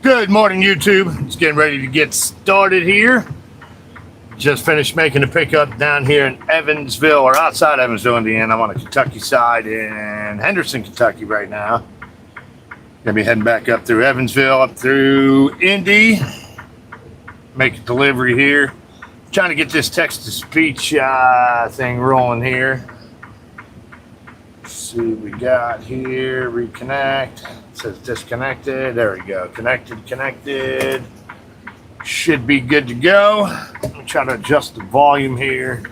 Good morning, YouTube. Just getting ready to get started here. Just finished making a pickup down here in Evansville, or outside Evansville, Indiana. I'm on the Kentucky side in Henderson, Kentucky right now. Gonna be heading back up through Evansville, up through Indy. Make a delivery here. Trying to get this text-to-speech thing rolling here. Let's see what we got here. Reconnect. It says disconnected. There we go. Connected. Should be good to go. Let me try to adjust the volume here.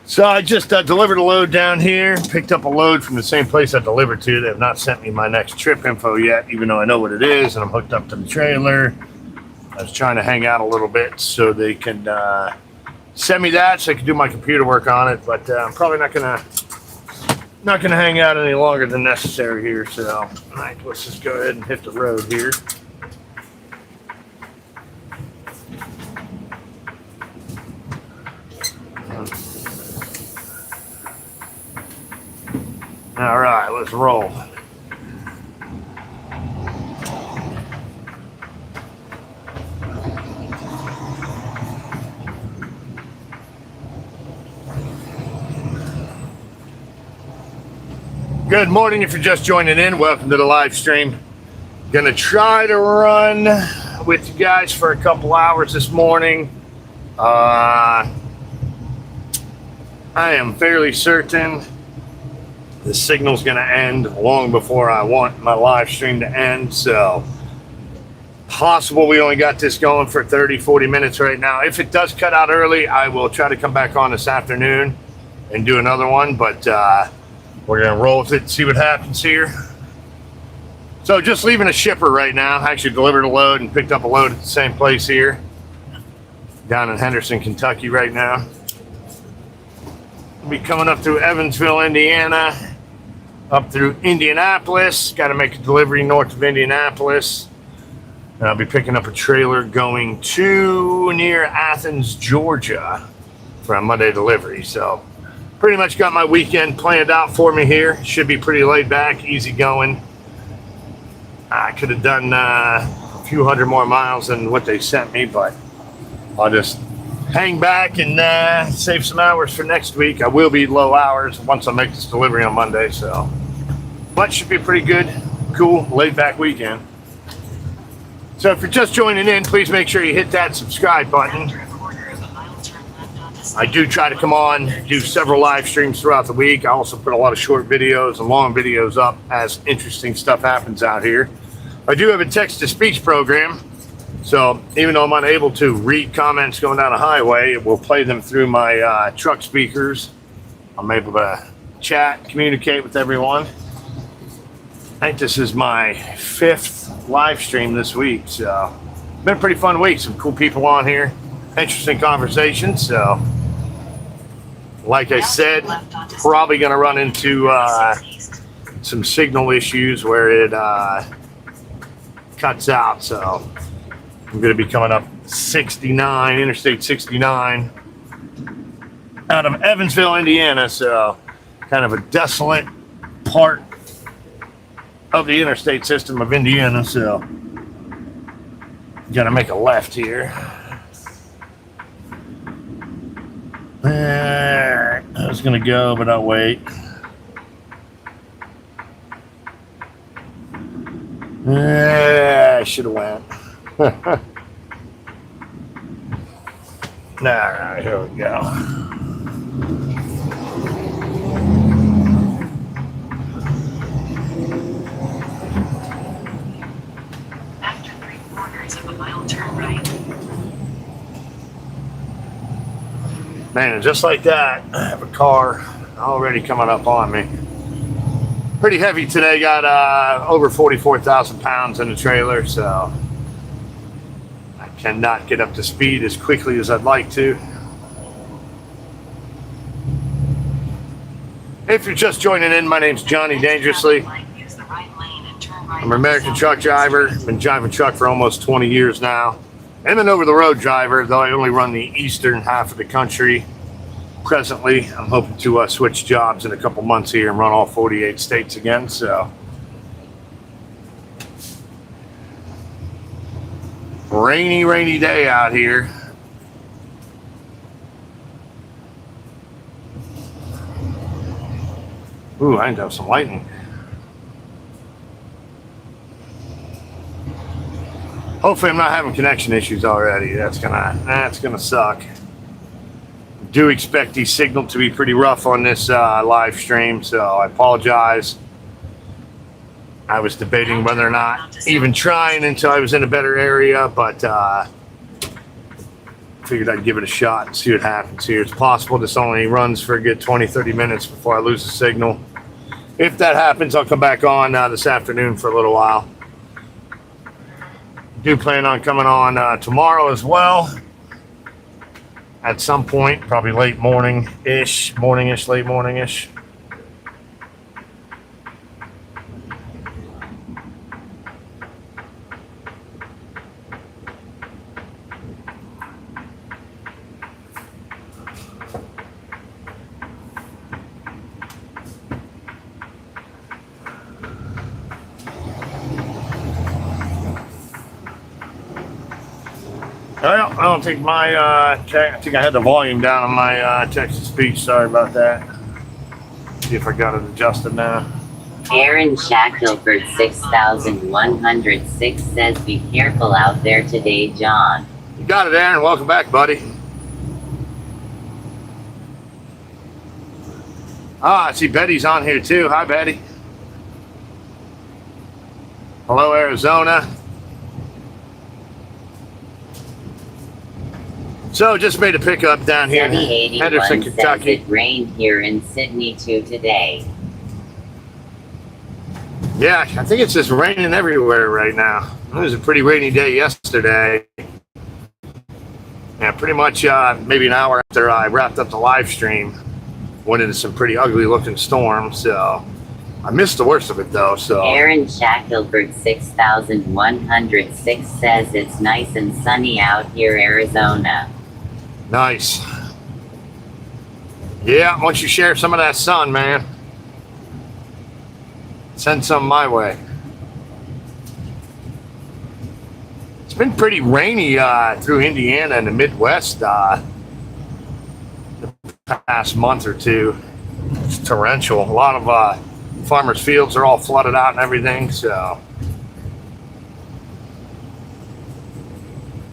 So I just delivered a load down here. Picked up a load from the same place I delivered to. They have not sent me my next trip info yet, even though I know what it is, and I'm hooked up to the trailer. I was trying to hang out a little bit so they can send me that so I can do my computer work on it, but I'm probably not gonna hang out any longer than necessary here. So, all right, let's just go ahead and hit the road here. All right, let's roll. Good morning. If you're just joining in, welcome to the live stream. Gonna try to run with you guys for a couple hours this morning. I am fairly certain the signal's gonna end long before I want my live stream to end, so possible we only got this going for 30-40 minutes right now. If it does cut out early, I will try to come back on this afternoon and do another one, but we're gonna roll with it and see what happens here. So just leaving a shipper right now. Actually delivered a load and picked up a load at the same place here. Down in Henderson, Kentucky right now. We'll be coming up through Evansville, Indiana, up through Indianapolis. Got to make a delivery north of Indianapolis. And I'll be picking up a trailer going to near Athens, Georgia for a Monday delivery. So pretty much got my weekend planned out for me here. Should be pretty laid back, easy going. I could have done a few hundred more miles than what they sent me, but I'll just hang back and save some hours for next week. I will be low hours once I make this delivery on Monday, so but should be a pretty good, cool, laid back weekend. So if you're just joining in, please make sure you hit that subscribe button. I do try to come on, do several live streams throughout the week. I also put a lot of short videos and long videos up as interesting stuff happens out here. I do have a text-to-speech program, so even though I'm unable to read comments going down a highway, it will play them through my truck speakers. I'm able to chat, communicate with everyone. I think this is my 5th live stream this week, so it's been a pretty fun week. Some cool people on here, interesting conversations, so like I said, probably going to run into some signal issues where it cuts out. So I'm going to be coming up 69, Interstate 69, out of Evansville, Indiana. So kind of a desolate part of the interstate system of Indiana. So got to make a left here. I was gonna go, but I'll wait. I should have went. All right, here we go. After 3/4 of a mile, turn right. Man, just like that, I have a car already coming up on me. Pretty heavy today, got over 44,000 pounds in the trailer, so I cannot get up to speed as quickly as I'd like to. If you're just joining in, my name's Johnny Dangerously. I'm an American truck driver, been driving truck for almost 20 years now. I'm an over-the-road driver, though I only run the eastern half of the country. presently. I'm hoping to switch jobs in a couple months here and run all 48 states again. So rainy day out here. Ooh, I need to have some lightning. Hopefully I'm not having connection issues already. That's gonna suck. Do expect the signal to be pretty rough on this live stream, so I apologize. I was debating whether or not even trying until I was in a better area, but figured I'd give it a shot and see what happens here. It's possible this only runs for a good 20-30 minutes before I lose the signal. If that happens, I'll come back on this afternoon for a little while. Do plan on coming on tomorrow as well. At some point, probably late morning-ish, late morning-ish. Well, I don't think I think I had the volume down on my text-to-speech. Sorry about that. See if I got it adjusted now. Aaron Shackelford 6106 says, "Be careful out there today, John." You got it, Aaron. Welcome back, buddy. I see Betty's on here too. Hi, Betty. Hello, Arizona. So just made a pickup down here in Henderson, Kentucky. Says it rained here in Sydney too today. Yeah, I think it's just raining everywhere right now. It was a pretty rainy day yesterday. Yeah, pretty much maybe an hour after I wrapped up the live stream, went into some pretty ugly looking storms. So I missed the worst of it though. So Aaron Shackelford 6106 says it's nice and sunny out here, Arizona. nice. Yeah, once you share some of that sun, man, send some my way. It's been pretty rainy through Indiana and the Midwest the past month or two. It's torrential. A lot of farmers' fields are all flooded out and everything, so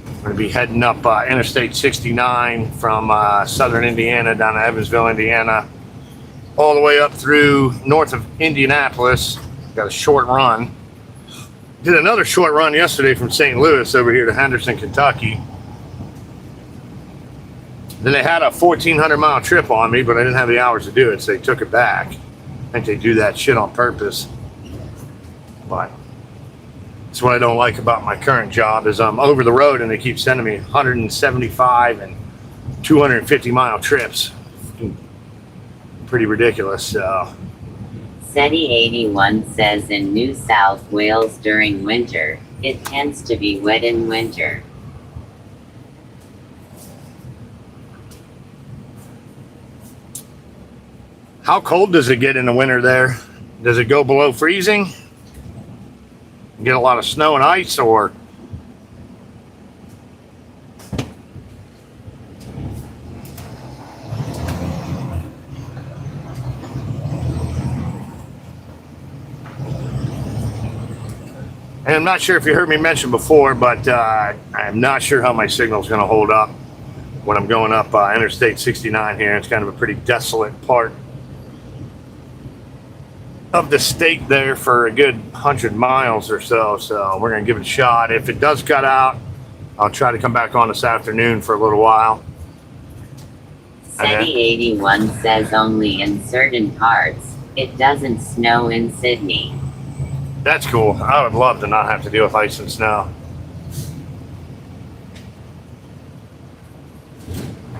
I'm going to be heading up Interstate 69 from southern Indiana down to Evansville, Indiana, all the way up through north of Indianapolis. Got a short run. Did another short run yesterday from St. Louis over here to Henderson, Kentucky. Then they had a 1,400-mile trip on me, but I didn't have the hours to do it, so they took it back. I think they do that shit on purpose. But that's what I don't like about my current job is I'm over the road and they keep sending me 175 and 250-mile trips. Pretty ridiculous. So SETI81 says in New South Wales during winter, it tends to be wet in winter. how cold does it get in the winter there? Does it go below freezing? Get a lot of snow and ice, or and I'm not sure if you heard me mention before, but I'm not sure how my signal is going to hold up when I'm going up Interstate 69 here. It's kind of a pretty desolate part of the state there for a good 100 miles or so. So we're going to give it a shot. If it does cut out, I'll try to come back on this afternoon for a little while. SETI81 says only in certain parts. It doesn't snow in Sydney. That's cool. I would love to not have to deal with ice and snow.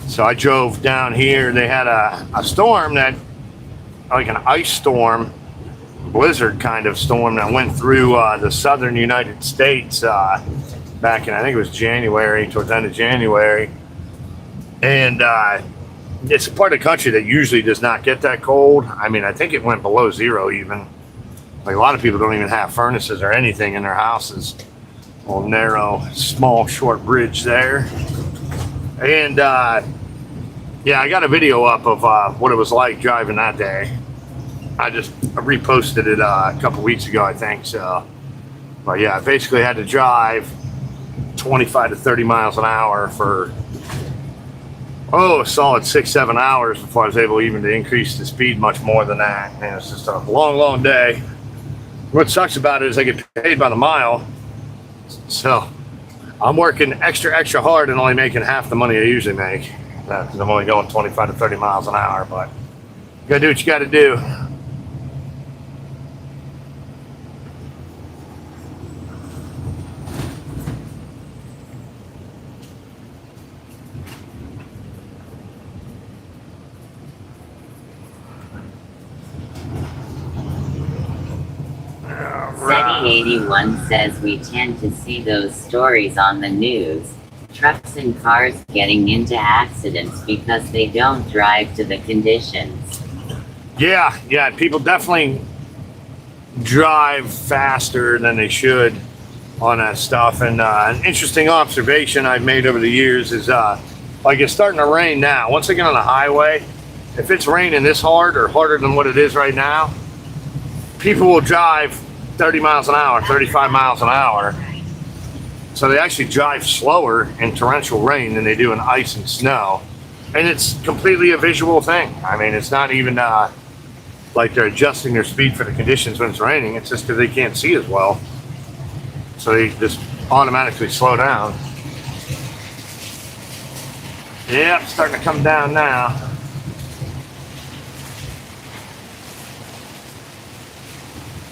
So I drove down here. They had a storm that, like an ice storm, blizzard kind of storm that went through the southern United States back in, I think it was January, towards the end of January. And it's a part of the country that usually does not get that cold. I mean, I think it went below zero even. Like a lot of people don't even have furnaces or anything in their houses. Little narrow, small, short bridge there. And yeah, I got a video up of what it was like driving that day. I reposted it a couple weeks ago, I think. So, but yeah, I basically had to drive 25 to 30 miles an hour for a solid 6-7 hours before I was able even to increase the speed much more than that. And it's just a long, long day. What sucks about it is I get paid by the mile. So I'm working extra hard and only making half the money I usually make. Because I'm only going 25 to 30 miles an hour. But you gotta do what you gotta do. Seti81 says we tend to see those stories on the news. Trucks and cars getting into accidents because they don't drive to the conditions. Yeah, people definitely drive faster than they should on that stuff. And an interesting observation I've made over the years is like it's starting to rain now. Once I get on the highway, if it's raining this hard or harder than what it is right now, people will drive 30 miles an hour, 35 miles an hour. So they actually drive slower in torrential rain than they do in ice and snow. And it's completely a visual thing. I mean, it's not even like they're adjusting their speed for the conditions when it's raining. It's just because they can't see as well. So they just automatically slow down. Yep, starting to come down now.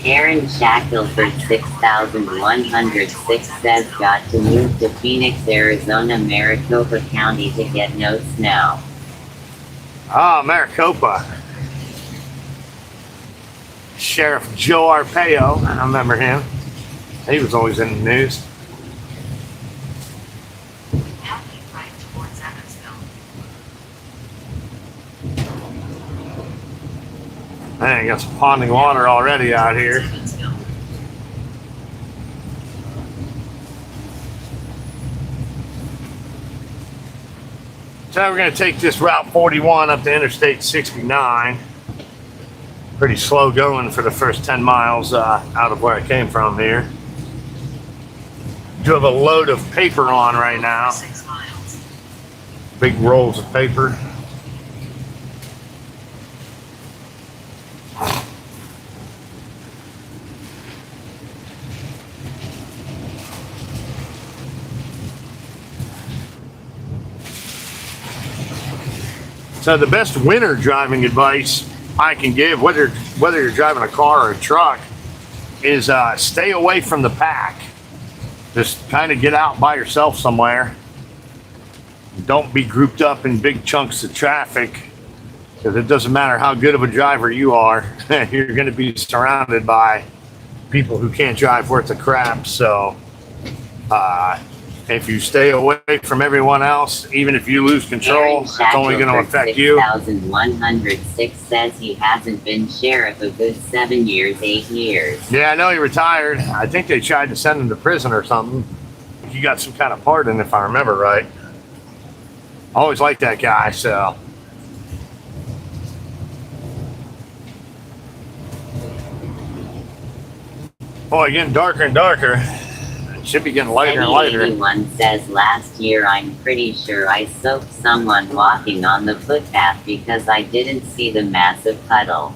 Aaron Shackelford 6106 says got to move to Phoenix, Arizona, Maricopa County to get no snow. Ah, Maricopa. Sheriff Joe Arpaio, I remember him. He was always in the news. Happy right towards Evansville. Man, got some ponding water already out here. Evansville. So we're going to take this Route 41 up to Interstate 69. Pretty slow going for the first 10 miles out of where I came from here. Do have a load of paper on right now. 6 miles. Big rolls of paper. So the best winter driving advice I can give, whether you're driving a car or a truck, is stay away from the pack. Just kind of get out by yourself somewhere. Don't be grouped up in big chunks of traffic, because it doesn't matter how good of a driver you are, you're going to be surrounded by people who can't drive worth a crap. So if you stay away from everyone else, even if you lose control, it's only going to affect you. 6106 says he hasn't been sheriff a good 7 years, 8 years. Yeah, I know he retired. I think they tried to send him to prison or something. He got some kind of pardon, if I remember right. I always liked that guy, so. Boy, getting darker and darker. It should be getting lighter and lighter. 81 says last year I'm pretty sure I soaked someone walking on the footpath because I didn't see the massive puddle.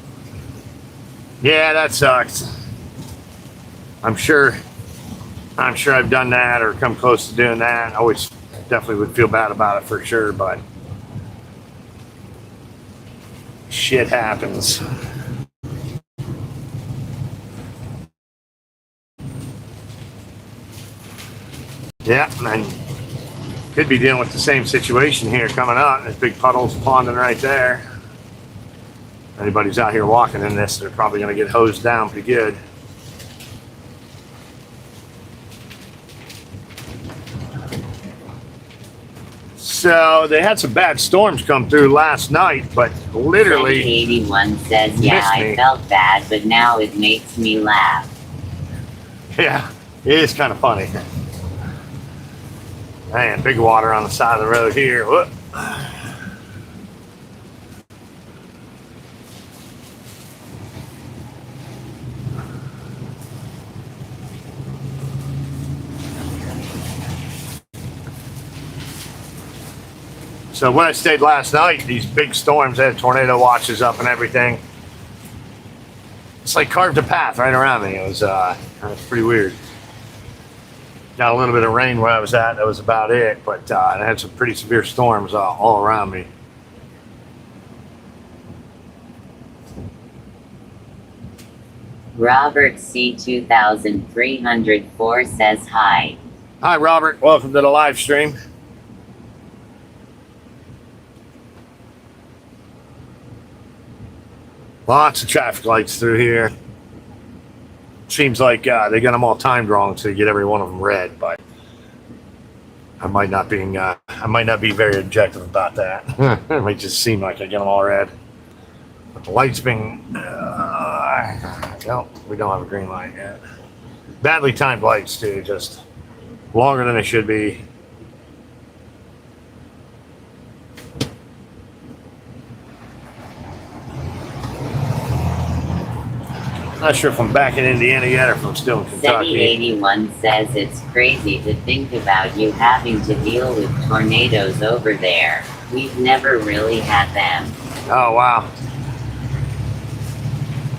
Yeah, that sucks. I'm sure I've done that or come close to doing that. I always definitely would feel bad about it for sure, but shit happens. Yeah, and could be dealing with the same situation here coming up. There's big puddles ponding right there. Anybody's out here walking in this, they're probably going to get hosed down pretty good. So they had some bad storms come through last night, but literally 81 says, yeah, missed I me. felt bad, but now it makes me laugh. Yeah, it is kind of funny. Man, big water on the side of the road here. Whoop. So when I stayed last night, these big storms, they had tornado watches up and everything. It's like carved a path right around me. It was pretty weird. Got a little bit of rain where I was at. That was about it. But I had some pretty severe storms all around me. Robert C. 2304 says hi. Hi, Robert. Welcome to the live stream. Lots of traffic lights through here. Seems like they got them all timed wrong to get every one of them red, but I might not be very objective about that. It might just seem like I get them all red. But the light's been no, we don't have a green light yet. Badly timed lights too, just longer than they should be. Not sure if I'm back in Indiana yet or if I'm still in Kentucky. 81 says it's crazy to think about you having to deal with tornadoes over there. We've never really had them. Oh, wow.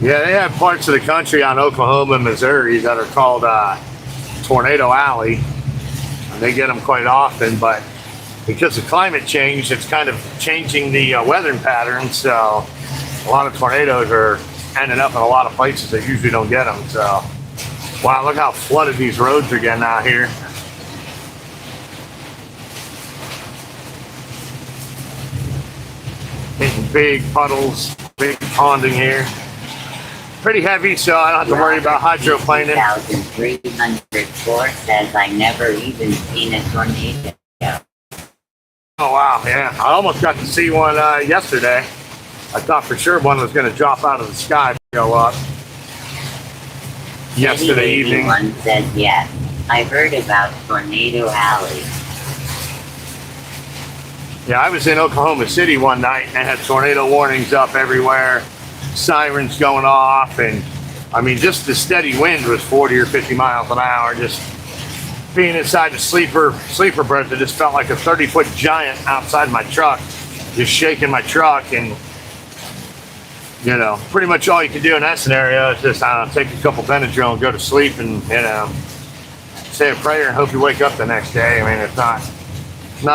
Yeah, they have parts of the country on Oklahoma and Missouri that are called Tornado Alley. And they get them quite often, but because of climate change, it's kind of changing the weather pattern. So a lot of tornadoes are ending up in a lot of places that usually don't get them. So, wow, look how flooded these roads are getting out here. Hitting big puddles, big ponding here. Pretty heavy, so I don't have to worry about hydroplaning. 2304 says I never even seen a tornado. Oh, wow, yeah. I almost got to see one yesterday. I thought for sure one was going to drop out of the sky and go up. Yesterday evening. 81 says yes. I heard about Tornado Alley. Yeah, I was in Oklahoma City one night and they had tornado warnings up everywhere, sirens going off, and I mean, just the steady wind was 40 or 50 miles an hour. Just being inside the sleeper berth, it just felt like a 30-foot giant outside my truck, just shaking my truck. And you know, pretty much all you can do in that scenario is just take a couple Benadryl and go to sleep, and you know, say a prayer and hope you wake up the next day. I mean, it's not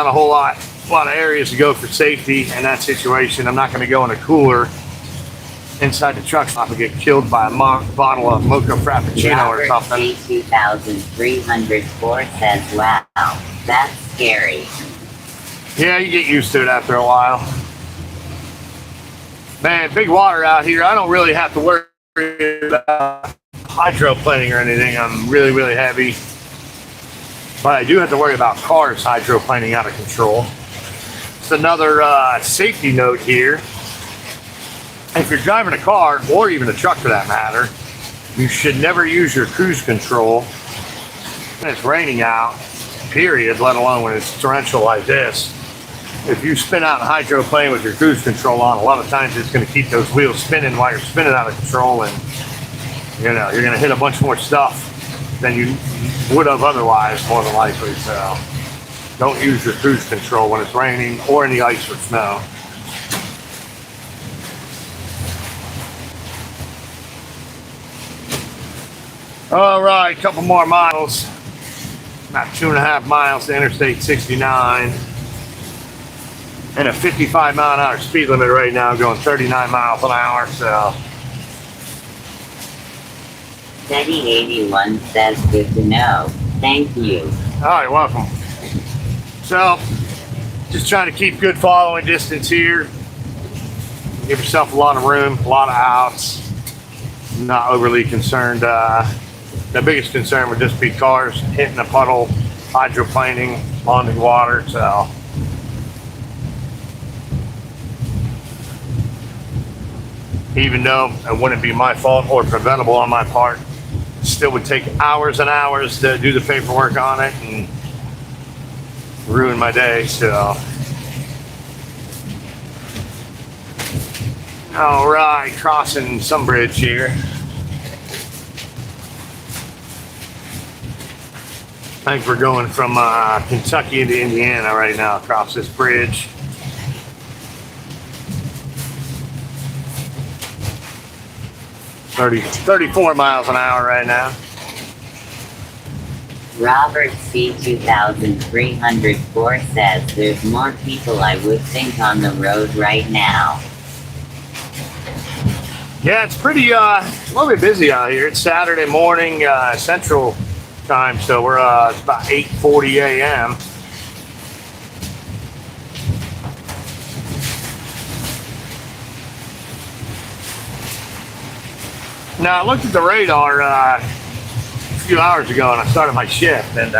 a whole lot of areas to go for safety in that situation. I'm not going to go in a cooler inside the truck stop and get killed by a bottle of Mocha Frappuccino or something. Robert 2304 says, wow, that's scary. Yeah, you get used to it after a while. Man, big water out here. I don't really have to worry about hydroplaning or anything. I'm really, really heavy. But I do have to worry about cars hydroplaning out of control. It's another safety note here. If you're driving a car, or even a truck for that matter, you should never use your cruise control when it's raining out, period, let alone when it's torrential like this. If you spin out and hydroplane with your cruise control on, a lot of times it's going to keep those wheels spinning while you're spinning out of control, and you know, you're going to hit a bunch more stuff than you would have otherwise, more than likely. So don't use your cruise control when it's raining or in the ice or snow. All right, a couple more miles. About 2.5 miles to Interstate 69. And a 55 mile an hour speed limit right now, going 39 miles an hour. So Teddy81 says, good to know. Thank you. all right, welcome. So just trying to keep good following distance here. Give yourself a lot of room, a lot of outs. Not overly concerned. The biggest concern would just be cars hitting a puddle, hydroplaning, ponding water. So even though it wouldn't be my fault or preventable on my part. Still would take hours and hours to do the paperwork on it and ruin my day. So, all right, crossing some bridge here. I think we're going from Kentucky into Indiana right now across this bridge. 34 miles an hour right now. Robert C. 2304 says there's more people I would think on the road right now. Yeah, it's pretty, a little bit busy out here. It's Saturday morning, Central Time, so we're, it's about 8:40 a.m. Now, I looked at the radar a few hours ago, and I started my shift, and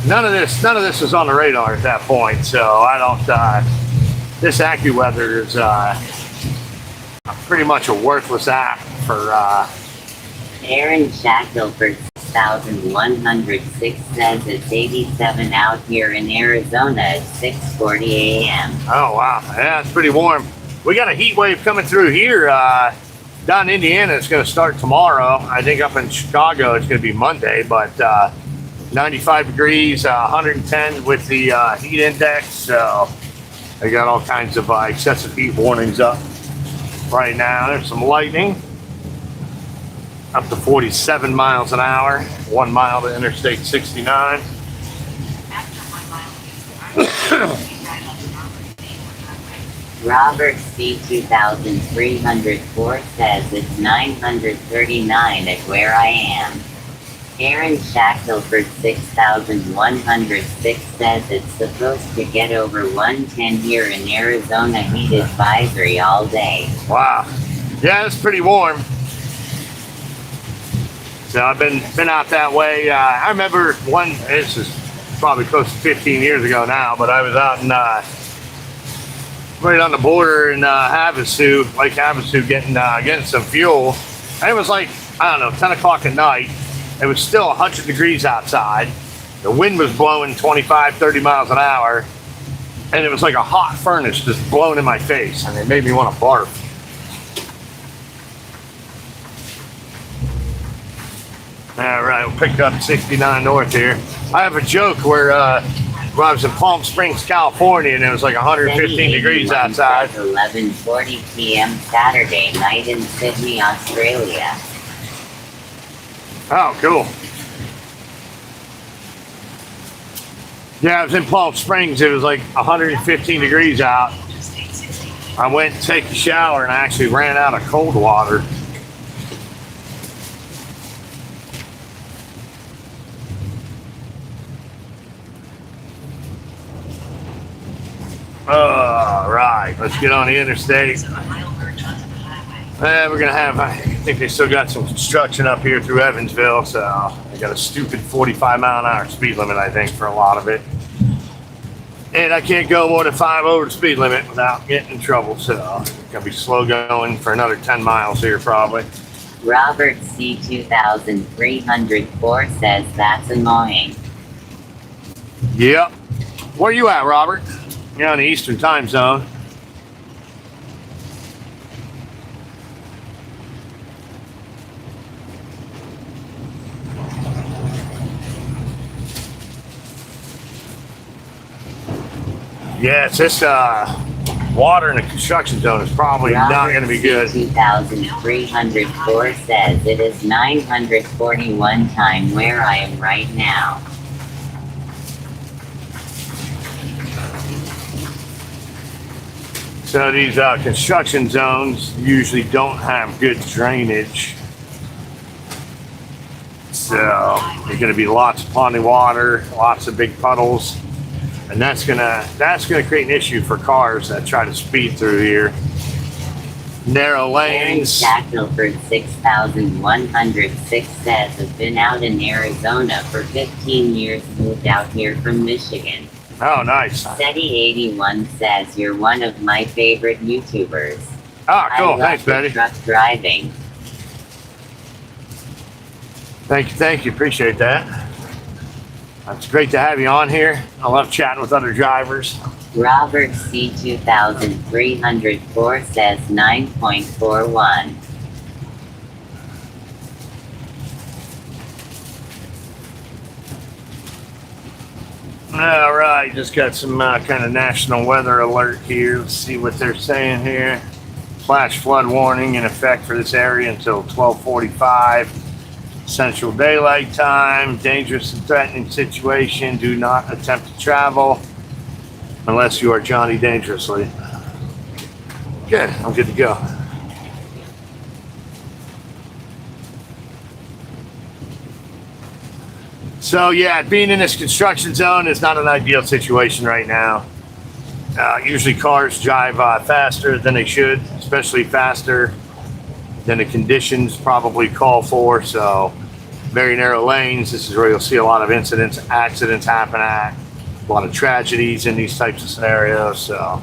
none of this is on the radar at that point. So I don't. This AccuWeather is pretty much a worthless app for. Aaron Shackelford 6106 says it's 87 out here in Arizona at 6:40 a.m. Oh wow, yeah, it's pretty warm. We got a heat wave coming through here. Down in Indiana, it's going to start tomorrow. I think up in Chicago, it's going to be Monday, but 95 degrees, 110 with the heat index. So they got all kinds of excessive heat warnings up right now. There's some lightning up to 47 miles an hour, 1 mile to Interstate 69. After 1 mile, keep right on the Robert C. 2304 says it's 939 at where I am. Aaron Shackelford 6106 says it's supposed to get over 110 here in Arizona, heat advisory all day. Wow. Yeah, it's pretty warm. So I've been out that way. I remember this is probably close to 15 years ago now, but I was out in right on the border in Havasu, Lake Havasu, getting some fuel. And it was like, I don't know, 10 o'clock at night. It was still 100 degrees outside. The wind was blowing 25, 30 miles an hour. And it was like a hot furnace just blowing in my face. And it made me want to barf. All right, we'll pick up 69 north here. I have a joke where I was in Palm Springs, California, and it was like 115 degrees outside. 11:40 p.m. Saturday night in Sydney, Australia. Oh, cool. Yeah, I was in Palm Springs. It was like 115 degrees out. I went to take a shower, and I actually ran out of cold water. All right, let's get on the interstate. We're gonna have, I think they still got some construction up here through Evansville, so they got a stupid 45-mile-an-hour speed limit, I think, for a lot of it. And I can't go more than 5 over the speed limit without getting in trouble, so gonna be slow going for another 10 miles here, probably. Robert C. 2304 says that's annoying. Yep. Where you at, Robert? You're on the Eastern Time Zone. Yeah, it's this water in the construction zone is probably not going to be good. 2304 says it is 941 time where I am right now. So these construction zones usually don't have good drainage. So there's going to be lots of ponding water, lots of big puddles. And that's gonna create an issue for cars that try to speed through here. Narrow lanes. Aaron Shackelford 6106 says I've been out in Arizona for 15 years, moved out here from Michigan. Oh, nice. SETI81 says you're one of my favorite YouTubers. Ah, I cool. love Thanks, the Betty. truck driving. Thank you. Appreciate that. It's great to have you on here. I love chatting with other drivers. Robert C 2304 says 9.41. All right, just got some kind of national weather alert here. Let's see what they're saying here. Flash flood warning in effect for this area until 12:45 Central Daylight Time. Dangerous and threatening situation. Do not attempt to travel unless you are Johnny Dangerously. Good, I'm good to go. So yeah, being in this construction zone is not an ideal situation right now. Usually cars drive faster than they should, especially faster than the conditions probably call for. So very narrow lanes. This is where you'll see a lot of incidents, accidents happen at, a lot of tragedies in these types of scenarios. So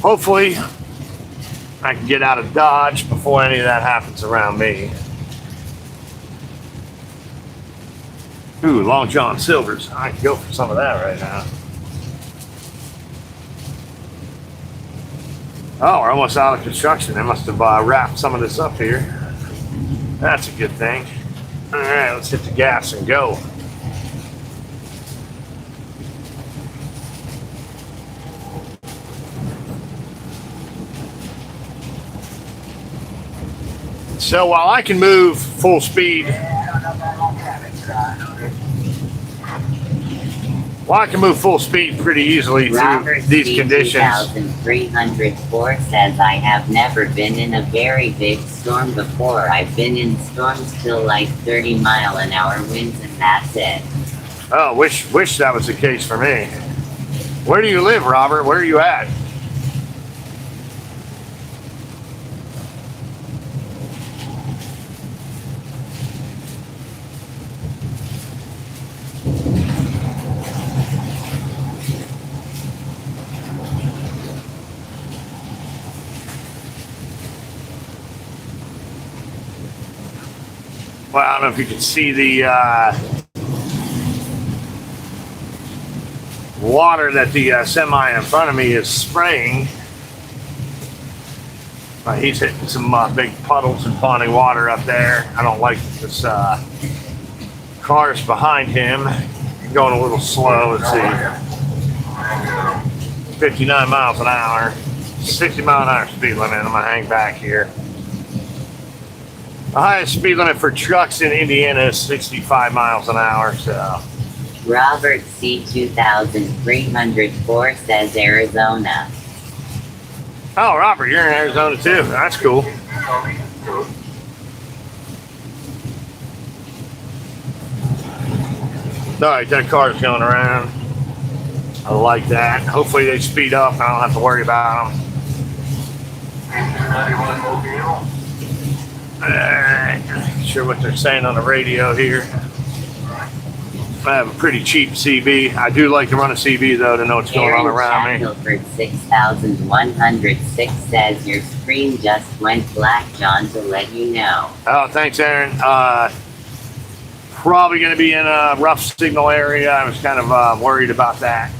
hopefully I can get out of Dodge before any of that happens around me. Ooh, Long John Silver's. I can go for some of that right now. Oh, we're almost out of construction. They must have wrapped some of this up here. That's a good thing. All right, let's hit the gas and go. So while I can move full speed, pretty easily through Robert these C conditions. 2304 says I have never been in a very big storm before. I've been in storms till like 30-mile-an-hour winds and that's it. Oh, wish that was the case for me. Where do you live, Robert? Where are you at? Well, I don't know if you can see the water that the semi in front of me is spraying. He's hitting some big puddles and ponding water up there. I don't like this cars behind him. Going a little slow. Let's see. 59 miles an hour. 60-mile-an-hour speed limit. I'm going to hang back here. The highest speed limit for trucks in Indiana is 65 miles an hour, so. Robert C 2304 says Arizona. Oh, Robert, you're in Arizona too. That's cool. All right, that car's going around. I like that. Hopefully they speed up and I don't have to worry about them. Alright, not sure what they're saying on the radio here. I have a pretty cheap CB. I do like to run a CB though to know what's going on around me. Shackelford 6106 says your screen just went black, John, to let you know. Oh, thanks, Aaron. Probably going to be in a rough signal area. I was kind of worried about that.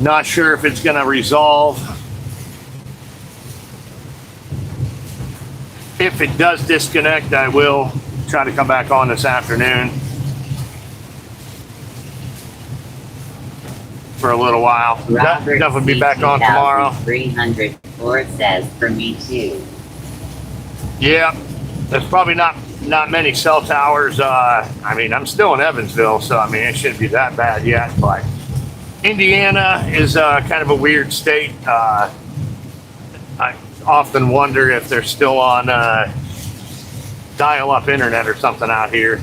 Not sure if it's going to resolve. If it does disconnect, I will try to come back on this afternoon for a little while. Robert Definitely be back on tomorrow. 304 says for me too. Yeah, there's probably not many cell towers. I mean, I'm still in Evansville, so I mean, it shouldn't be that bad yet. But Indiana is kind of a weird state. I often wonder if they're still on dial-up internet or something out here.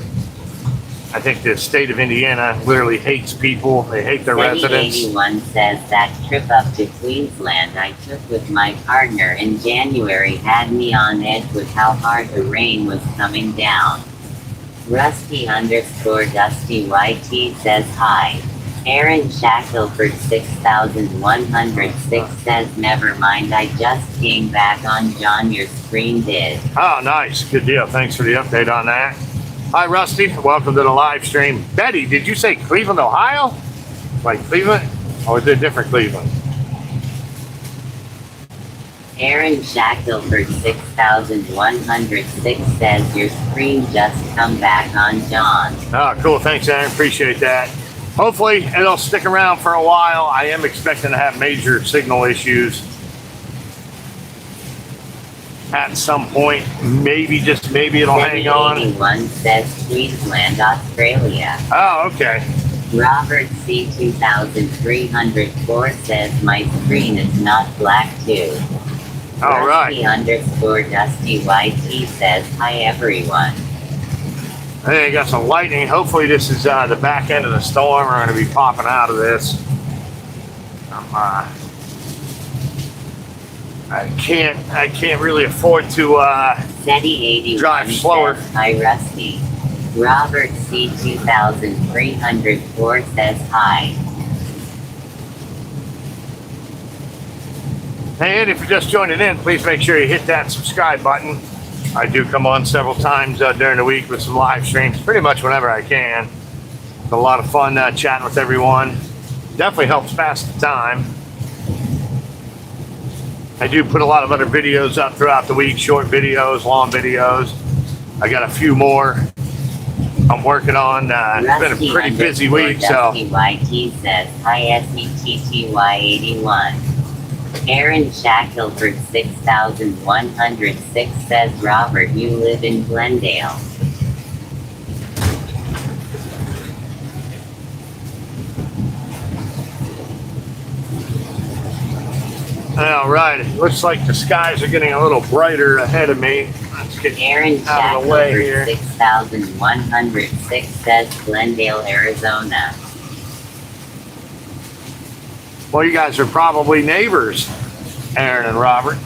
I think the state of Indiana literally hates people. They hate their residents. 81 says that trip up to Queensland I took with my partner in January had me on edge with how hard the rain was coming down. Rusty_Dusty YT says hi. Aaron Shackelford 6106 says, never mind, I just came back on John, your screen did. Oh, nice. Good deal. Thanks for the update on that. Hi, Rusty. Welcome to the live stream. Betty, did you say Cleveland, Ohio? Like Cleveland? Or is it different Cleveland? Aaron Shackelford 6106 says, your screen just come back on John. Oh, cool. Thanks, Aaron. Appreciate that. Hopefully, it'll stick around for a while. I am expecting to have major signal issues at some point. Maybe, just maybe, it'll hang on. 81 says, Queensland, Australia. Oh, okay. Robert C 2304 says, my screen is not black too. All right. Rusty_Dusty YT says, hi everyone. Hey, got some lightning. Hopefully this is the back end of the storm. We're going to be popping out of this. I can't really afford to SETI 81 drive slower. says, hi Rusty. Robert C 2304 says, hi. Hey, and if you're just joining in, please make sure you hit that subscribe button. I do come on several times during the week with some live streams, pretty much whenever I can. It's a lot of fun chatting with everyone. Definitely helps pass the time. I do put a lot of other videos up throughout the week, short videos, long videos. I got a few more I'm working on. It's been a pretty busy week, so. YT says, hi SETTY81. Aaron Shackelford 6106 says, Robert, you live in Glendale. All right, it looks like the skies are getting a little brighter ahead of me. Let's get Aaron out of the way Shackelford here. 6106 says, Glendale, Arizona. Well, you guys are probably neighbors, Aaron and Robert.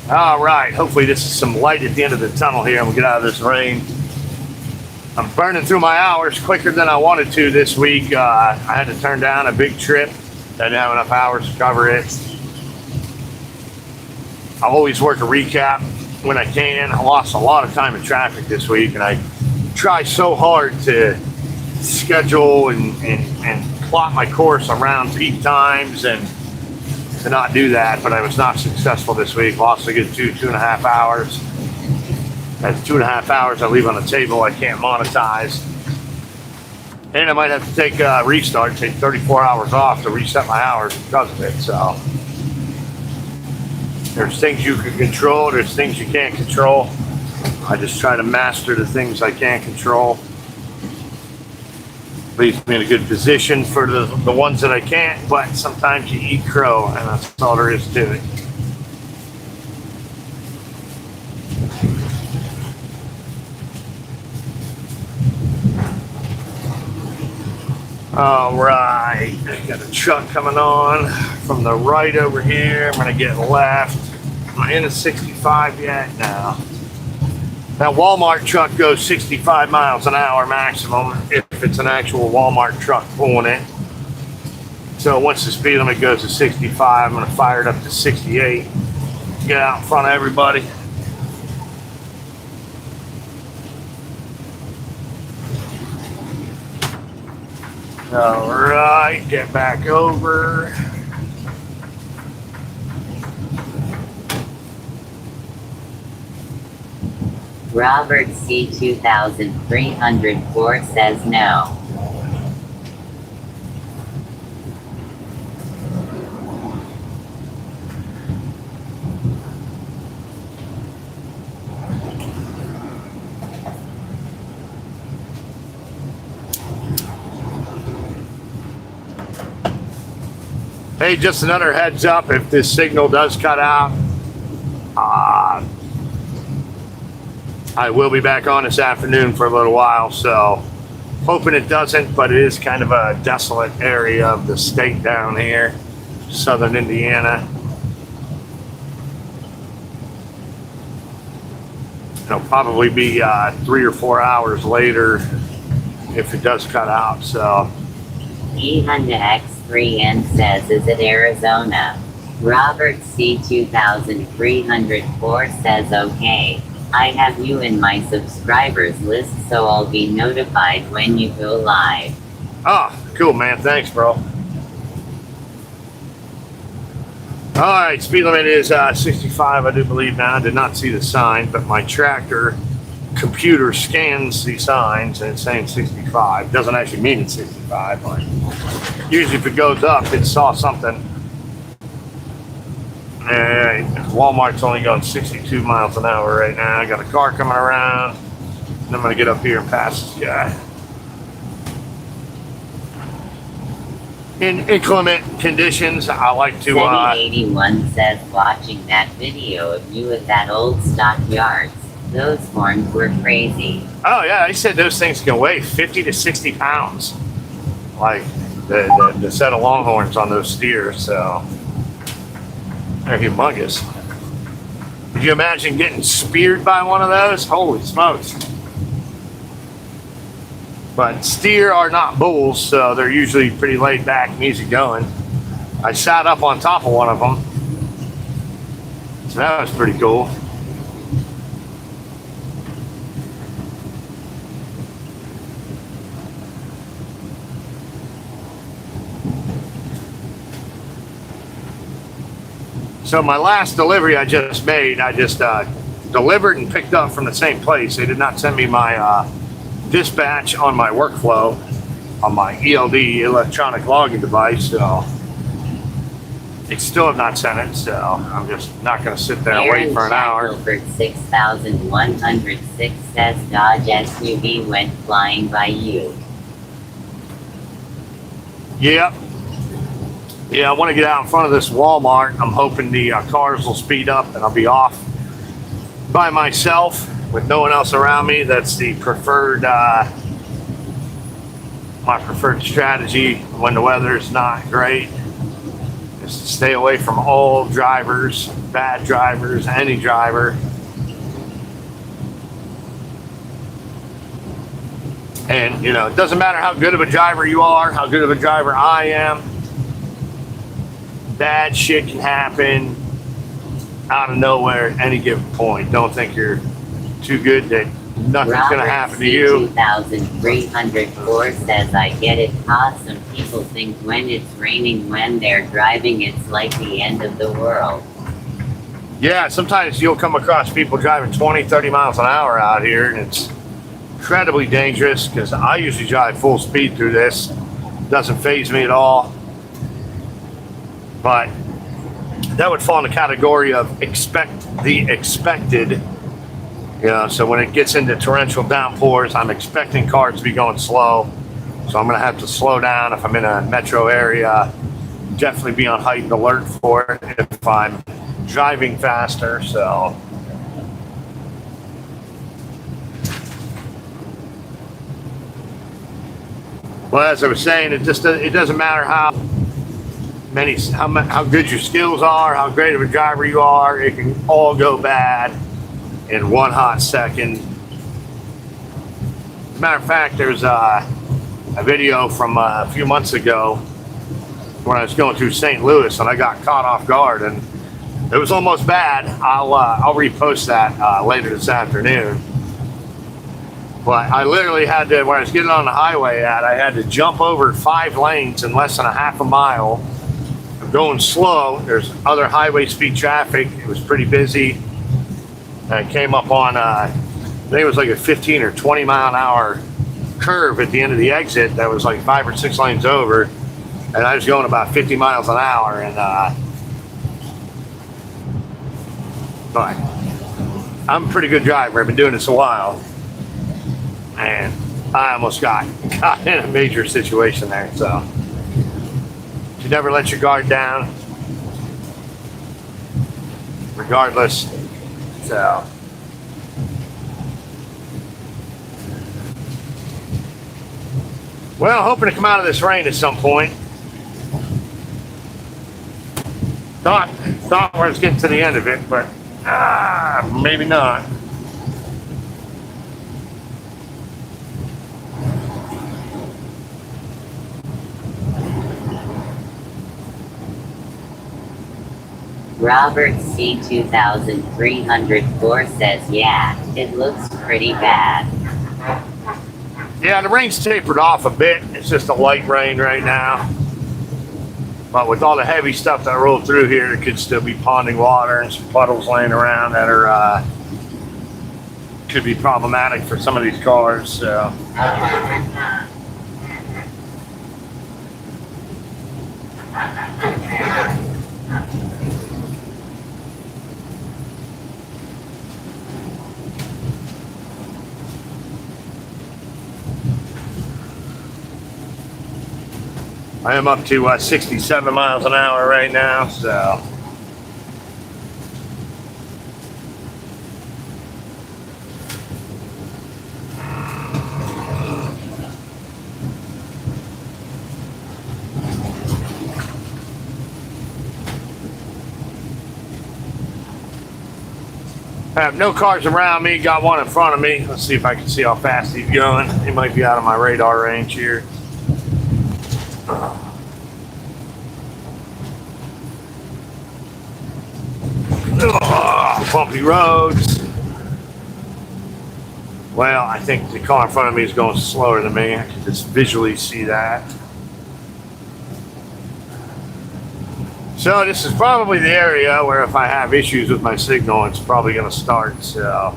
All right, hopefully this is some light at the end of the tunnel here and we'll get out of this rain. I'm burning through my hours quicker than I wanted to this week. I had to turn down a big trip. I didn't have enough hours to cover it. I always work a recap when I can. I lost a lot of time in traffic this week, and I try so hard to schedule and plot my course around peak times and to not do that, but I was not successful this week. Lost a good 2.5 hours. That's 2.5 hours I leave on the table I can't monetize. And I might have to take a restart, take 34 hours off to reset my hours because of it, so. There's things you can control, there's things you can't control. I just try to master the things I can control. Leaves me in a good position for the ones that I can't, but sometimes you eat crow, and that's all there is to it. All right, I got a truck coming on from the right over here. I'm gonna get left. Am I in a 65 yet? No. That Walmart truck goes 65 miles an hour maximum if it's an actual Walmart truck pulling it. So once the speed limit goes to 65, I'm gonna fire it up to 68. Get out in front of everybody. All right, get back over. Robert C 2304 says no. Hey, just another heads up, if this signal does cut out, I will be back on this afternoon for a little while, so hoping it doesn't, but it is kind of a desolate area of the state down here, southern Indiana. It'll probably be 3 or 4 hours later if it does cut out. So E Honda X3N says, is it Arizona? Robert C2304 says, okay. I have you in my subscribers list, so I'll be notified when you go live. oh, cool, man. Thanks, bro. All right, speed limit is 65, I do believe now. I did not see the sign, but my tractor computer scans the signs and it's saying 65. Doesn't actually mean it's 65, but usually if it goes up, it saw something. And Walmart's only going 62 miles an hour right now. I got a car coming around, and I'm gonna get up here and pass this guy. In inclement conditions, I like to 7081 says, watching that video of you at that old stockyards, those horns were crazy. oh yeah, they said those things can weigh 50 to 60 pounds. Like the set of longhorns on those steers, so they're humongous. Could you imagine getting speared by one of those? Holy smokes. But steer are not bulls, so they're usually pretty laid back and easy going. I sat up on top of one of them, so that was pretty cool. So my last delivery I just made, I just delivered and picked up from the same place. They did not send me my dispatch on my workflow on my ELD, electronic logging device, so they still have not sent it, so I'm just not going to sit there and wait for an hour. Shackelford 6106 says, Dodge SUV went flying by you. Yep. Yeah, I want to get out in front of this Walmart. I'm hoping the cars will speed up and I'll be off by myself with no one else around me. That's the preferred, my preferred strategy when the weather's not great, is to stay away from all drivers, bad drivers, any driver. And, you know, it doesn't matter how good of a driver you are, how good of a driver I am. Bad shit can happen out of nowhere at any given point. Don't think you're too good that nothing's going to happen to you. 2304 says, I get it, cause some people think when it's raining when they're driving it's like the end of the world. Yeah, sometimes you'll come across people driving 20, 30 miles an hour out here, and it's incredibly dangerous because I usually drive full speed through this. Doesn't faze me at all. But that would fall in the category of expect the expected. You know, so when it gets into torrential downpours, I'm expecting cars to be going slow. So I'm going to have to slow down if I'm in a metro area. Definitely be on heightened alert for it if I'm driving faster. So well, as I was saying, it doesn't matter how good your skills are, how great of a driver you are. It can all go bad in one hot second. As a matter of fact, there's a video from a few months ago when I was going through St. Louis and I got caught off guard, and it was almost bad. I'll repost that later this afternoon. But I literally had to, when I was getting on the highway, I had to jump over 5 lanes in less than a half a mile. I'm going slow. There's other highway speed traffic. It was pretty busy. I came up on, I think it was like a 15 or 20 mile an hour curve at the end of the exit that was like 5 or 6 lanes over. And I was going about 50 miles an hour. And but I'm a pretty good driver. I've been doing this a while. And I almost got in a major situation there. So you never let your guard down, regardless. So well, hoping to come out of this rain at some point. Thought I was getting to the end of it, but maybe not. Robert C. 2304 says, yeah, it looks pretty bad. Yeah, the rain's tapered off a bit. It's just a light rain right now. But with all the heavy stuff that rolled through here, it could still be ponding water and some puddles laying around that are could be problematic for some of these cars. So. I am up to 67 miles an hour right now, so. I have no cars around me, got one in front of me. Let's see if I can see how fast he's going. He might be out of my radar range here. Bumpy roads. Well, I think the car in front of me is going slower than me. I can just visually see that. So this is probably the area where if I have issues with my signal, it's probably going to start. So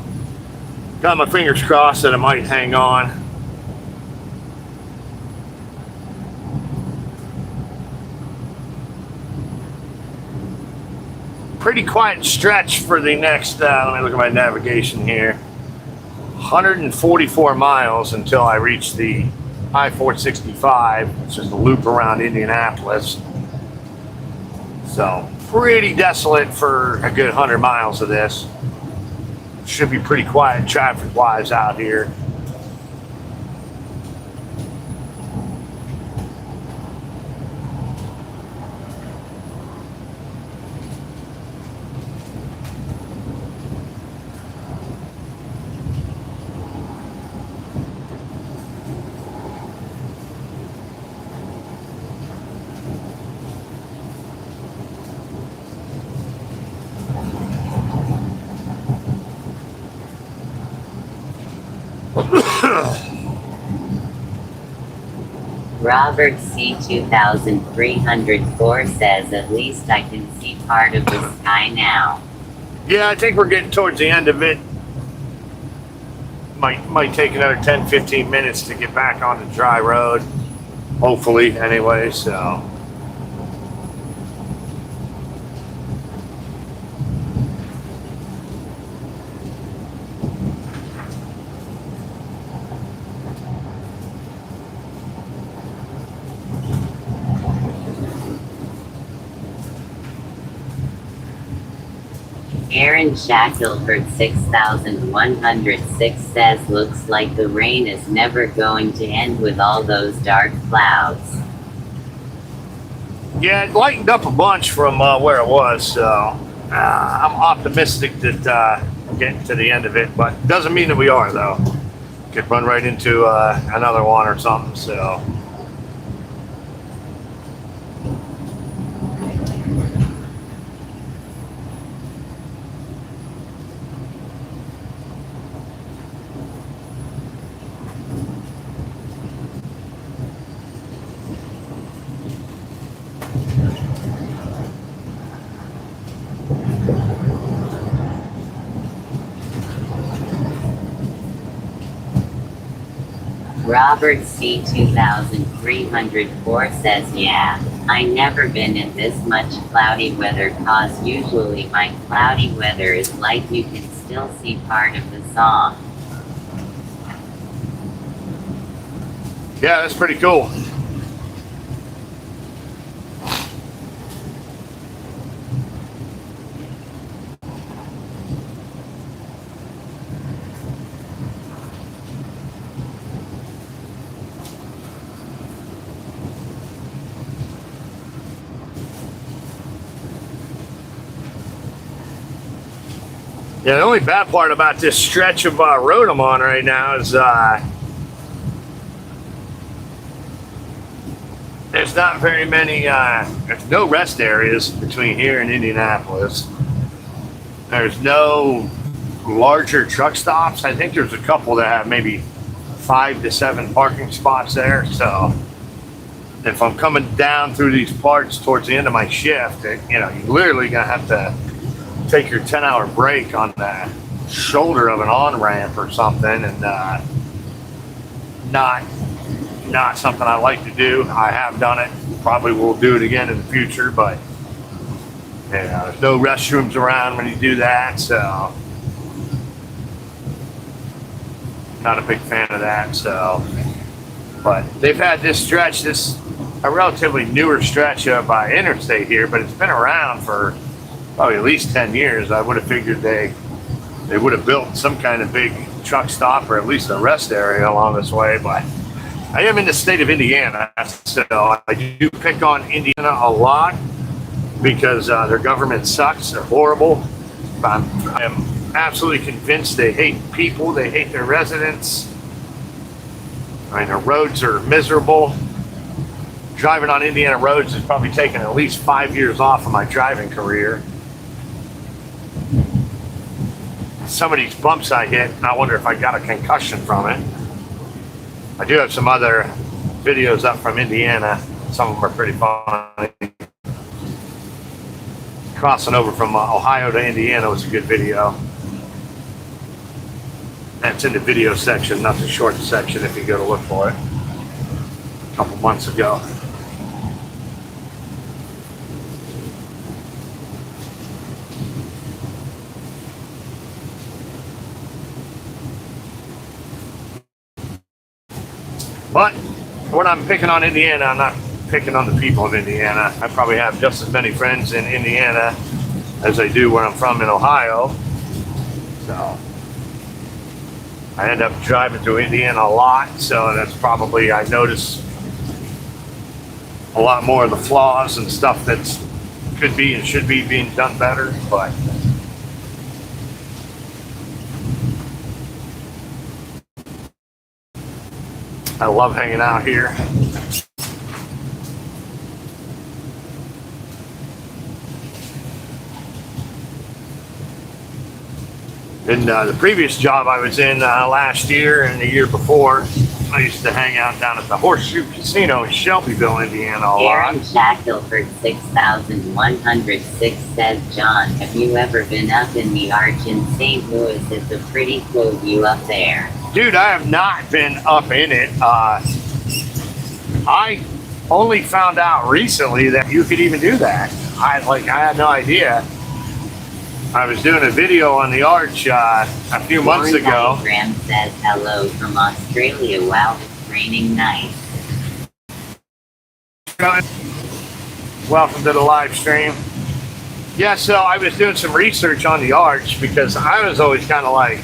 got my fingers crossed that it might hang on. Pretty quiet stretch for the next, let me look at my navigation here. 144 miles until I reach the I-465, which is the loop around Indianapolis. So pretty desolate for a good 100 miles of this. Should be pretty quiet traffic-wise out here. Robert C. 2304 says, at least I can see part of the sky now. Yeah, I think we're getting towards the end of it. Might take another 10-15 minutes to get back on the dry road. Hopefully, anyway, so. Aaron Shackelford 6106 says, looks like the rain is never going to end with all those dark clouds. Yeah, it lightened up a bunch from where it was, so I'm optimistic that we're getting to the end of it, but doesn't mean that we are, though. Could run right into another one or something, so. Robert C. 2304 says, yeah, I never been in this much cloudy weather, cause usually my cloudy weather is like you can still see part of the song. Yeah, that's pretty cool. Yeah, the only bad part about this stretch of road I'm on right now is there's not very many, there's no rest areas between here and Indianapolis. There's no larger truck stops. I think there's a couple that have maybe 5 to 7 parking spots there. So if I'm coming down through these parts towards the end of my shift, you're literally going to have to take your 10-hour break on the shoulder of an on-ramp or something, and not something I like to do. I have done it. Probably will do it again in the future, but there's no restrooms around when you do that, so not a big fan of that. So, but they've had this stretch, a relatively newer stretch of interstate here, but it's been around for probably at least 10 years. I would have figured they would have built some kind of big truck stop or at least a rest area along this way, but I am in the state of Indiana, so I do pick on Indiana a lot because their government sucks. They're horrible. I am absolutely convinced they hate people. They hate their residents. I mean, their roads are miserable. Driving on Indiana roads has probably taken at least 5 years off of my driving career. Some of these bumps I hit, I wonder if I got a concussion from it. I do have some other videos up from Indiana. Some of them are pretty funny. Crossing over from Ohio to Indiana was a good video. That's in the video section, not the short section if you go to look for it. A couple months ago. But when I'm picking on Indiana, I'm not picking on the people of Indiana. I probably have just as many friends in Indiana as I do where I'm from in Ohio. So I end up driving through Indiana a lot, so that's probably, I notice a lot more of the flaws and stuff that could be and should be being done better, but I love hanging out here. In the previous job I was in last year and the year before, I used to hang out down at the Horseshoe Casino in Shelbyville, Indiana a lot. Aaron Shackelford 6106 says, John, have you ever been up in the Arch in St. Louis? It's a pretty cool view up there. Dude, I have not been up in it. I only found out recently that you could even do that. I had no idea. I was doing a video on the Arch a few months ago. Graham says hello from Australia. Wow, it's raining nice. Welcome to the live stream. Yeah, so I was doing some research on the Arch because I was always kind of like,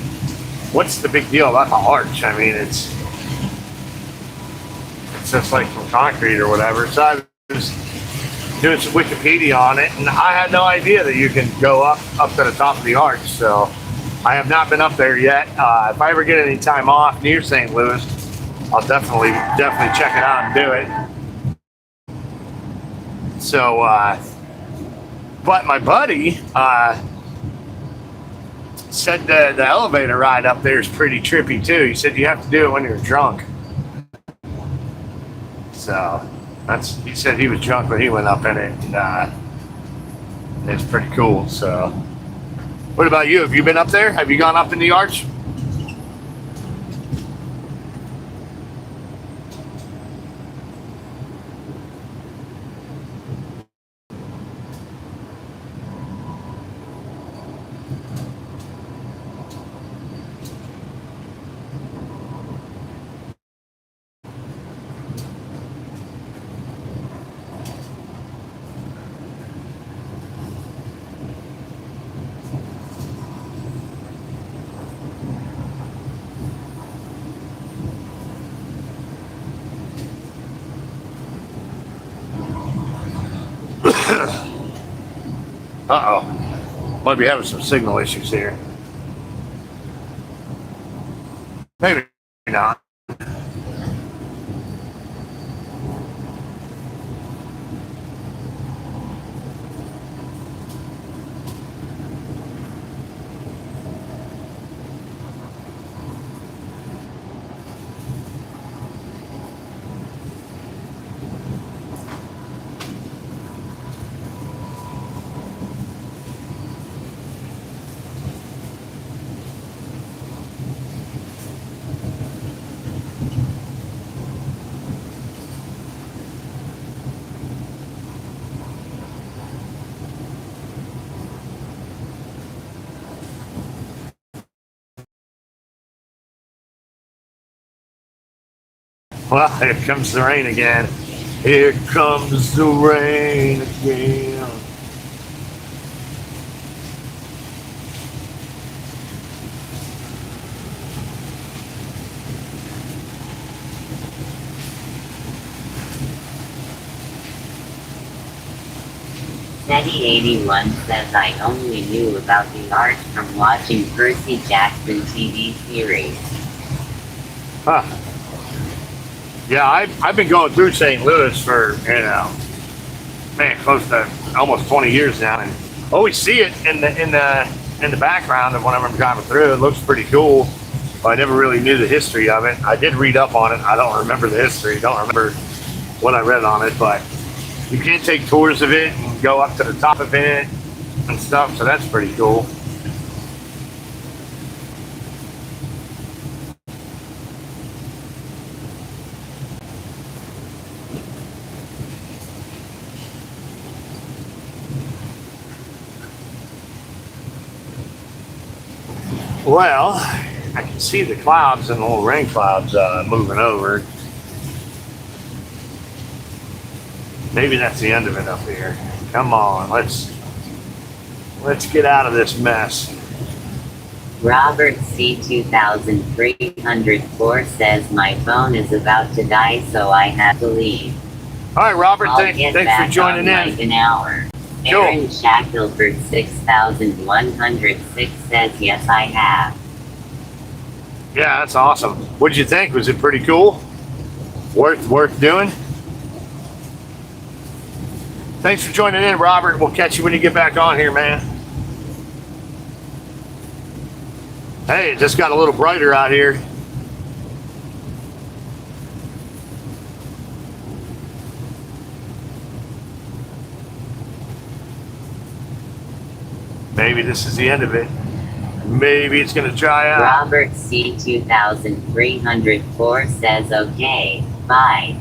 what's the big deal about the Arch? I mean, it's just like some concrete or whatever. So I was doing some Wikipedia on it, and I had no idea that you can go up to the top of the Arch. So I have not been up there yet. If I ever get any time off near St. Louis, I'll definitely check it out and do it. So, but my buddy said the elevator ride up there is pretty trippy too. He said you have to do it when you're drunk. So he said he was drunk when he went up in it, and it's pretty cool. So, what about you? Have you been up there? Have you gone up in the Arch? Uh-oh. Might be having some signal issues here. Maybe not. Well, here comes the rain again. Here comes the rain again. Teddy81 says I only knew about the art from watching Percy Jackson TV series. Huh. Yeah, I've been going through St. Louis for, man, close to almost 20 years now, and always see it in the background of whenever I'm driving through. It looks pretty cool, but I never really knew the history of it. I did read up on it. I don't remember the history. Don't remember what I read on it, but you can take tours of it and go up to the top of it and stuff, so that's pretty cool. Well, I can see the clouds and the little rain clouds moving over. Maybe that's the end of it up here. Come on, let's get out of this mess. Robert C2304 says my phone is about to die, so I have to leave. All right, Robert, I'll thanks get for back joining on in. like an hour. Cool. Aaron Shackelford 6106 says yes, I have. Yeah, that's awesome. What'd you think? Was it pretty cool? Worth doing? Thanks for joining in, Robert. We'll catch you when you get back on here, man. Hey, it just got a little brighter out here. Maybe this is the end of it. Maybe it's going to dry out. Robert C2304 says okay, bye.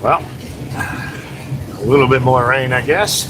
Well, a little bit more rain, I guess.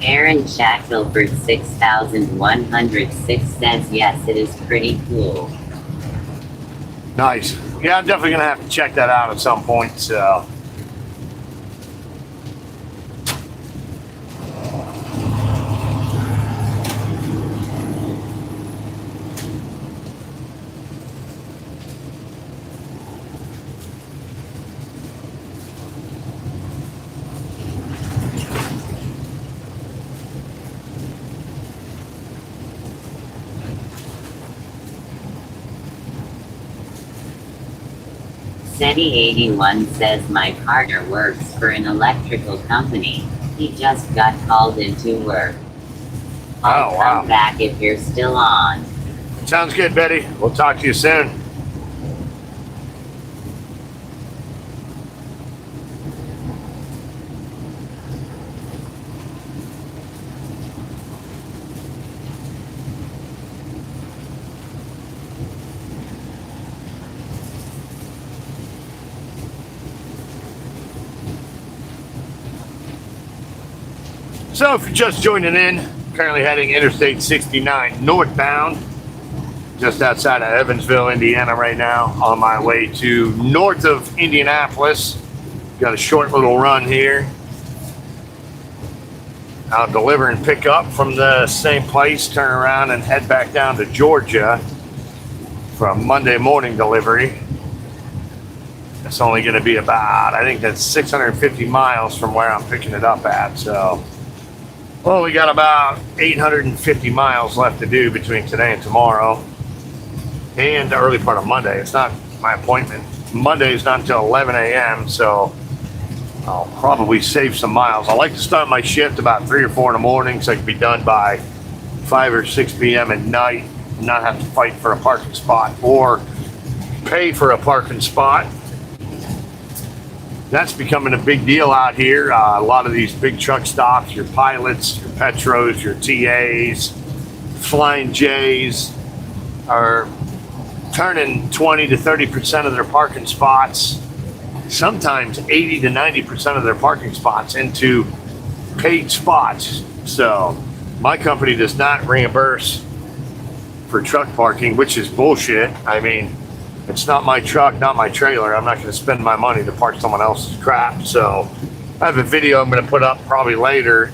Aaron Shackelford 6106 says yes, it is pretty cool. Nice. Yeah, I'm definitely gonna have to check that out at some point. So. SETI81 says my partner works for an electrical company. He just got called into work. I'll Oh, wow. come back if you're still on. Sounds good, Betty. We'll talk to you soon. So if you're just joining in, currently heading Interstate 69 northbound, just outside of Evansville, Indiana right now, on my way to north of Indianapolis. Got a short little run here. I'll deliver and pick up from the same place, turn around and head back down to Georgia for a Monday morning delivery. It's only going to be about, I think that's 650 miles from where I'm picking it up at. So, well, we got about 850 miles left to do between today and tomorrow and the early part of Monday. It's not my appointment. Monday is not until 11 a.m., so I'll probably save some miles. I like to start my shift about 3 or 4 in the morning so I can be done by 5 or 6 p.m. at night and not have to fight for a parking spot or pay for a parking spot. That's becoming a big deal out here. A lot of these big truck stops, your Pilots, your Petros, your TAs, Flying J's are turning 20 to 30% of their parking spots, sometimes 80 to 90% of their parking spots into paid spots. So my company does not reimburse for truck parking, which is bullshit. I mean, it's not my truck, not my trailer. I'm not going to spend my money to park someone else's crap. So I have a video I'm going to put up probably later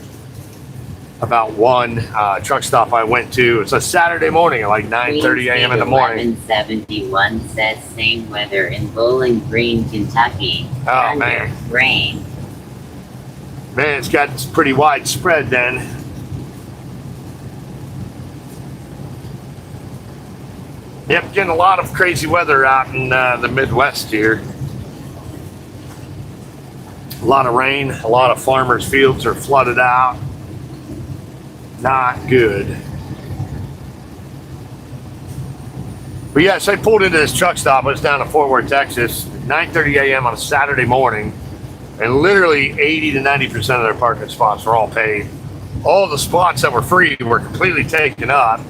about one truck stop I went to. It's a Saturday morning at like 9:30 a.m. in the morning. 1171 says same weather in Bowling Green, Kentucky. Oh, Thunder, man. rain. Man, it's got pretty widespread then. Yep, getting a lot of crazy weather out in the Midwest here. A lot of rain, a lot of farmers' fields are flooded out. Not good. But yes, I pulled into this truck stop. I was down in Fort Worth, Texas, 9:30 a.m. on a Saturday morning, and literally 80 to 90% of their parking spots were all paid. All the spots that were free were completely taken up.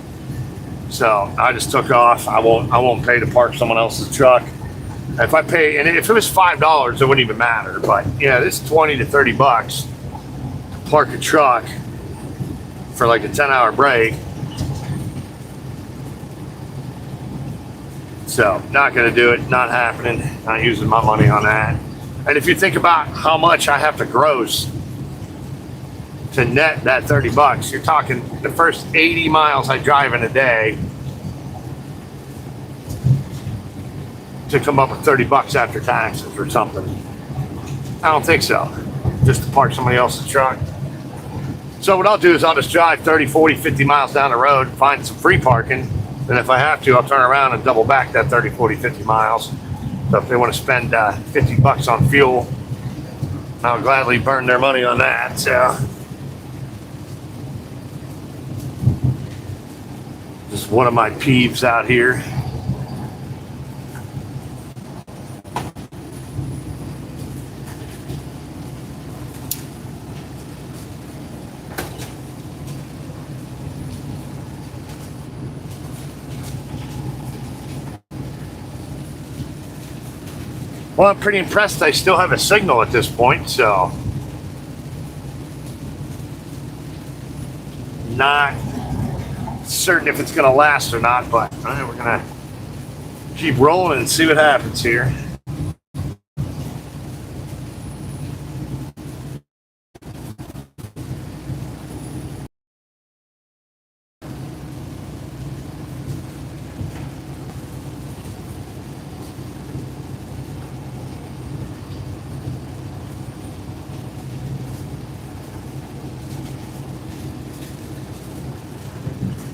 So I just took off. I won't pay to park someone else's truck. If I pay, and if it was $5, it wouldn't even matter. But yeah, this is 20 to 30 bucks to park a truck for like a 10-hour break. So not going to do it. Not happening. Not using my money on that. And if you think about how much I have to gross to net that 30 bucks, you're talking the first 80 miles I drive in a day to come up with 30 bucks after taxes or something. I don't think so. Just to park somebody else's truck. So what I'll do is I'll just drive 30, 40, 50 miles down the road, find some free parking, and if I have to, I'll turn around and double back that 30, 40, 50 miles. So if they want to spend 50 bucks on fuel, I'll gladly burn their money on that. So this is one of my peeves out here. Well, I'm pretty impressed I still have a signal at this point, so not certain if it's going to last or not, but we're going to keep rolling and see what happens here.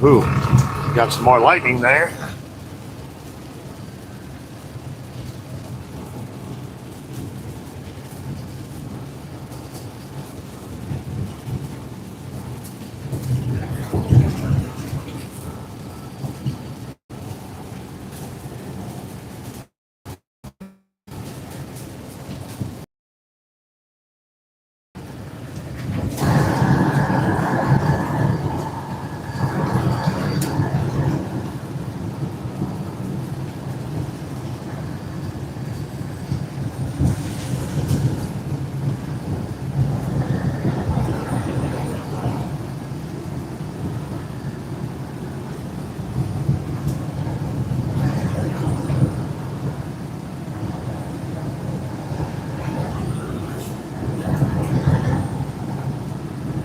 Ooh, got some more lightning there.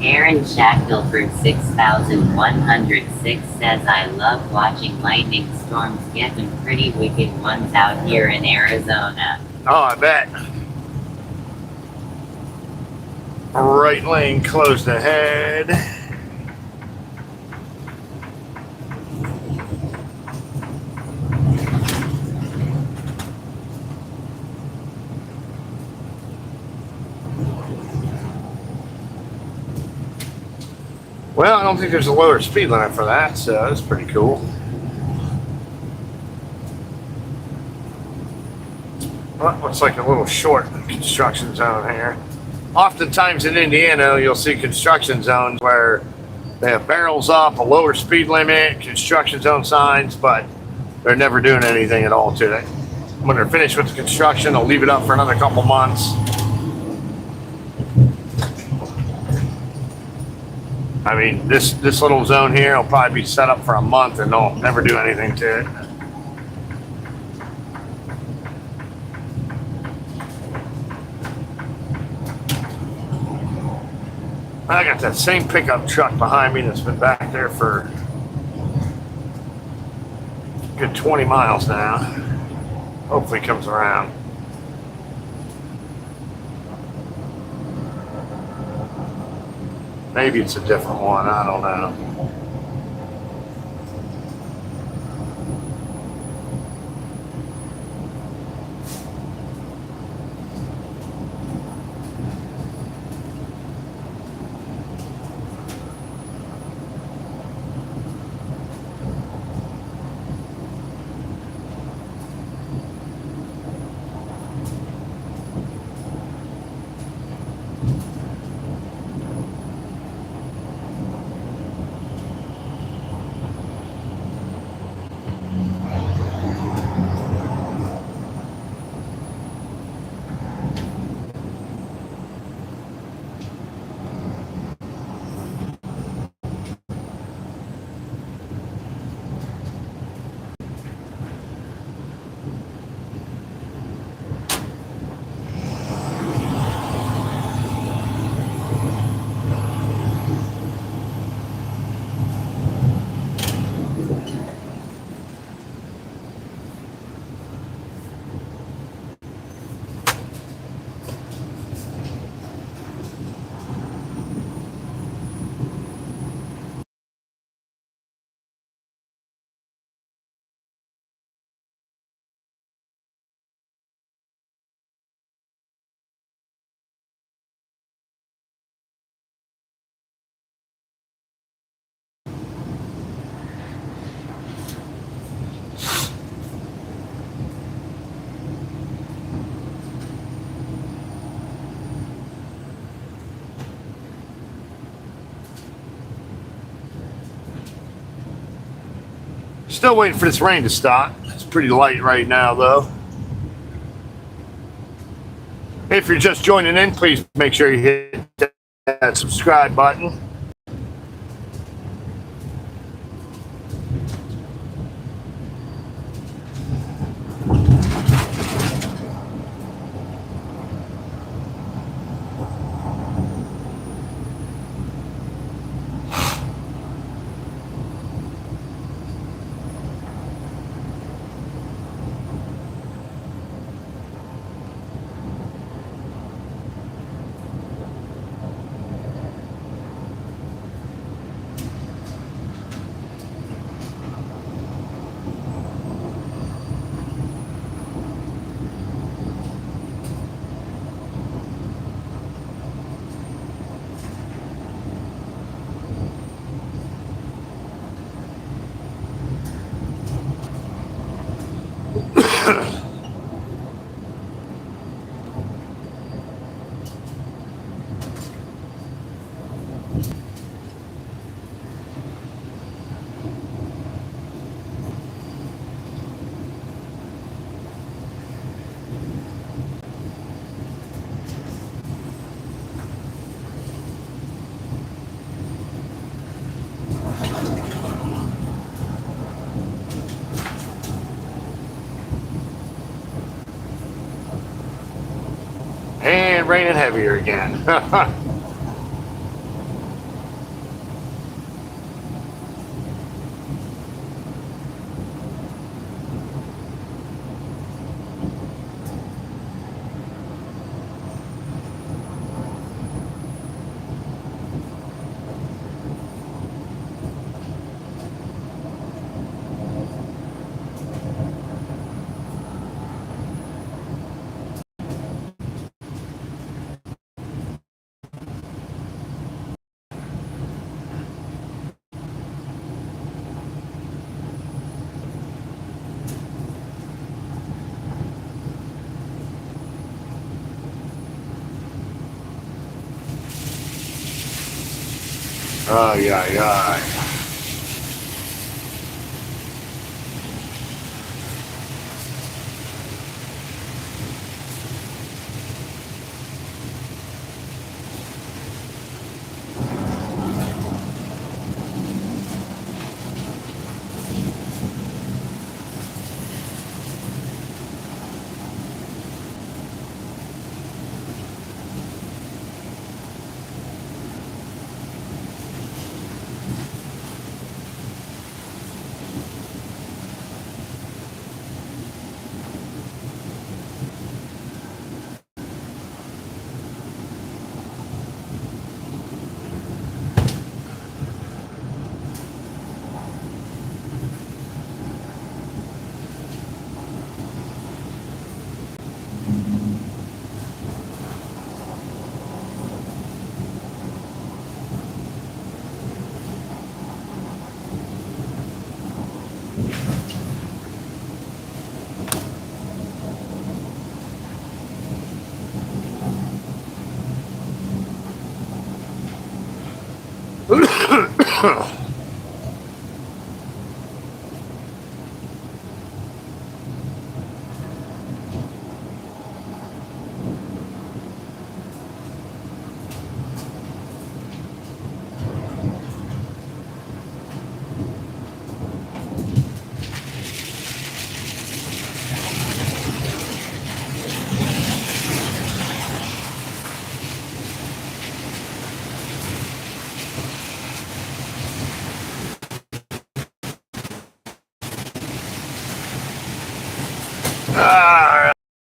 Aaron Shackelford 6106 says, I love watching lightning storms, get some pretty wicked ones out here in Arizona. Oh, I bet. Right lane closed ahead. Well, I don't think there's a lower speed limit for that, so that's pretty cool. Well, looks like a little short construction zone here. Oftentimes in Indiana, you'll see construction zones where they have barrels up, a lower speed limit, construction zone signs, but they're never doing anything at all to it. When they're finished with the construction, they'll leave it up for another couple months. I mean, this little zone here will probably be set up for a month and they'll never do anything to it. I got that same pickup truck behind me that's been back there for a good 20 miles now. Hopefully it comes around. Maybe it's a different one, I don't know. Still waiting for this rain to stop. It's pretty light right now, though. If you're just joining in, please make sure you hit that subscribe button. raining heavier again. Oh, yeah.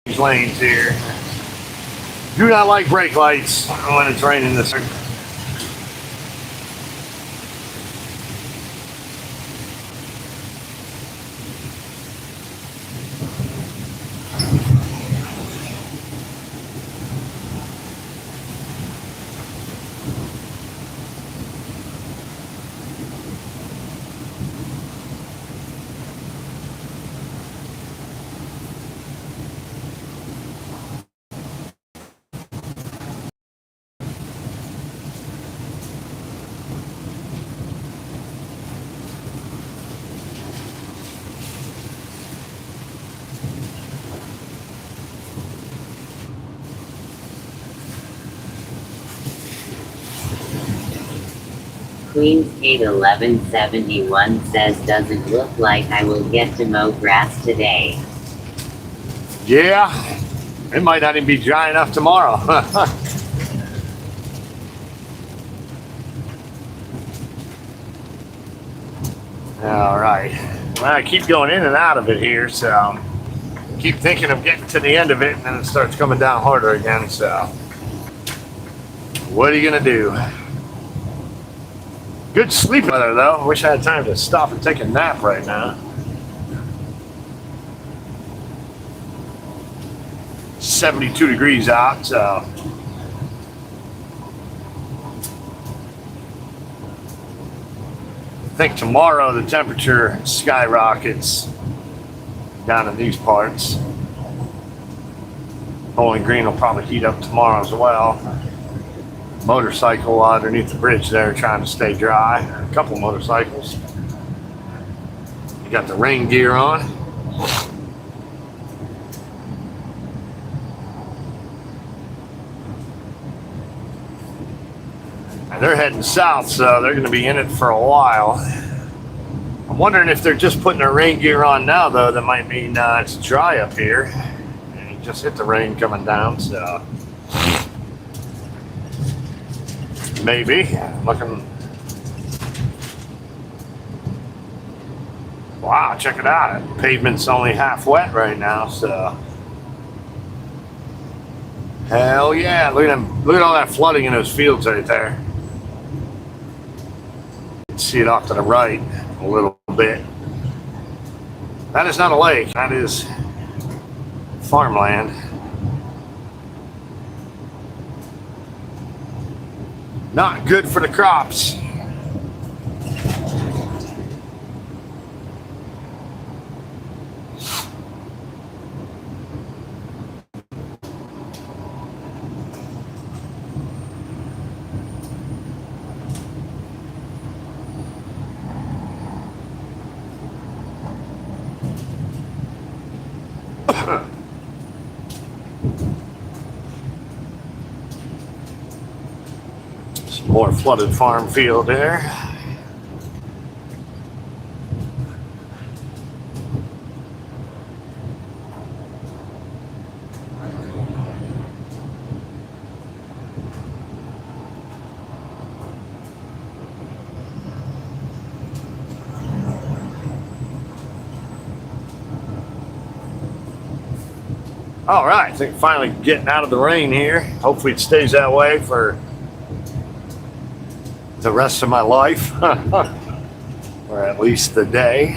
These lanes here. Do not like brake lights when it's raining this. Queensgate 1171 says doesn't look like I will get to mow grass today. Yeah, it might not even be dry enough tomorrow. All right. Well, I keep going in and out of it here, so keep thinking of getting to the end of it, and then it starts coming down harder again. So, what are you gonna do? Good sleep weather though. Wish I had time to stop and take a nap right now. 72 degrees out, so I think tomorrow the temperature skyrockets down in these parts. Bowling Green will probably heat up tomorrow as well. Motorcycle underneath the bridge there trying to stay dry. A couple motorcycles. You got the rain gear on. And they're heading south, so they're going to be in it for a while. I'm wondering if they're just putting their rain gear on now, though. That might mean it's dry up here. And you just hit the rain coming down, so Maybe. Looking. Wow, check it out. Pavement's only half wet right now, so. Hell yeah. Look at them. Look at all that flooding in those fields right there. You can see it off to the right a little bit. That is not a lake. That is farmland. Not good for the crops. Some more flooded farm field there. All right, I think finally getting out of the rain here. Hopefully it stays that way for the rest of my life, or at least the day.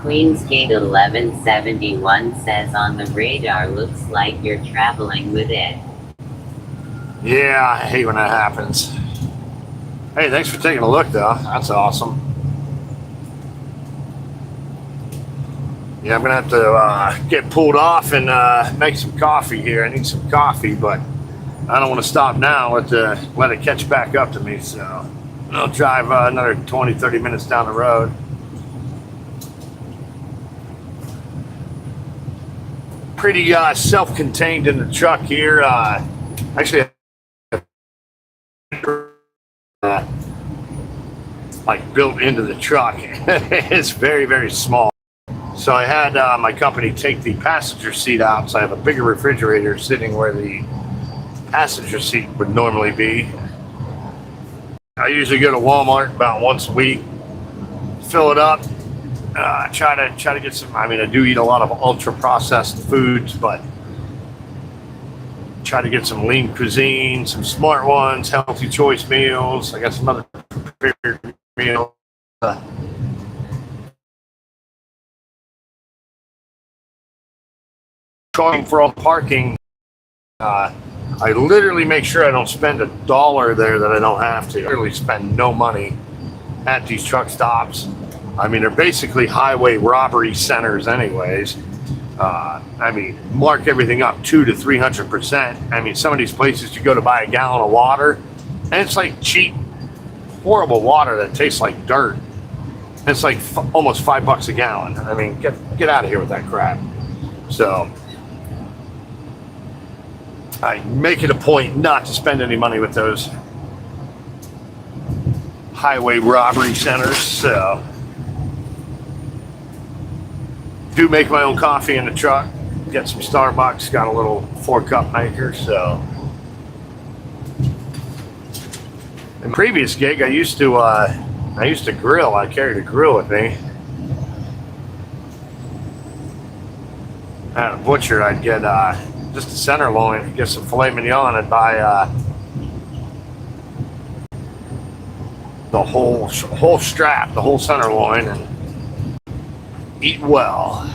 Queensgate 1171 says on the radar looks like you're traveling with it. Yeah, I hate when that happens. Hey, thanks for taking a look, though. That's awesome. Yeah, I'm gonna have to get pulled off and make some coffee here. I need some coffee, but I don't want to stop now. Let it catch back up to me. So I'll drive another 20, 30 minutes down the road. Pretty self-contained in the truck here. Actually, like built into the truck. It's very, very small. So I had my company take the passenger seat out, so I have a bigger refrigerator sitting where the passenger seat would normally be. I usually go to Walmart about once a week, fill it up, try to get some. I mean, I do eat a lot of ultra processed foods, but try to get some lean cuisine, some smart ones, healthy choice meals. I got some other prepared meals. Going for all parking, I literally make sure I don't spend $1 there that I don't have to. I literally spend no money at these truck stops. I mean, they're basically highway robbery centers anyways. I mean, mark everything up 200 to 300%. I mean, some of these places you go to buy a gallon of water, and it's like cheap, horrible water that tastes like dirt. And it's like almost $5 a gallon. I mean, get out of here with that crap. So I make it a point not to spend any money with those highway robbery centers. So do make my own coffee in the truck. Get some Starbucks. Got a little 4-cup maker. So in previous gig, I used to I used to grill. I carried a grill with me. At a butcher, I'd get just a center loin, get some filet mignon, and buy the whole strap, the whole center loin, and eat well.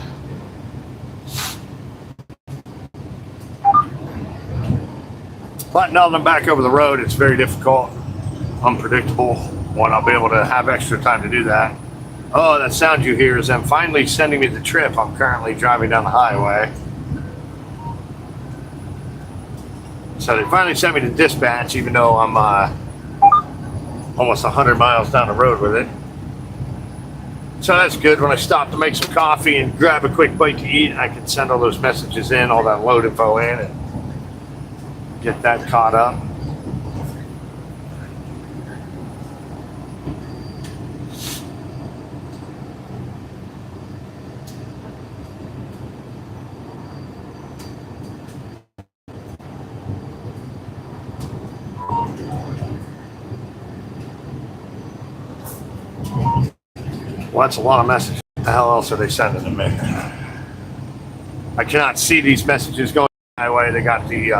But now that I'm back over the road, it's very difficult, unpredictable, when I'll be able to have extra time to do that. Oh, that sound you hear is them finally sending me the trip. I'm currently driving down the highway. So they finally sent me to dispatch, even though I'm almost 100 miles down the road with it. So that's good. When I stop to make some coffee and grab a quick bite to eat, I can send all those messages in, all that load info in, and get that caught up. Well, that's a lot of messages. What the hell else are they sending to me? I cannot see these messages going my way. They got the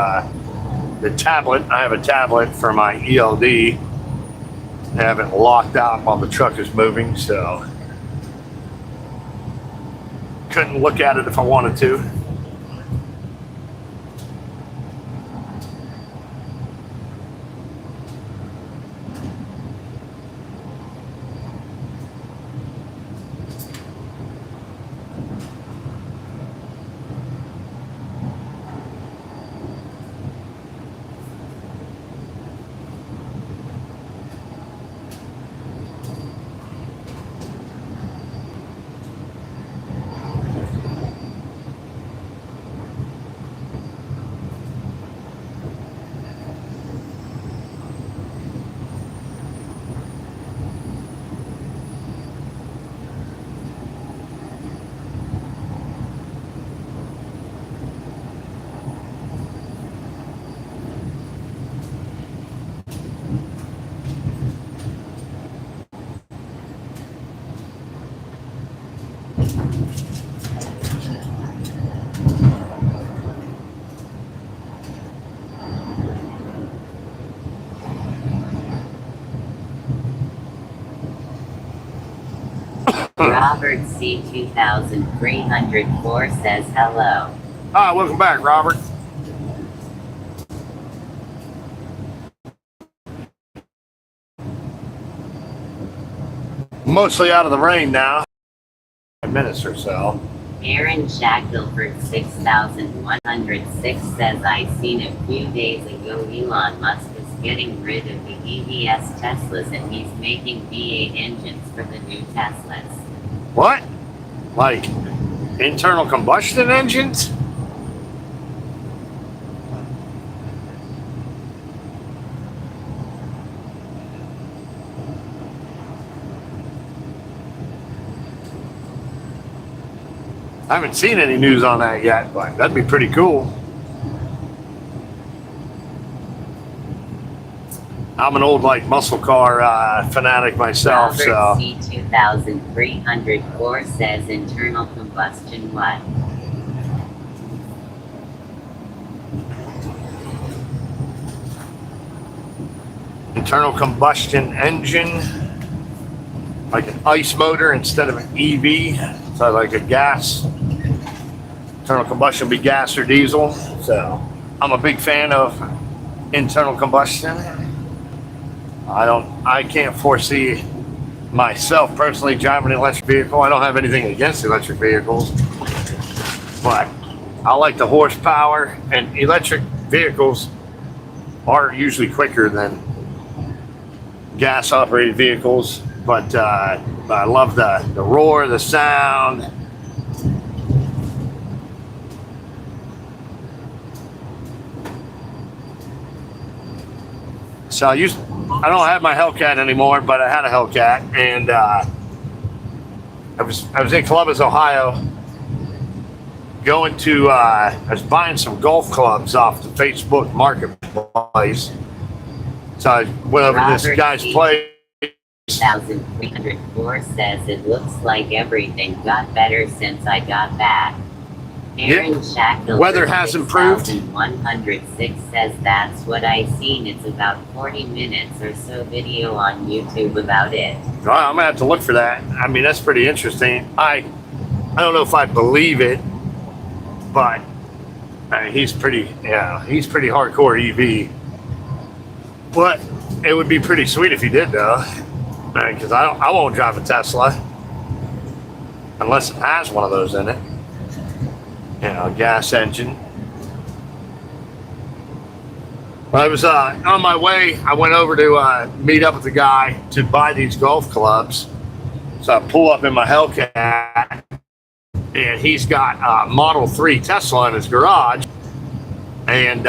tablet. I have a tablet for my ELD. They have it locked out while the truck is moving, so couldn't look at it if I wanted to. Robert C. 2304 says hello. Hi, welcome back, Robert. Mostly out of the rain now. 5 minutes or so. Aaron Shackelford 6106 says I seen a few days ago Elon Musk is getting rid of the EVS Teslas and he's making V8 engines for the new Teslas. What? Like internal combustion engines? I haven't seen any news on that yet, but that'd be pretty cool. I'm an old muscle car fanatic myself, Robert so C. 2304 says internal combustion what? internal combustion engine, like an ICE motor instead of an EV, so like a gas. Internal combustion would be gas or diesel. So I'm a big fan of internal combustion. I can't foresee myself personally driving an electric vehicle. I don't have anything against electric vehicles, but I like the horsepower, and electric vehicles are usually quicker than gas operated vehicles, but I love the roar, the sound. So I don't have my Hellcat anymore, but I had a Hellcat, and I was in Columbus, Ohio, going to I was buying some golf clubs off the Facebook Marketplace. So I went over to this guy's place, 6304 says it looks like everything got better since I got back. Aaron Shackle Weather has improved. 106 says that's what I seen. It's about 40 minutes or so video on YouTube about it. Well, I'm gonna have to look for that. I mean, that's pretty interesting. I don't know if I believe it, but he's pretty hardcore EV. But it would be pretty sweet if he did, though, because I won't drive a Tesla unless it has one of those in it. You know, gas engine. When I was on my way, I went over to meet up with the guy to buy these golf clubs. So I pull up in my Hellcat, and he's got a Model 3 Tesla in his garage, and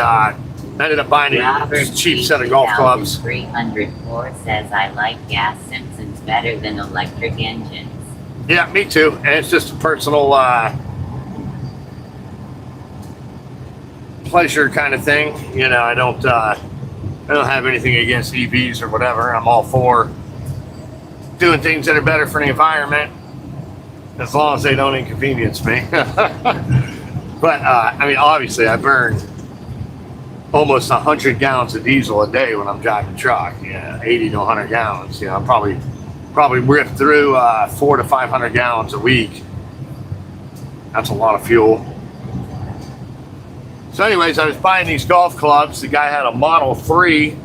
ended up buying a cheap set of golf clubs. 304 says I like gas Simpsons better than electric engines. Yeah, me too. And it's just a personal pleasure kind of thing. You know, I don't have anything against EVs or whatever. I'm all for doing things that are better for the environment, as long as they don't inconvenience me. But I mean, obviously, I burn almost 100 gallons of diesel a day when I'm driving a truck. Yeah, 80 to 100 gallons. You know, I'm probably rip through 400 to 500 gallons a week. That's a lot of fuel. So anyways, I was buying these golf clubs. The guy had a Model 3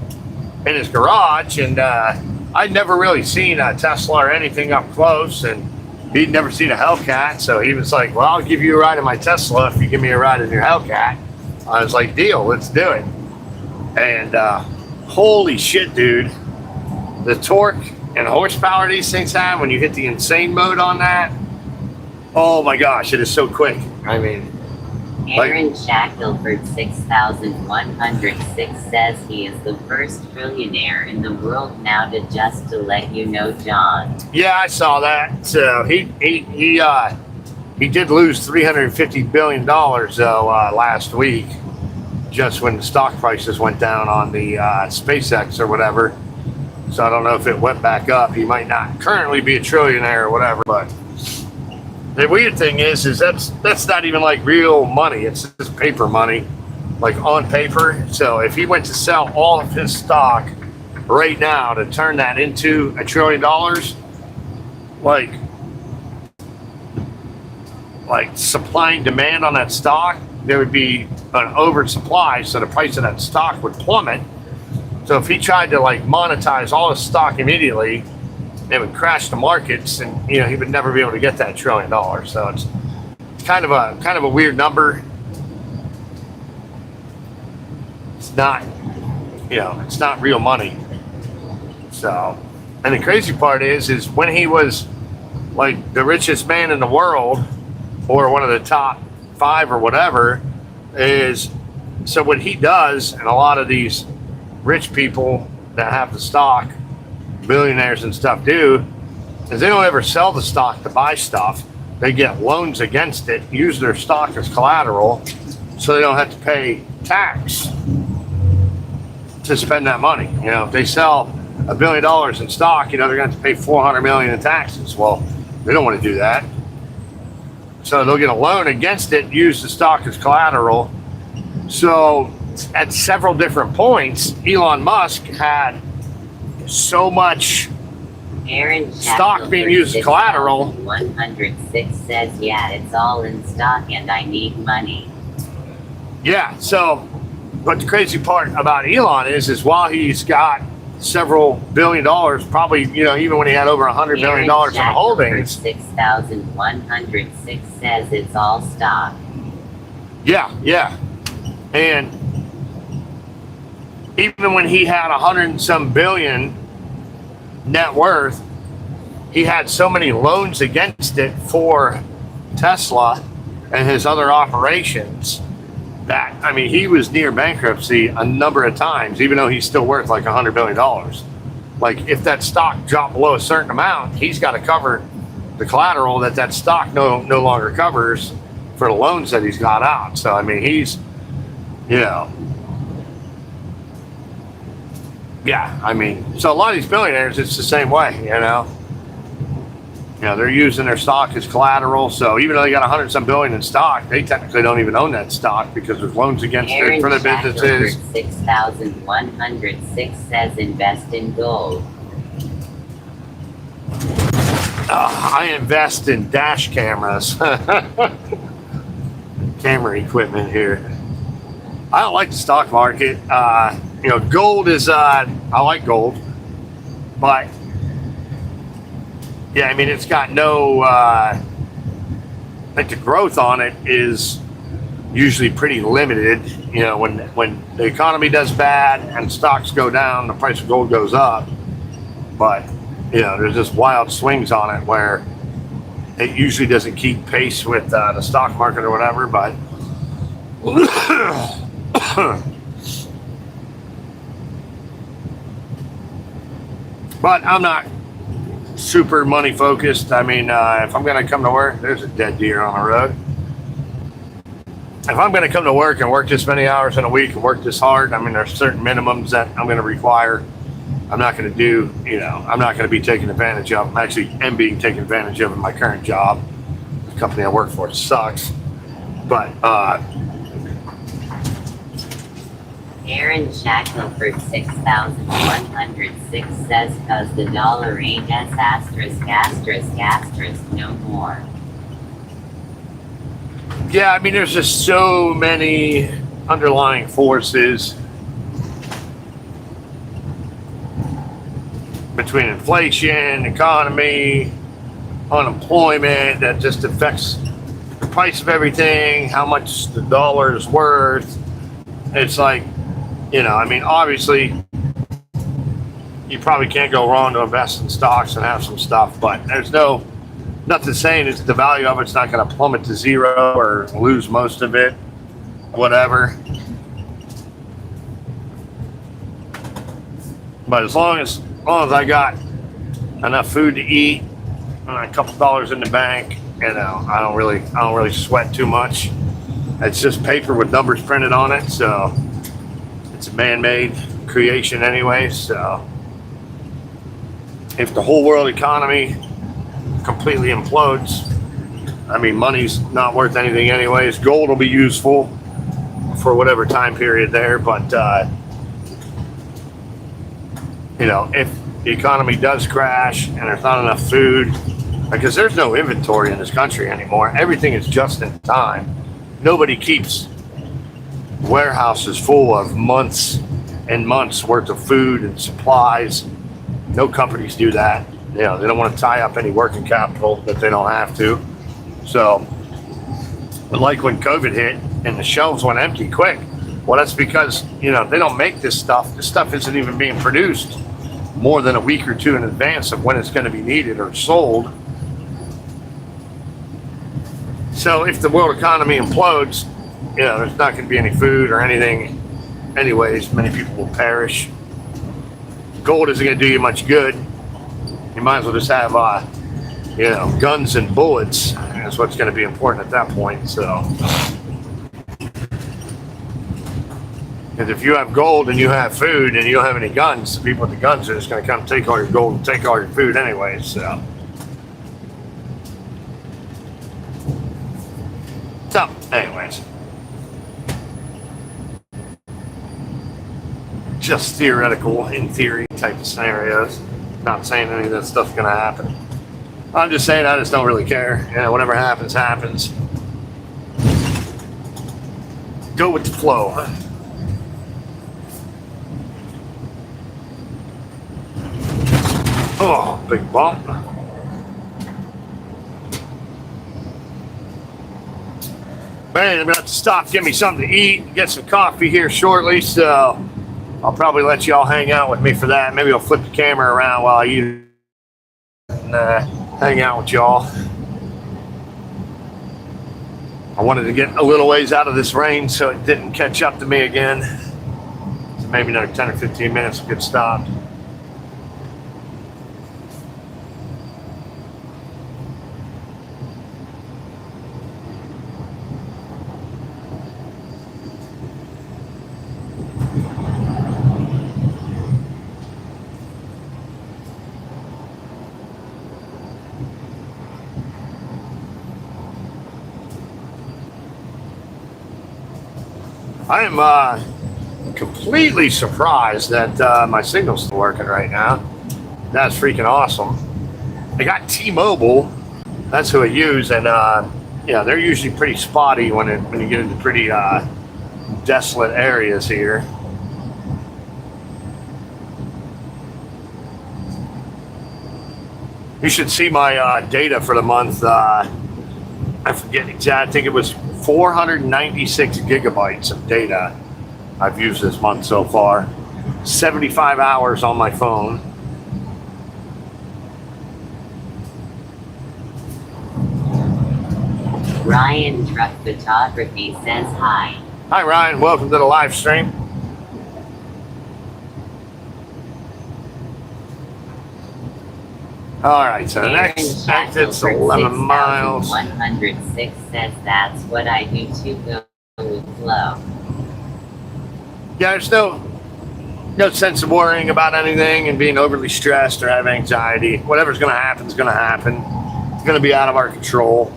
in his garage, and I'd never really seen a Tesla or anything up close, and he'd never seen a Hellcat. So he was like, well, I'll give you a ride in my Tesla if you give me a ride in your Hellcat. I was like, deal, let's do it. And holy shit, dude. The torque and horsepower these things have when you hit the insane mode on that. Oh my gosh, it is so quick. I mean, Aaron Shackelford 6106 says he is the first trillionaire in the world now. To let you know, John. Yeah, I saw that. So he did lose $350 billion though last week, just when the stock prices went down on the SpaceX or whatever. So I don't know if it went back up. He might not currently be a trillionaire or whatever, but the weird thing is that's not even like real money. It's just paper money, like on paper. So if he went to sell all of his stock right now to turn that into $1 trillion, like supply and demand on that stock, there would be an oversupply, so the price of that stock would plummet. So if he tried to like monetize all his stock immediately, it would crash the markets, and you know he would never be able to get that $1 trillion. So it's kind of a weird number. It's not, it's not real money. So, and the crazy part is when he was like the richest man in the world, or one of the top 5 or whatever, is so what he does, and a lot of these rich people that have the stock, billionaires and stuff, do, is they don't ever sell the stock to buy stuff. They get loans against it, use their stock as collateral, so they don't have to pay tax to spend that money. You know, if they sell $1 billion in stock, they're going to have to pay $400 million in taxes. Well, they don't want to do that. So they'll get a loan against it, use the stock as collateral. So at several different points, Elon Musk had so much stock being used as collateral. 106 says, yeah, it's all in stock and I need money. Yeah, so, but the crazy part about Elon is while he's got several $1 billion, probably, even when he had over $100 billion in holdings. 6106 says it's all stock. Yeah. And even when he had 100 and some billion net worth, he had so many loans against it for Tesla and his other operations that, he was near bankruptcy a number of times, even though he's still worth like $100 billion. Like if that stock dropped below a certain amount, he's got to cover the collateral that stock no longer covers for the loans that he's got out. So, he's, Yeah, I mean, so a lot of these billionaires, it's the same way, you know. You know, they're using their stock as collateral. So even though they got 100 some billion in stock, they technically don't even own that stock because there's loans against it Aaron for their Shackelford businesses. 6106 says invest in gold. I invest in dash cameras, camera equipment here. I don't like the stock market. You know, gold is, I like gold, but yeah, I mean, it's got no, like the growth on it is usually pretty limited. You know, when the economy does bad and stocks go down, the price of gold goes up. But, you know, there's just wild swings on it where it usually doesn't keep pace with the stock market or whatever. But but I'm not super money focused. I mean, if I'm going to come to work, there's a dead deer on the road. If I'm going to come to work and work this many hours in a week and work this hard, I mean, there's certain minimums that I'm going to require. I'm not going to do, you know, I'm not going to be taken advantage of. I'm actually am being taken advantage of in my current job. The company I work for sucks. But, Aaron Shackelford 6106 says cause the dollar ain't S ***** no more. yeah, I mean, there's just so many underlying forces between inflation, economy, unemployment that just affects the price of everything, how much the dollar is worth. It's like, you know, I mean, obviously, you probably can't go wrong to invest in stocks and have some stuff, but there's nothing saying it's the value of it's not going to plummet to zero or lose most of it, whatever. But as long as I got enough food to eat and a couple dollars in the bank, you know, I don't really sweat too much. It's just paper with numbers printed on it, so it's a man-made creation anyway. So if the whole world economy completely implodes, I mean, money's not worth anything anyways. Gold will be useful for whatever time period there, but you know, if the economy does crash and there's not enough food, because there's no inventory in this country anymore. Everything is just in time. Nobody keeps warehouses full of months and months worth of food and supplies. No companies do that. You know, they don't want to tie up any working capital that they don't have to. So, but like when COVID hit and the shelves went empty quick, well, that's because, you know, they don't make this stuff. This stuff isn't even being produced more than a week or two in advance of when it's going to be needed or sold. So if the world economy implodes, you know, there's not going to be any food or anything. Anyways, many people will perish. Gold isn't going to do you much good. You might as well just have, you know, guns and bullets. That's what's going to be important at that point. So, because if you have gold and you have food and you don't have any guns, the people with the guns are just going to come take all your gold and take all your food anyway. So, anyways, just theoretical, in theory type of scenarios. Not saying any of that stuff's going to happen. I'm just saying I just don't really care. You know, whatever happens, happens. Go with the flow. Oh, big bump. Man, I'm going to have to stop, get me something to eat, get some coffee here shortly, so I'll probably let y'all hang out with me for that. Maybe I'll flip the camera around while I eat and hang out with y'all. I wanted to get a little ways out of this rain so it didn't catch up to me again. So maybe another 10 or 15 minutes will get stopped. I am completely surprised that my signal's still working right now. That's freaking awesome. I got T-Mobile. That's who I use, and yeah, they're usually pretty spotty when you get into pretty desolate areas here. You should see my data for the month. I forget exactly. I think it was 496 gigabytes of data I've used this month so far. 75 hours on my phone. Ryan Truck Photography says hi. Hi Ryan, welcome to the live stream. All right, so the next exit's 11 miles. 106 says that's what I do to go with flow. Yeah, there's no sense of worrying about anything and being overly stressed or have anxiety. Whatever's going to happen is going to happen. It's going to be out of our control.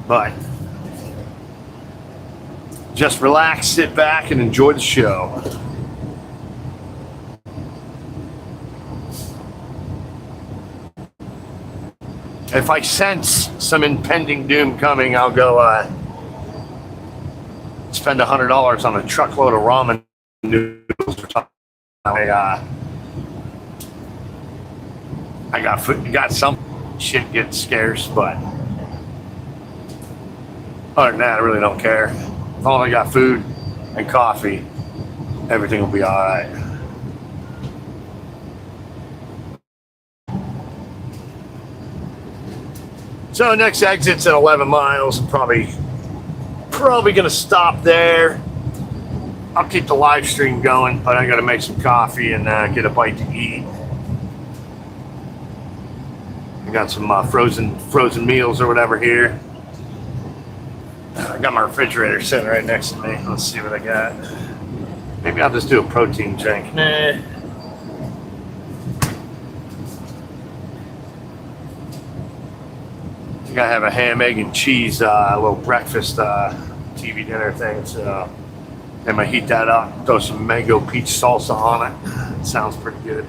But just relax, sit back, and enjoy the show. If I sense some impending doom coming, I'll go spend $100 on a truckload of ramen noodles or something. I got some shit gets scarce, but other than that, I really don't care. As long as I got food and coffee, everything will be all right. So next exit's at 11 miles. I'm probably gonna stop there. I'll keep the live stream going, but I gotta make some coffee and get a bite to eat. I got some frozen meals or whatever here. I got my refrigerator sitting right next to me. Let's see what I got. Maybe I'll just do a protein drink. Nah. I have a ham, egg, and cheese, little breakfast TV dinner thing. So I'm gonna heat that up, throw some mango peach salsa on it. It sounds pretty good.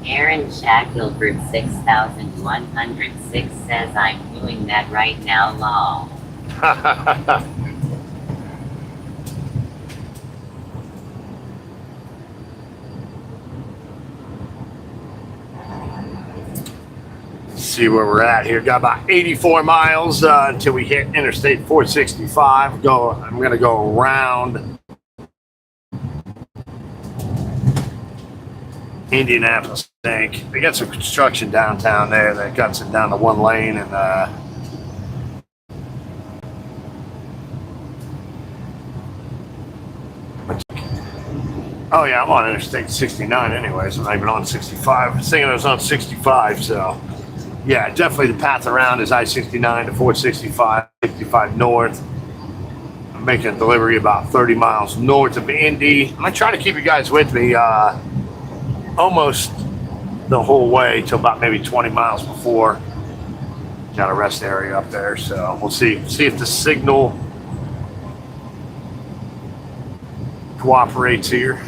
Aaron Shackelford 6106 says I'm doing that right now, lol. See where we're at here. Got about 84 miles until we hit Interstate 465. I'm gonna go around Indianapolis, I think. They got some construction downtown there that cuts it down to one lane, and oh yeah, I'm on Interstate 69 anyways. I'm not even on 65. I was thinking I was on 65, so yeah, definitely the path around is I-69 to 465, 65 north. I'm making a delivery about 30 miles north of Indy. I'm gonna try to keep you guys with me almost the whole way till about maybe 20 miles before. Got a rest area up there, so we'll see if the signal cooperates here.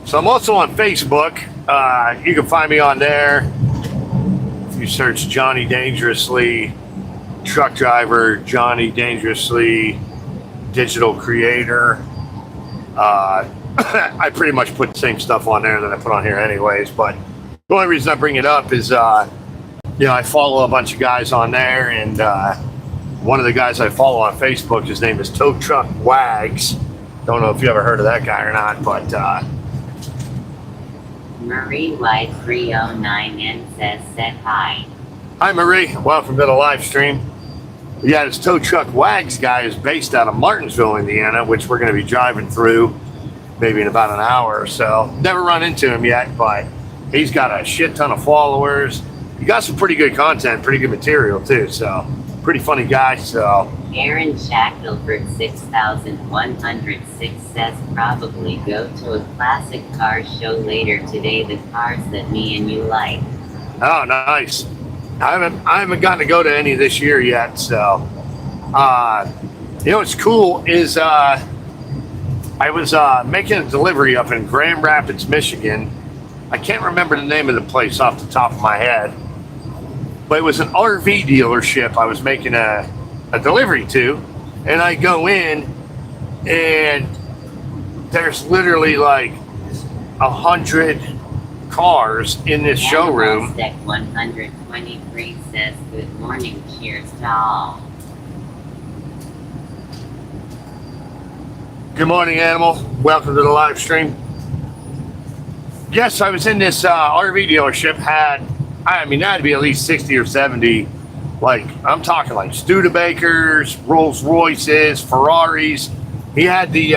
So I'm also on Facebook. You can find me on there. If you search Johnny Dangerously, truck driver, Johnny Dangerously, digital creator. I pretty much put the same stuff on there that I put on here anyways, but the only reason I bring it up is, I follow a bunch of guys on there, and one of the guys I follow on Facebook, his name is Tow Truck Wags. Don't know if you ever heard of that guy or not, but Marie White 309N said hi. hi Marie, welcome to the live stream. Yeah, this tow truck Wags guy is based out of Martinsville, Indiana, which we're going to be driving through maybe in about an hour or so. Never run into him yet, but he's got a shit ton of followers. He got some pretty good content, pretty good material too, so pretty funny guy. So Aaron Shackelford 6106 says probably go to a classic car show later today, the cars that me and you like. oh, nice. I haven't gotten to go to any this year yet. So, you know what's cool is I was making a delivery up in Grand Rapids, Michigan. I can't remember the name of the place off the top of my head, but it was an RV dealership I was making a delivery to, and I go in and there's literally like 100 cars in this showroom. Deck 123 says good morning, cheers to all. Good morning, Animal. Welcome to the live stream. Yes, I was in this RV dealership. There had to be at least 60 or 70. Like, I'm talking like Studebakers, Rolls Royces, Ferraris. He had the,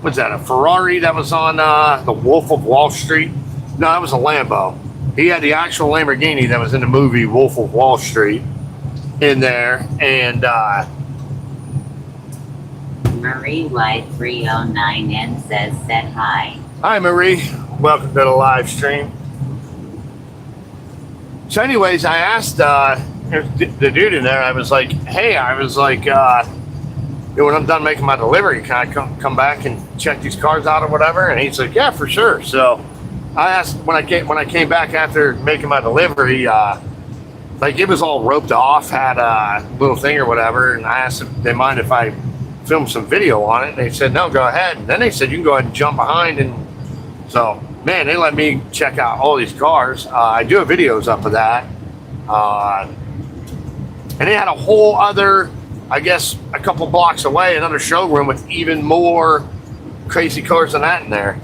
what's that, a Ferrari that was on the Wolf of Wall Street? No, that was a Lambo. He had the actual Lamborghini that was in the movie Wolf of Wall Street in there. And, Marie White 309N said hi. hi, Marie. Welcome to the live stream. So anyways, I asked the dude in there, I was like, hey, when I'm done making my delivery, can I come back and check these cars out or whatever? And he's like, yeah, for sure. So I asked when I came back after making my delivery, like it was all roped off, had a little thing or whatever. And I asked if they mind if I film some video on it. And they said, no, go ahead. And then they said, you can go ahead and jump behind. And so, man, they let me check out all these cars. I do have videos up of that. And they had a whole other, I guess, a couple blocks away, another showroom with even more crazy cars than that in there.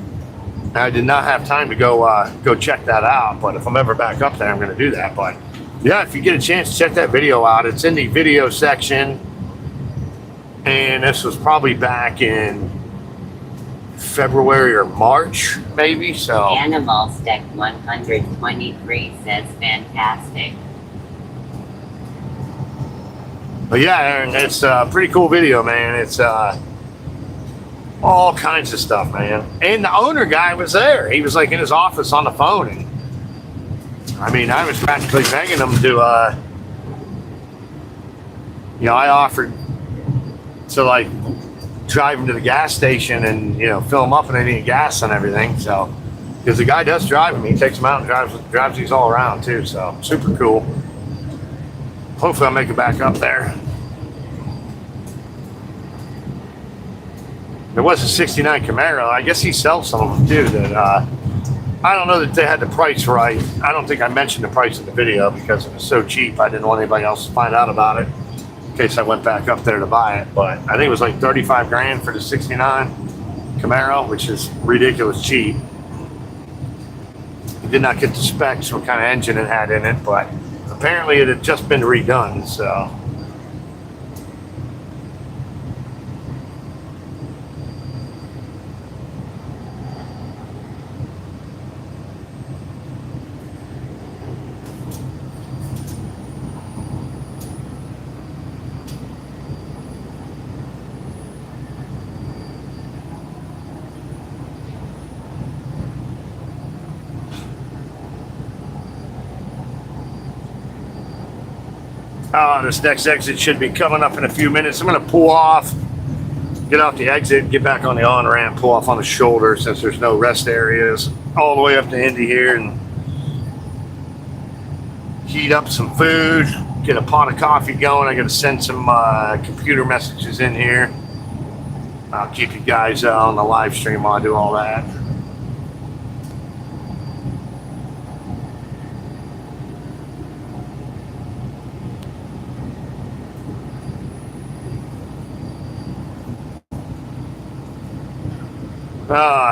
And I did not have time to go check that out. But if I'm ever back up there, I'm going to do that. But yeah, if you get a chance to check that video out, it's in the video section. And this was probably back in February or March, maybe. So Animal Deck 123 says fantastic. but yeah, Aaron, it's a pretty cool video, man. It's all kinds of stuff, man. And the owner guy was there. He was like in his office on the phone. And I mean, I was practically begging him to, I offered to like drive him to the gas station and, fill him up and they need gas and everything. So, because the guy does drive him, he takes him out and drives these all around too. So super cool. Hopefully I'll make it back up there. There was a 69 Camaro. I guess he sells some of them too. That I don't know that they had the price right. I don't think I mentioned the price in the video because it was so cheap. I didn't want anybody else to find out about it in case I went back up there to buy it. But I think it was like 35 grand for the 69 Camaro, which is ridiculous cheap. I did not get the specs, what kind of engine it had in it, but apparently it had just been redone. So this next exit should be coming up in a few minutes. I'm going to pull off, get off the exit, get back on the on-ramp, pull off on the shoulder since there's no rest areas, all the way up to Indy here, and heat up some food, get a pot of coffee going. I got to send some computer messages in here. I'll keep you guys on the live stream while I do all that.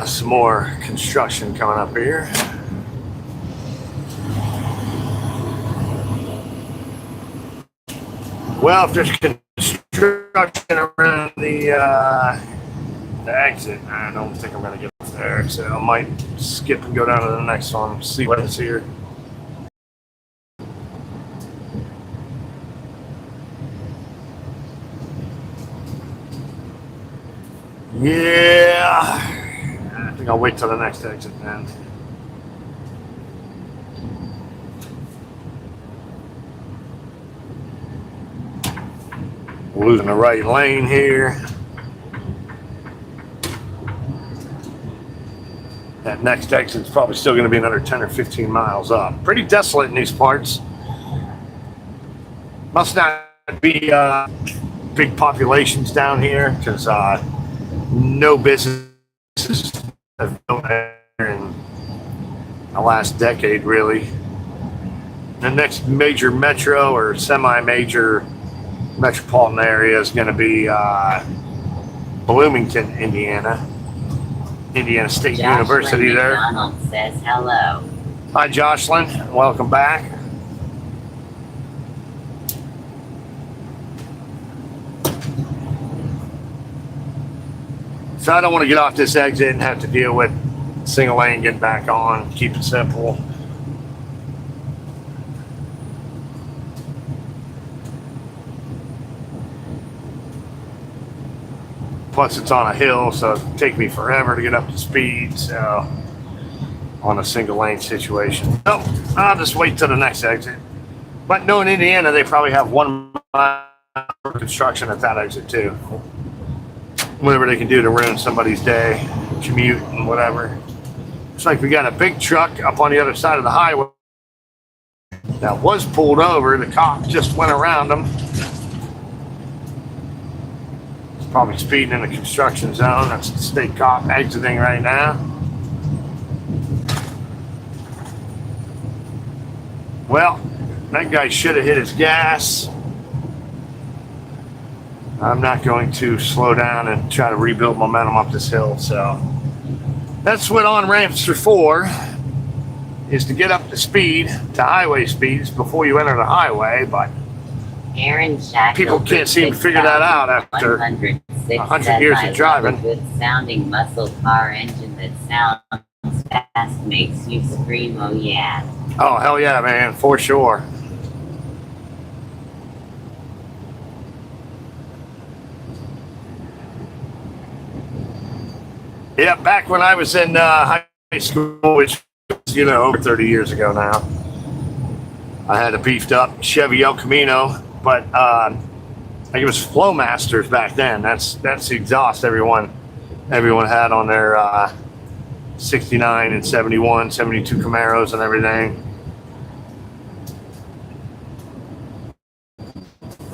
Some more construction coming up here. Well, if there's construction around the exit, I don't think I'm going to get up there, so I might skip and go down to the next one, see what's here. Yeah, I think I'll wait till the next exit then. Losing the right lane here. That next exit's probably still going to be another 10 or 15 miles up. Pretty desolate in these parts. Must not be big populations down here, because no businesses have built there in the last decade, really. The next major metro or semi-major metropolitan area is going to be Bloomington, Indiana. Indiana State University there. McDonald says hello. Hi, Jocelyn. Welcome back. So I don't want to get off this exit and have to deal with single lane getting back on. Keep it simple. Plus it's on a hill, so it'll take me forever to get up to speed, so on a single lane situation. So I'll just wait till the next exit. But knowing Indiana, they probably have 1 mile of construction at that exit too. Whatever they can do to ruin somebody's day, commute and whatever. Looks like we got a big truck up on the other side of the highway that was pulled over. The cop just went around them. It's probably speeding in the construction zone. That's the state cop exiting right now. Well, that guy should have hit his gas. I'm not going to slow down and try to rebuild momentum up this hill. So that's what on-ramps are for, is to get up to speed, to highway speeds before you enter the highway. But Aaron Shackleton, people can't seem to figure that out after 100 years of driving. A good sounding muscle car engine that sounds fast makes you scream, oh yeah. Oh, hell yeah, man, for sure. Yeah, back when I was in high school, which was, over 30 years ago now, I had a beefed up Chevy El Camino, but I think it was Flowmasters back then. That's the exhaust everyone had on their 69 and 71, 72 Camaros and everything.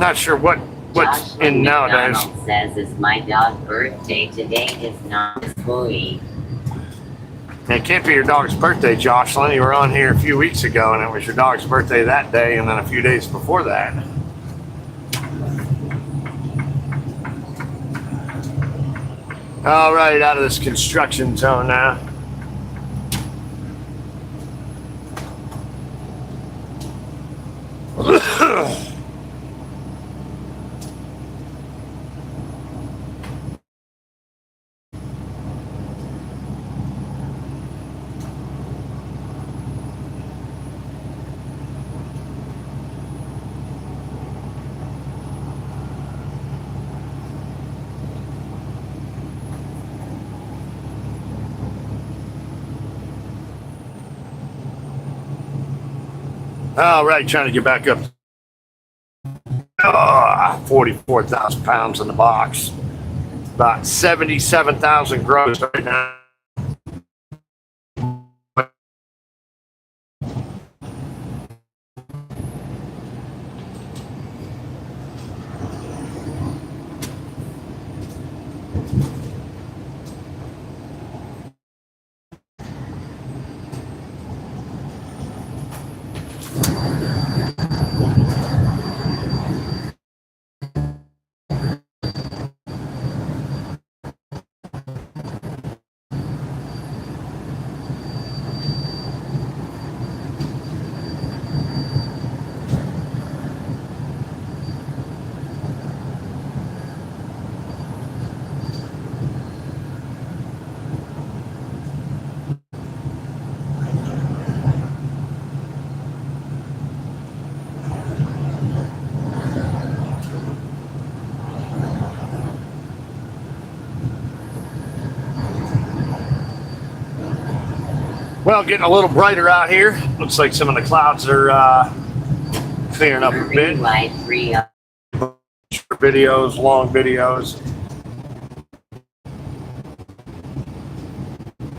Not sure what's in nowadays. McDonald says it's my dog's birthday today. Is not his boy. It can't be your dog's birthday, Jocelyn. You were on here a few weeks ago, and it was your dog's birthday that day, and then a few days before that. All right, out of this construction zone now. All right, trying to get back up. 44,000 pounds in the box. About 77,000 gross right now. Well, getting a little brighter out here. Looks like some of the clouds are clearing up a bit. Short videos, long videos.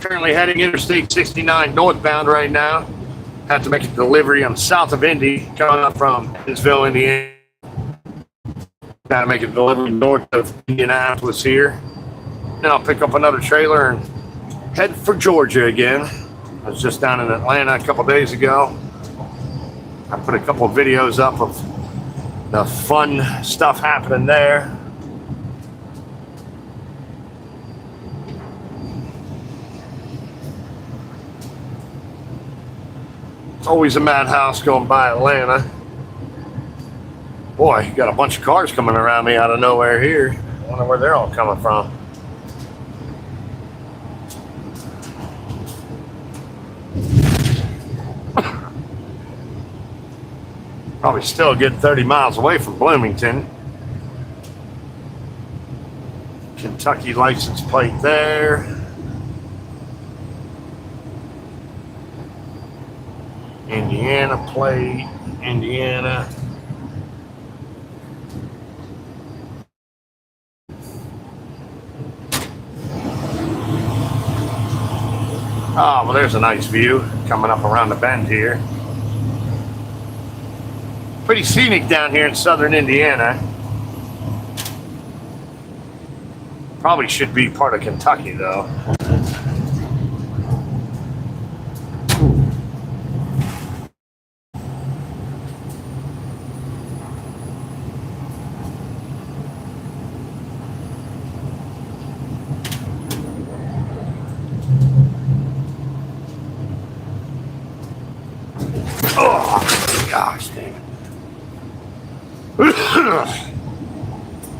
Currently heading Interstate 69 northbound right now. Had to make a delivery on south of Indy, coming up from Evansville, Indiana. Got to make a delivery north of Indianapolis here. Then I'll pick up another trailer and head for Georgia again. I was just down in Atlanta a couple days ago. I put a couple of videos up of the fun stuff happening there. It's always a madhouse going by Atlanta. Boy, you got a bunch of cars coming around me out of nowhere here. I wonder where they're all coming from. Probably still a good 30 miles away from Bloomington. Kentucky license plate there. Indiana plate, Indiana. Oh, well, there's a nice view coming up around the bend here. Pretty scenic down here in southern Indiana. Probably should be part of Kentucky, though. Oh, gosh, dang it.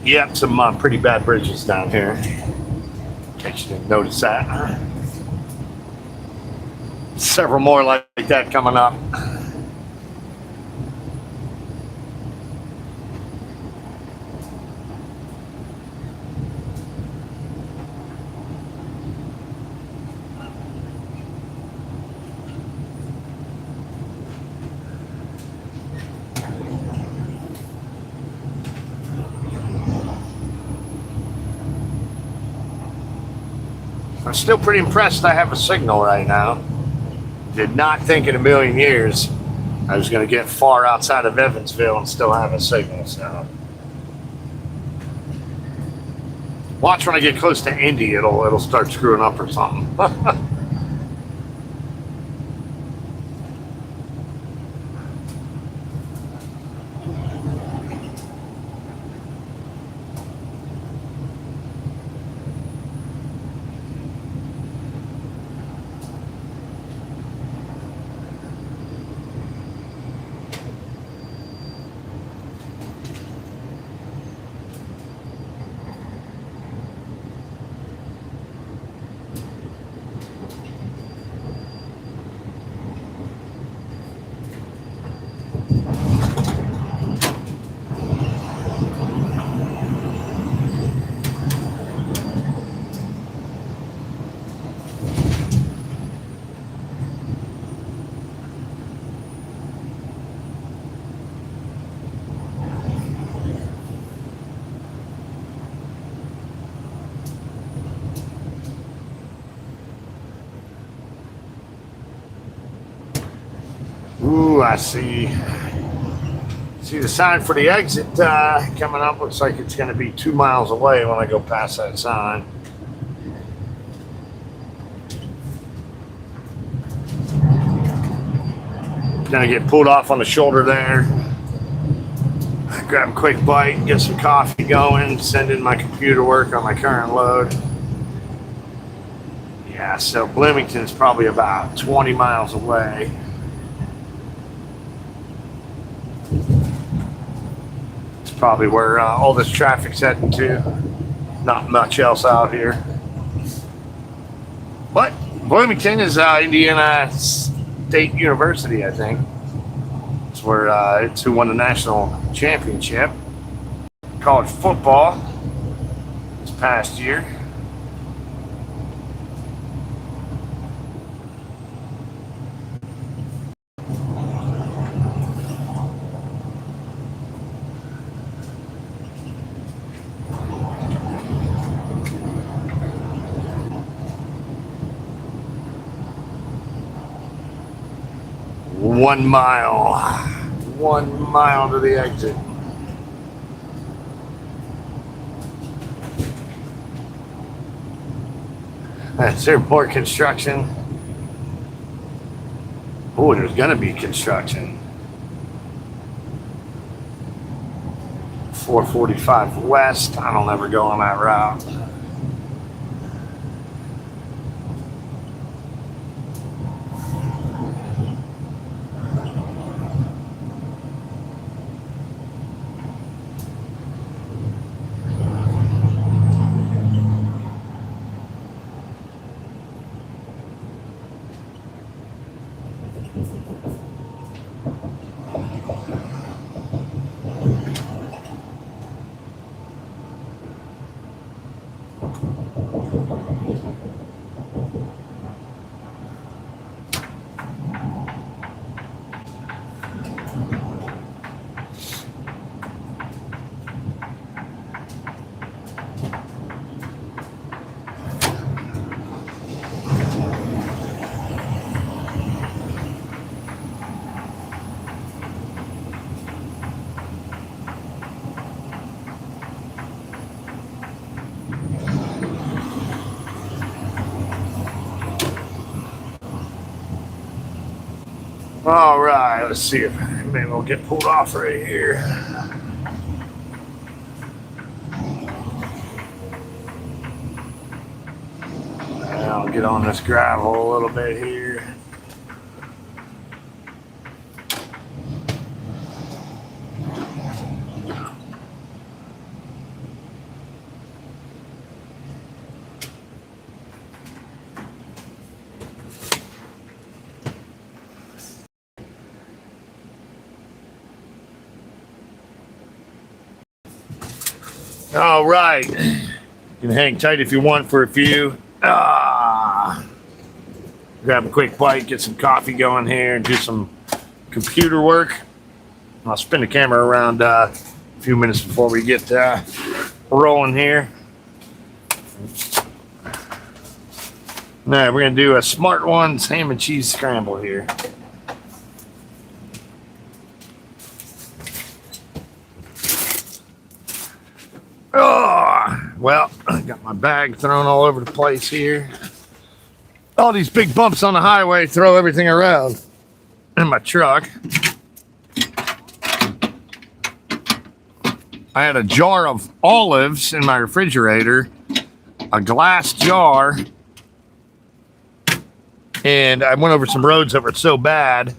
Yep, some pretty bad bridges down here. In case you didn't notice that. Several more like that coming up. I'm still pretty impressed I have a signal right now. Did not think in a million years I was going to get far outside of Evansville and still have a signal. So watch when I get close to Indy, it'll start screwing up or something. Ooh, I see the sign for the exit coming up. Looks like it's going to be 2 miles away when I go past that sign. Gonna get pulled off on the shoulder there. Grab a quick bite, get some coffee going, send in my computer work on my current load. Yeah, so Bloomington is probably about 20 miles away. It's probably where all this traffic's heading to. Not much else out here. But Bloomington is Indiana State University, I think. It's where it's who won the national championship. College football this past year. 1 mile. 1 mile to the exit. Is there more construction? Oh, there's gonna be construction. 445 west. I don't ever go on that route. All right, let's see if maybe we'll get pulled off right here. I'll get on this gravel a little bit here. All right, you can hang tight if you want for a few. Grab a quick bite, get some coffee going here, and do some computer work. I'll spin the camera around a few minutes before we get rolling here. Now we're gonna do a Smart Ones ham and cheese scramble here. Oh, well, I got my bag thrown all over the place here. All these big bumps on the highway throw everything around in my truck. I had a jar of olives in my refrigerator, a glass jar, and I went over some roads that were so bad,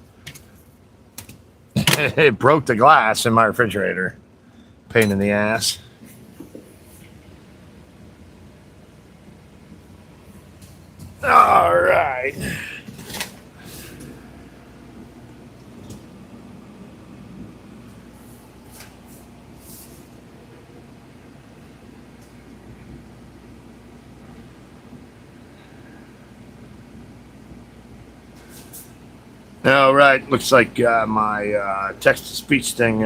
it broke the glass in my refrigerator. Pain in the ass. All right. All right. Looks like my text-to-speech thing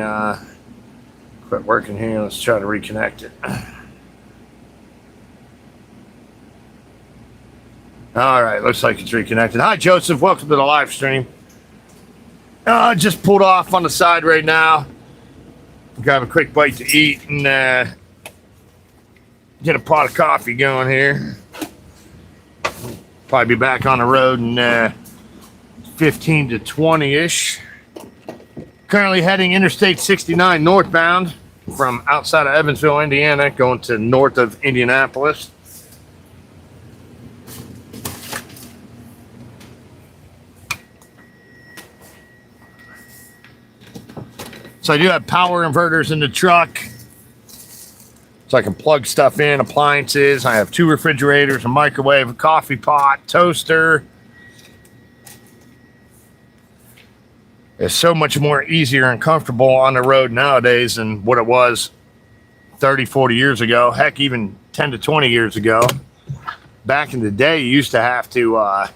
quit working here. Let's try to reconnect it. All right, looks like it's reconnected. Hi, Joseph. Welcome to the live stream. Just pulled off on the side right now. Grab a quick bite to eat and get a pot of coffee going here. Probably be back on the road in 15 to 20-ish. Currently heading Interstate 69 northbound from outside of Evansville, Indiana, going to north of Indianapolis. So I do have power inverters in the truck, so I can plug stuff in, appliances. I have 2 refrigerators, a microwave, a coffee pot, toaster. It's so much more easier and comfortable on the road nowadays than what it was 30, 40 years ago. Heck, even 10 to 20 years ago. Back in the day, you used to have to...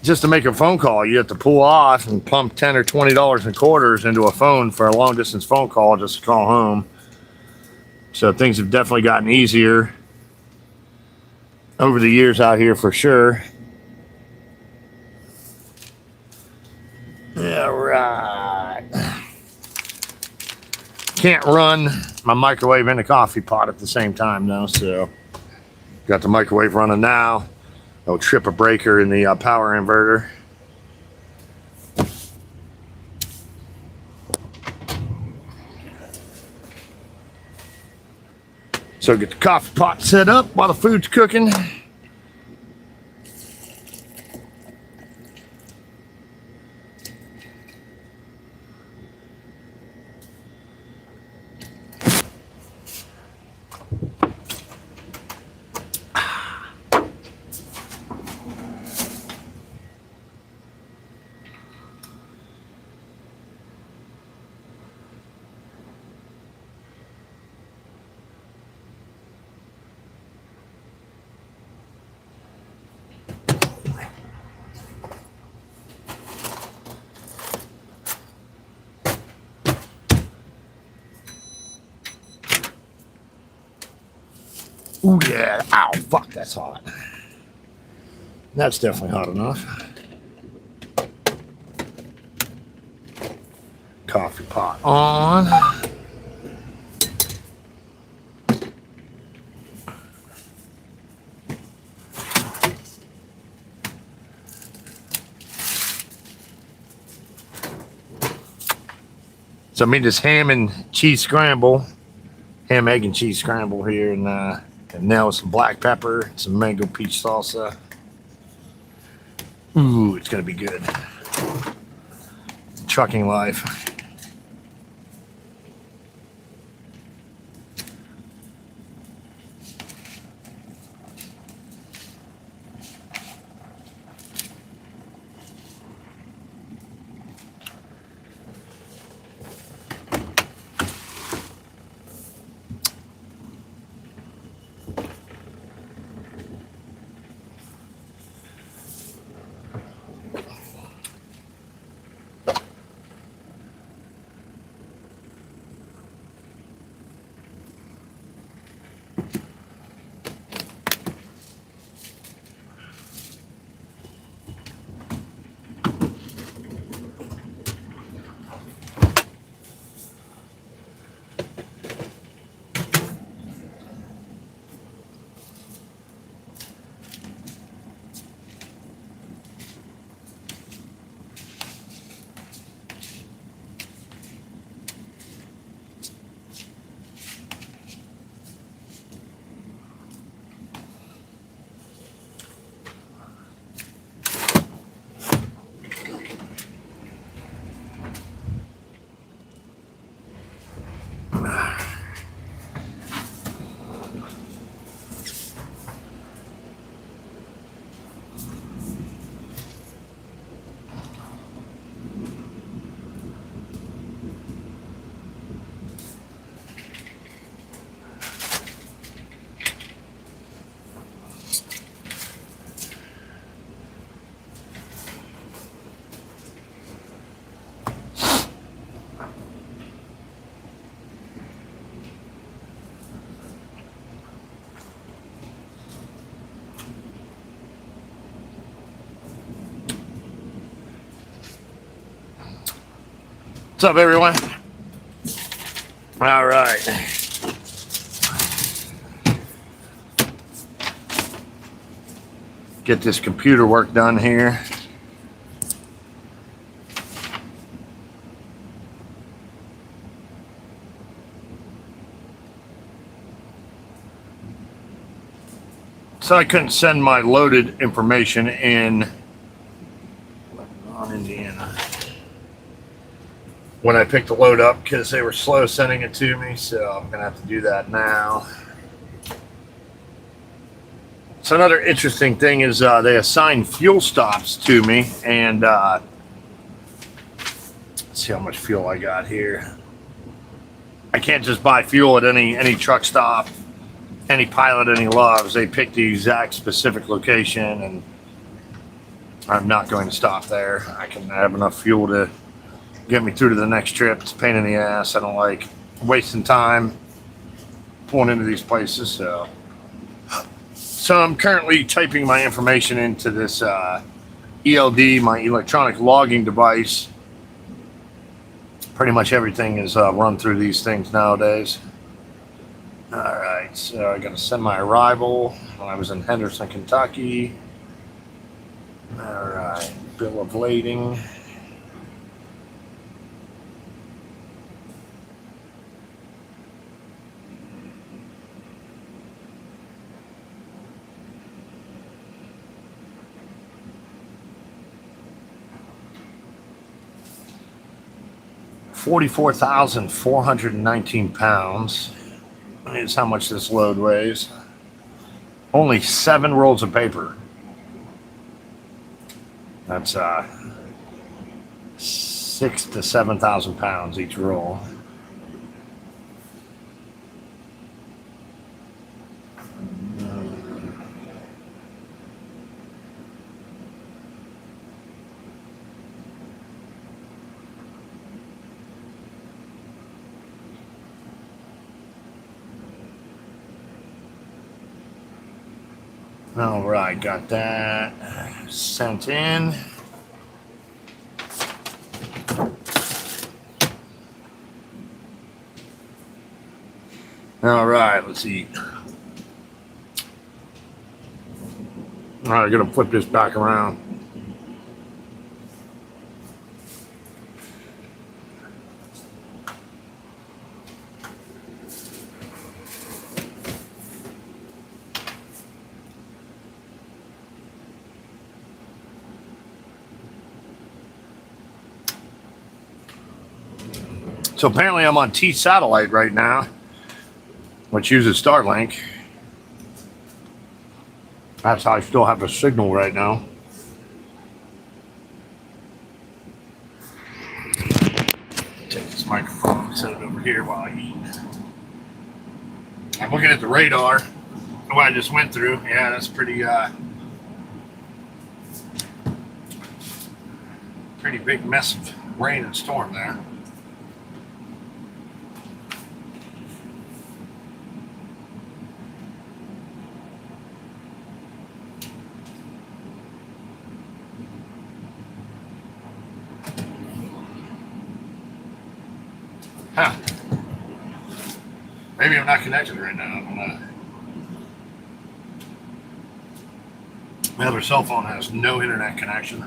just to make a phone call, you have to pull off and pump $10 or $20 in quarters into a phone for a long distance phone call just to call home. So things have definitely gotten easier over the years out here for sure. right. Can't run my microwave and the coffee pot at the same time though, so got the microwave running now. I'll trip a breaker in the power inverter. So get the coffee pot set up while the food's cooking. Ooh, yeah. Ow, fuck, that's hot. That's definitely hot enough. Coffee pot on. So I made this ham, egg, and cheese scramble here, and now with some black pepper, some mango peach salsa. Ooh, it's gonna be good. Trucking life. What's up, everyone? All right. Get this computer work done here. So I couldn't send my loaded information in on Indiana when I picked the load up because they were slow sending it to me, so I'm gonna have to do that now. So another interesting thing is they assign fuel stops to me, and let's see how much fuel I got here. I can't just buy fuel at any truck stop, any Pilot, any Loves. They pick the exact specific location, and I'm not going to stop there. I can have enough fuel to get me through to the next trip. It's a pain in the ass. I don't like wasting time pulling into these places. So I'm currently typing my information into this ELD, my electronic logging device, Pretty much everything is run through these things nowadays. All right, so I got to send my arrival when I was in Henderson, Kentucky. All right, bill of lading. £44,419 is how much this load weighs. Only 7 rolls of paper. That's 6,000 to 7,000 pounds each roll. All right, got that sent in. All right, let's eat. All right, I'm gonna flip this back around. So apparently I'm on T satellite right now, which uses Starlink. That's how I still have a signal right now. Take this microphone and set it over here while I eat. I'm looking at the radar, what I just went through. Yeah, that's pretty big mess of rain and storm there. Huh. Maybe I'm not connected right now. I don't know. My other cell phone has no internet connection.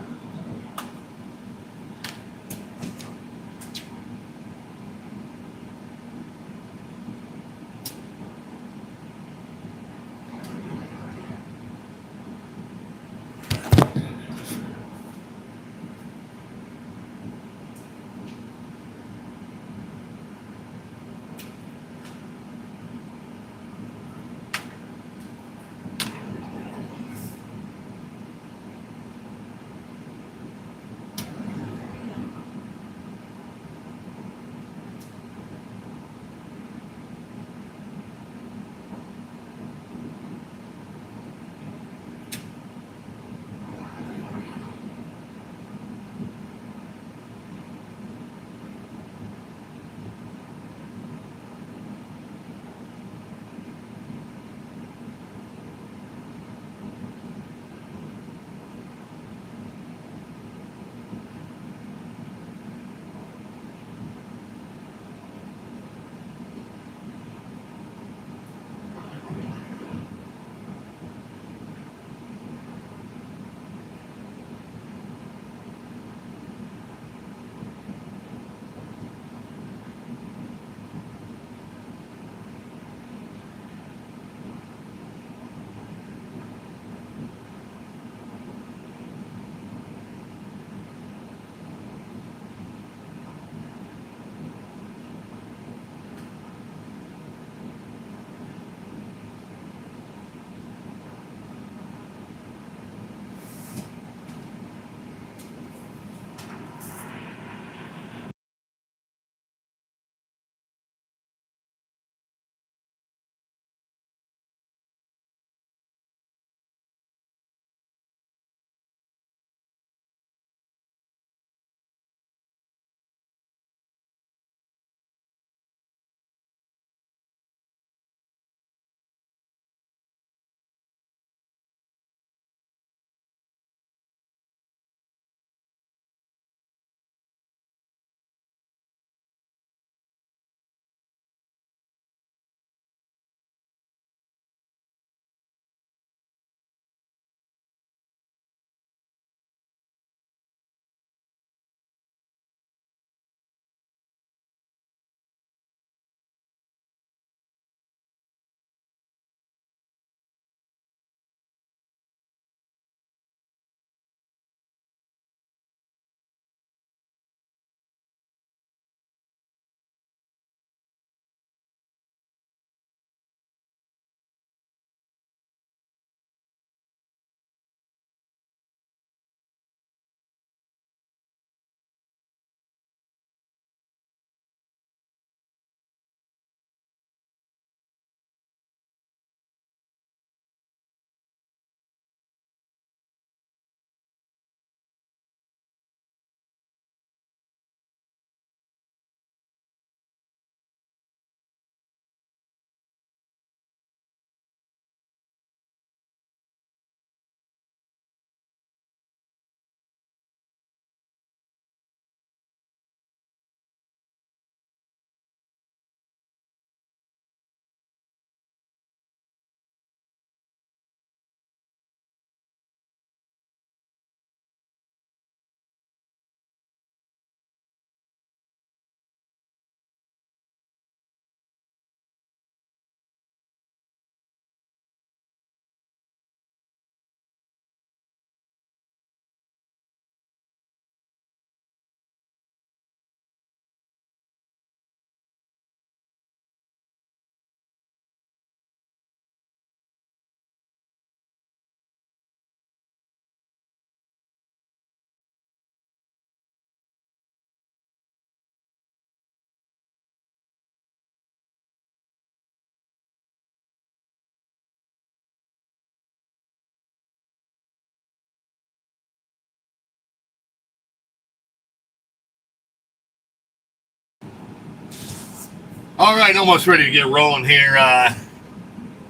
All right, almost ready to get rolling here.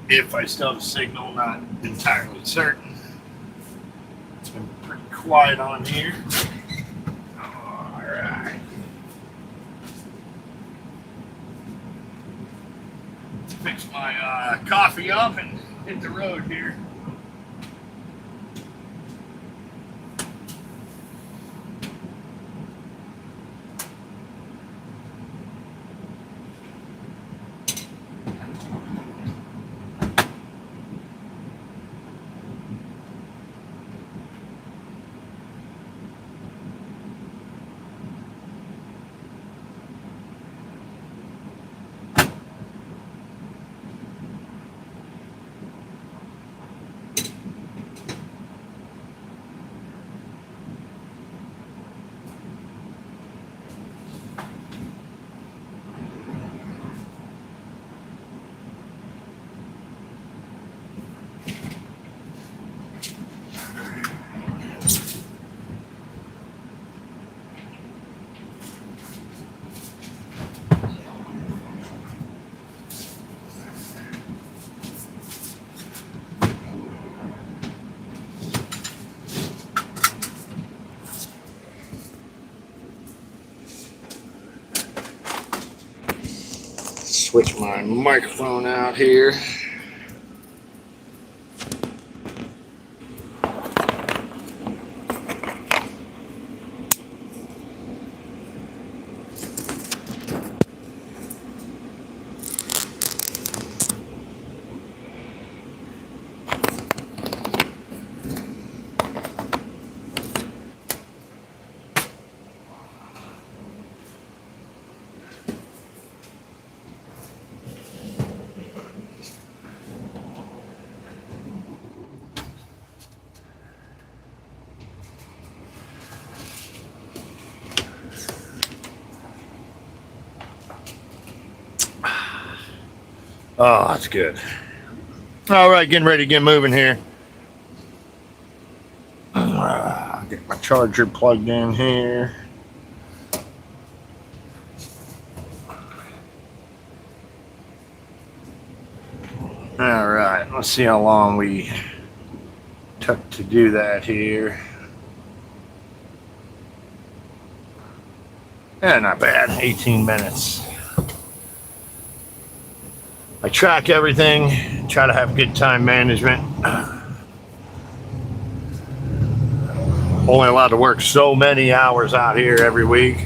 If I still have a signal, not entirely certain. It's been pretty quiet on here. All right. Let's fix my coffee up and hit the road here. Switch my microphone out here. Oh, that's good. All right, getting ready to get moving here. Get my charger plugged in here. All right, let's see how long we took to do that here. Yeah, not bad. 18 minutes. I track everything, try to have good time management. Only allowed to work so many hours out here every week.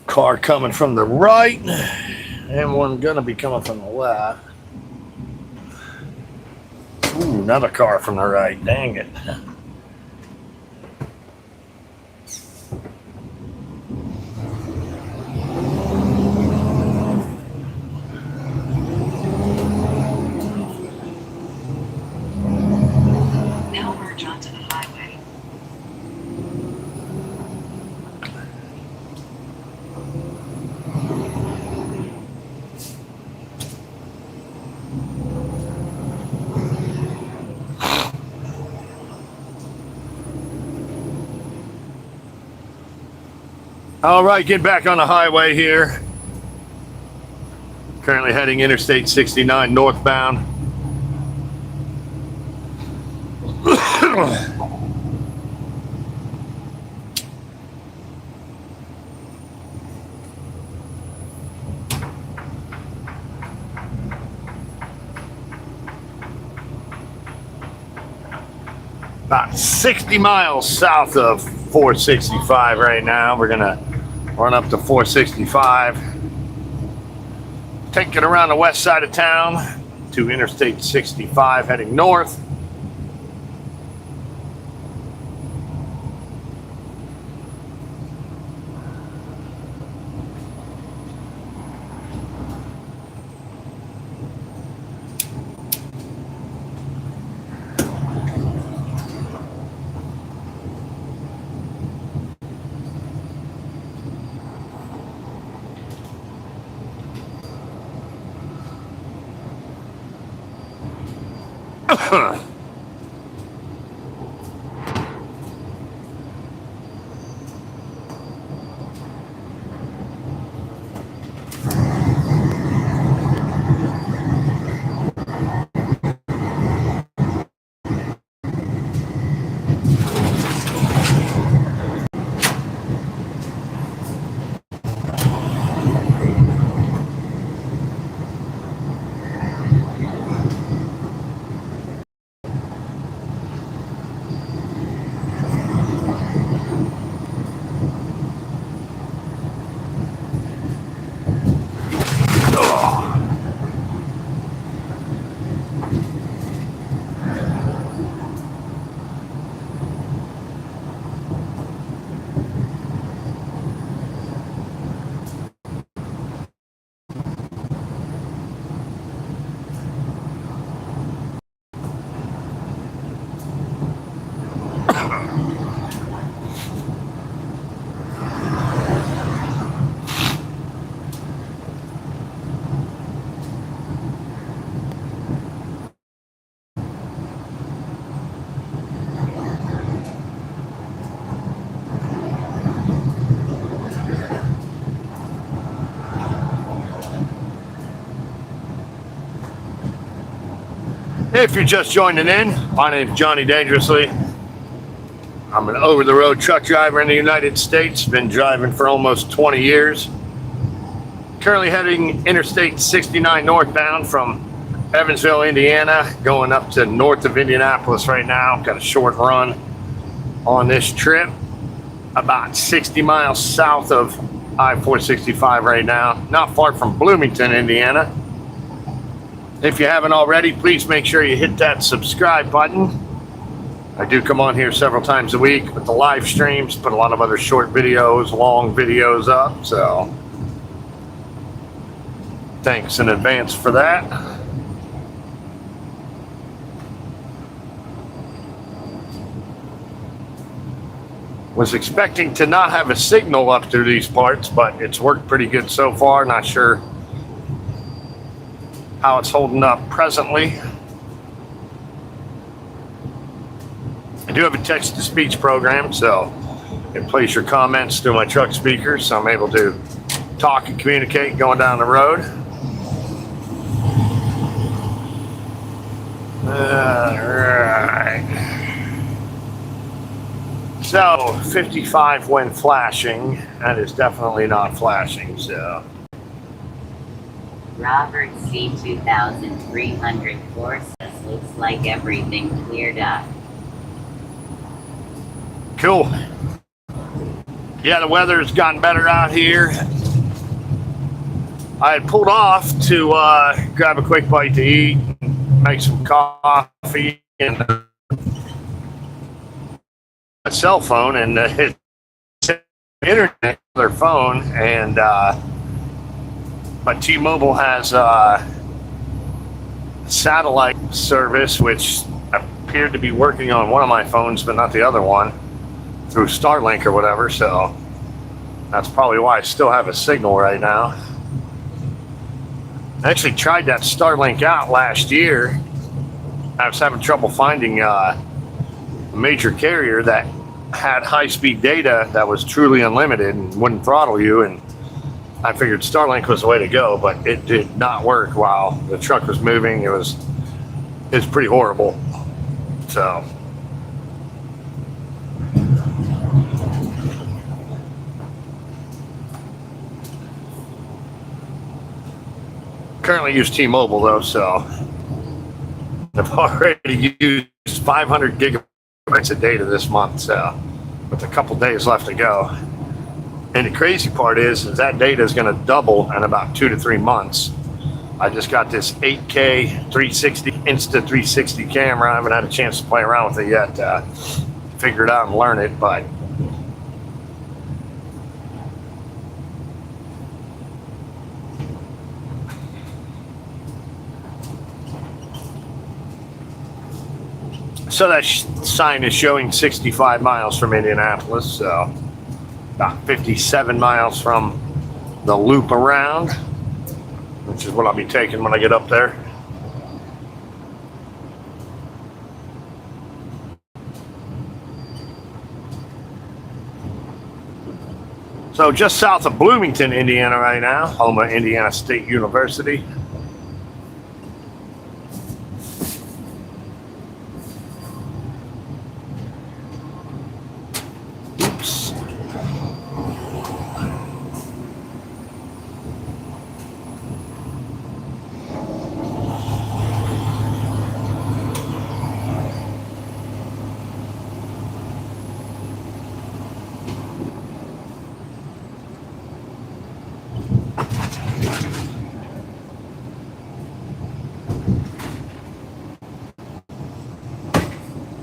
Car coming from the right. And one gonna be coming from the left. Ooh, another car from the right. Dang it. Now merge onto the highway. All right, get back on the highway here. Currently heading Interstate 69 northbound. About 60 miles south of 465 right now. We're gonna run up to 465. Take it around the west side of town to Interstate 65 heading north. If you're just joining in, my name is Johnny Dangerously. I'm an over-the-road truck driver in the United States. Been driving for almost 20 years. Currently heading Interstate 69 northbound from Evansville, Indiana, going up to north of Indianapolis right now. Got a short run on this trip. About 60 miles south of I-465 right now. Not far from Bloomington, Indiana. If you haven't already, please make sure you hit that subscribe button. I do come on here several times a week with the live streams, put a lot of other short videos, long videos up, so thanks in advance for that. Was expecting to not have a signal up through these parts, but it's worked pretty good so far. Not sure how it's holding up presently. I do have a text-to-speech program, so it plays your comments through my truck speakers, so I'm able to talk and communicate going down the road. Alright. So, 55 when flashing, that is definitely not flashing, so. Robert C. 2304 says, looks like everything cleared up. Cool. Yeah, the weather's gotten better out here. I had pulled off to grab a quick bite to eat, make some coffee, and a cell phone, and it's internet on their phone, and but T-Mobile has satellite service, which appeared to be working on one of my phones, but not the other one, through Starlink or whatever, so that's probably why I still have a signal right now. I actually tried that Starlink out last year. I was having trouble finding a major carrier that had high-speed data that was truly unlimited and wouldn't throttle you, and I figured Starlink was the way to go, but it did not work while the truck was moving. It was pretty horrible. So currently use T-Mobile though, so I've already used 500 gigabytes of data this month, so with a couple days left to go. And the crazy part is that data is going to double in about 2 to 3 months. I just got this 8K 360 Insta360 camera. I haven't had a chance to play around with it yet, figure it out and learn it, but so that sign is showing 65 miles from Indianapolis, so about 57 miles from the loop around, which is what I'll be taking when I get up there. So just south of Bloomington, Indiana right now, home of Indiana State University. Oops.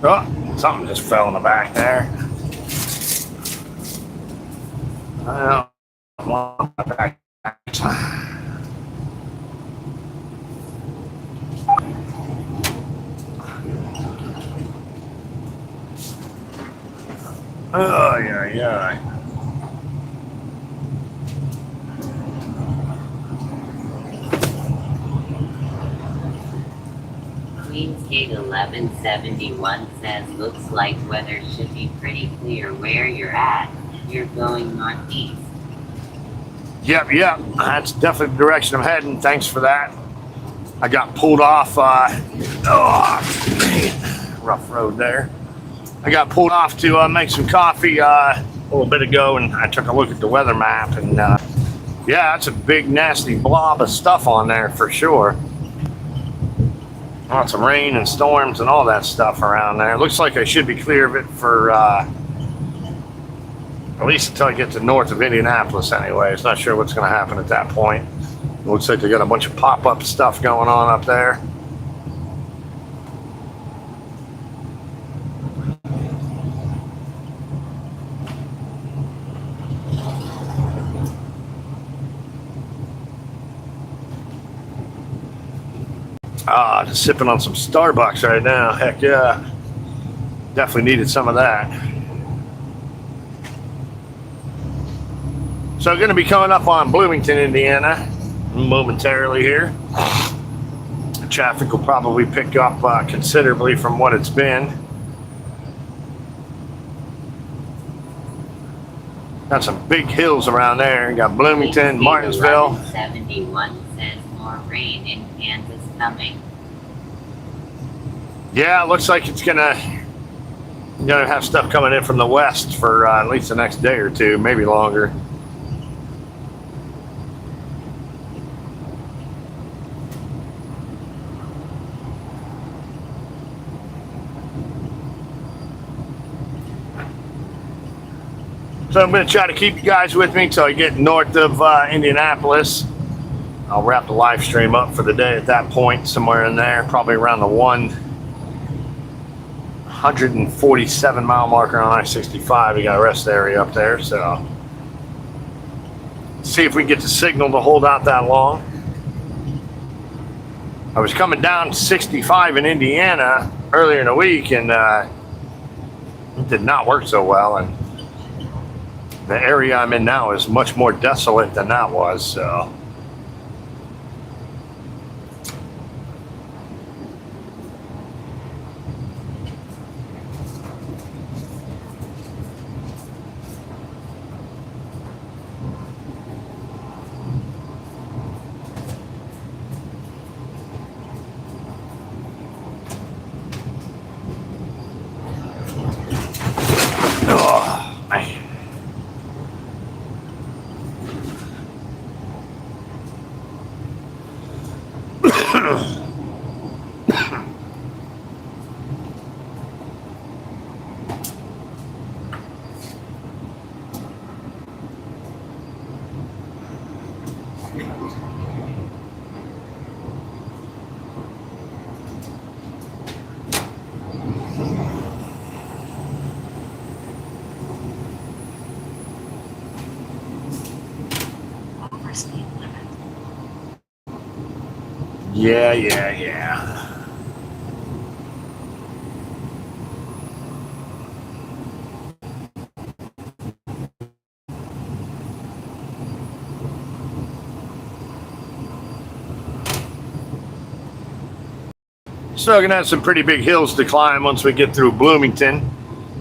Oh, something just fell in the back there. I don't want my back. Oh, yeah. Queensgate 1171 says looks like weather should be pretty clear where you're at. You're going northeast. Yep. That's definitely the direction I'm heading. Thanks for that. I got pulled off. Rough road there. I got pulled off to make some coffee a little bit ago, and I took a look at the weather map, and yeah, that's a big nasty blob of stuff on there for sure. Lots of rain and storms and all that stuff around there. It looks like I should be clear of it for at least until I get to north of Indianapolis anyway. It's not sure what's going to happen at that point. It looks like they got a bunch of pop-up stuff going on up there. Just sipping on some Starbucks right now. Heck yeah. Definitely needed some of that. So going to be coming up on Bloomington, Indiana momentarily here. The traffic will probably pick up considerably from what it's been. Got some big hills around there. You got Bloomington, Martinsville. 1171 says more rain in Kansas coming. Yeah, it looks like it's gonna have stuff coming in from the west for at least the next day or two, maybe longer. So I'm going to try to keep you guys with me until I get north of Indianapolis. I'll wrap the live stream up for the day at that point, somewhere in there, probably around the 147 mile marker on I-65. We got a rest area up there, so see if we can get the signal to hold out that long. I was coming down 65 in Indiana earlier in the week, and it did not work so well. And the area I'm in now is much more desolate than that was, so. Oh, man. Over speed limit. Yeah. Still gonna have some pretty big hills to climb once we get through Bloomington.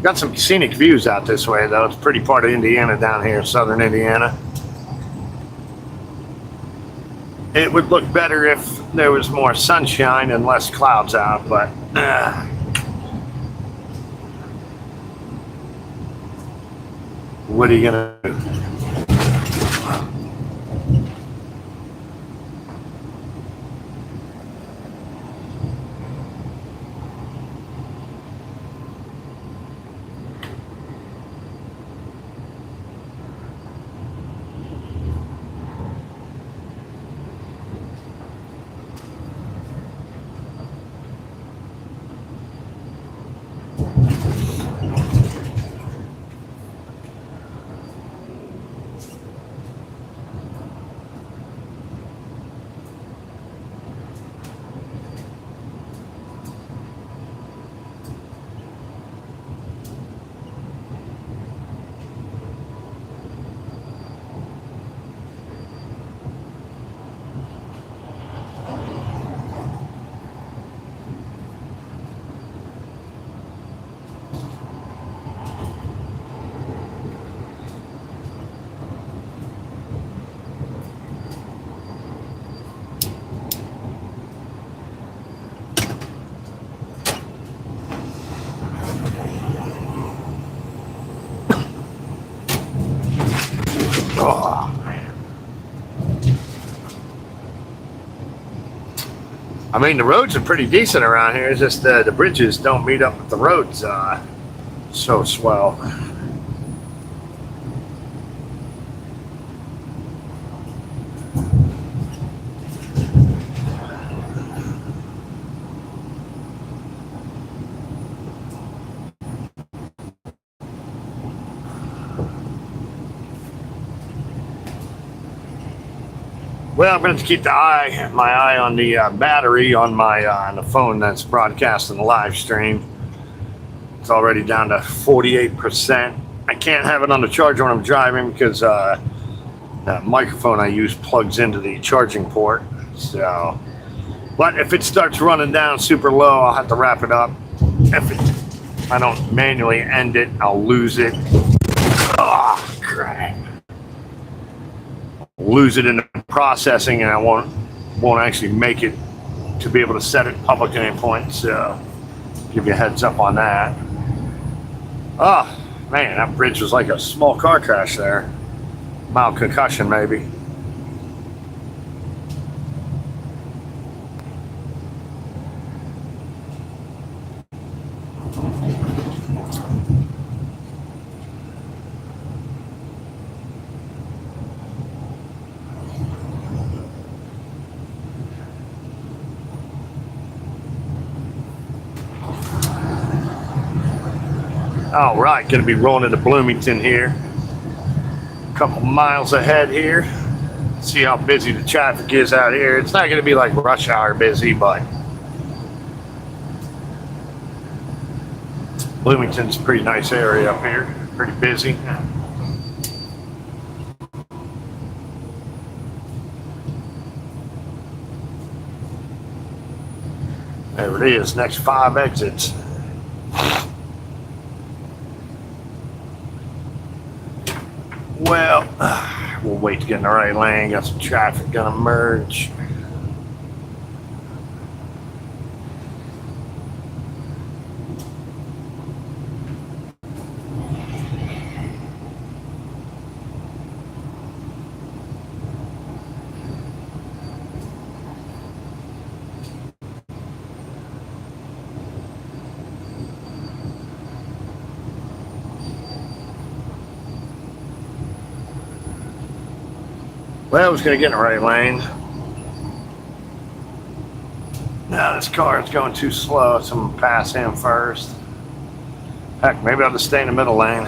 Got some scenic views out this way, though. It's a pretty part of Indiana down here, southern Indiana. It would look better if there was more sunshine and less clouds out, but what are you gonna do? Oh, man. I mean, the roads are pretty decent around here. It's just the bridges don't meet up with the roads so swell. Well, I'm going to keep my eye on the battery on my on the phone that's broadcasting the live stream. It's already down to 48%. I can't have it on the charger when I'm driving because the microphone I use plugs into the charging port. So, but if it starts running down super low, I'll have to wrap it up. If I don't manually end it, I'll lose it. Oh, crap. Lose it in the processing, and I won't actually make it to be able to set it public at any point. So give you a heads up on that. Oh man, that bridge was like a small car crash there. Mild concussion maybe. All right, going to be rolling into Bloomington here. A couple miles ahead here. See how busy the traffic is out here. It's not going to be like rush hour busy, but Bloomington's a pretty nice area up here. Pretty busy. There it is, next 5 exits. Well, we'll wait to get in the right lane. Got some traffic gonna merge. Well, I was going to get in the right lane. Now this car is going too slow, so I'm going to pass him first. Heck, maybe I'll just stay in the middle lane.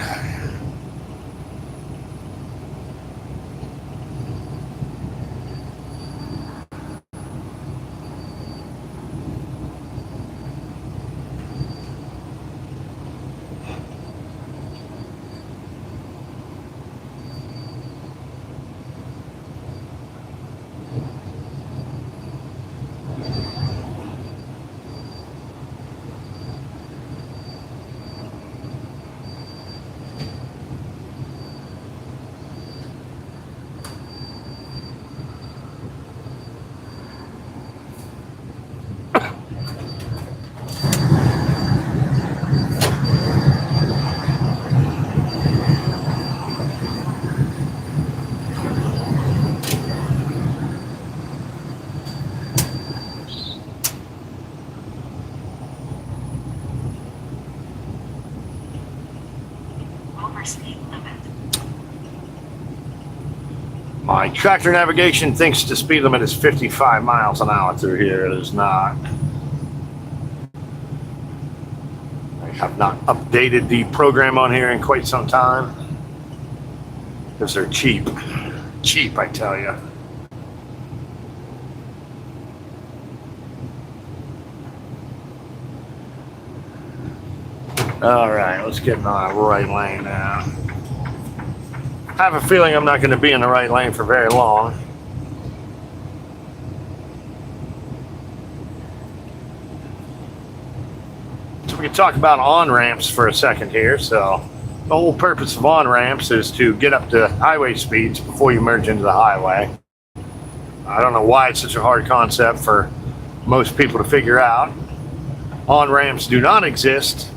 My tractor navigation thinks the speed limit is 55 miles an hour through here. It is not. I have not updated the program on here in quite some time because they're cheap. Cheap, I tell you. All right, let's get in the right lane now. I have a feeling I'm not going to be in the right lane for very long. So we can talk about on-ramps for a second here. So the whole purpose of on-ramps is to get up to highway speeds before you merge into the highway. I don't know why it's such a hard concept for most people to figure out. On-ramps do not exist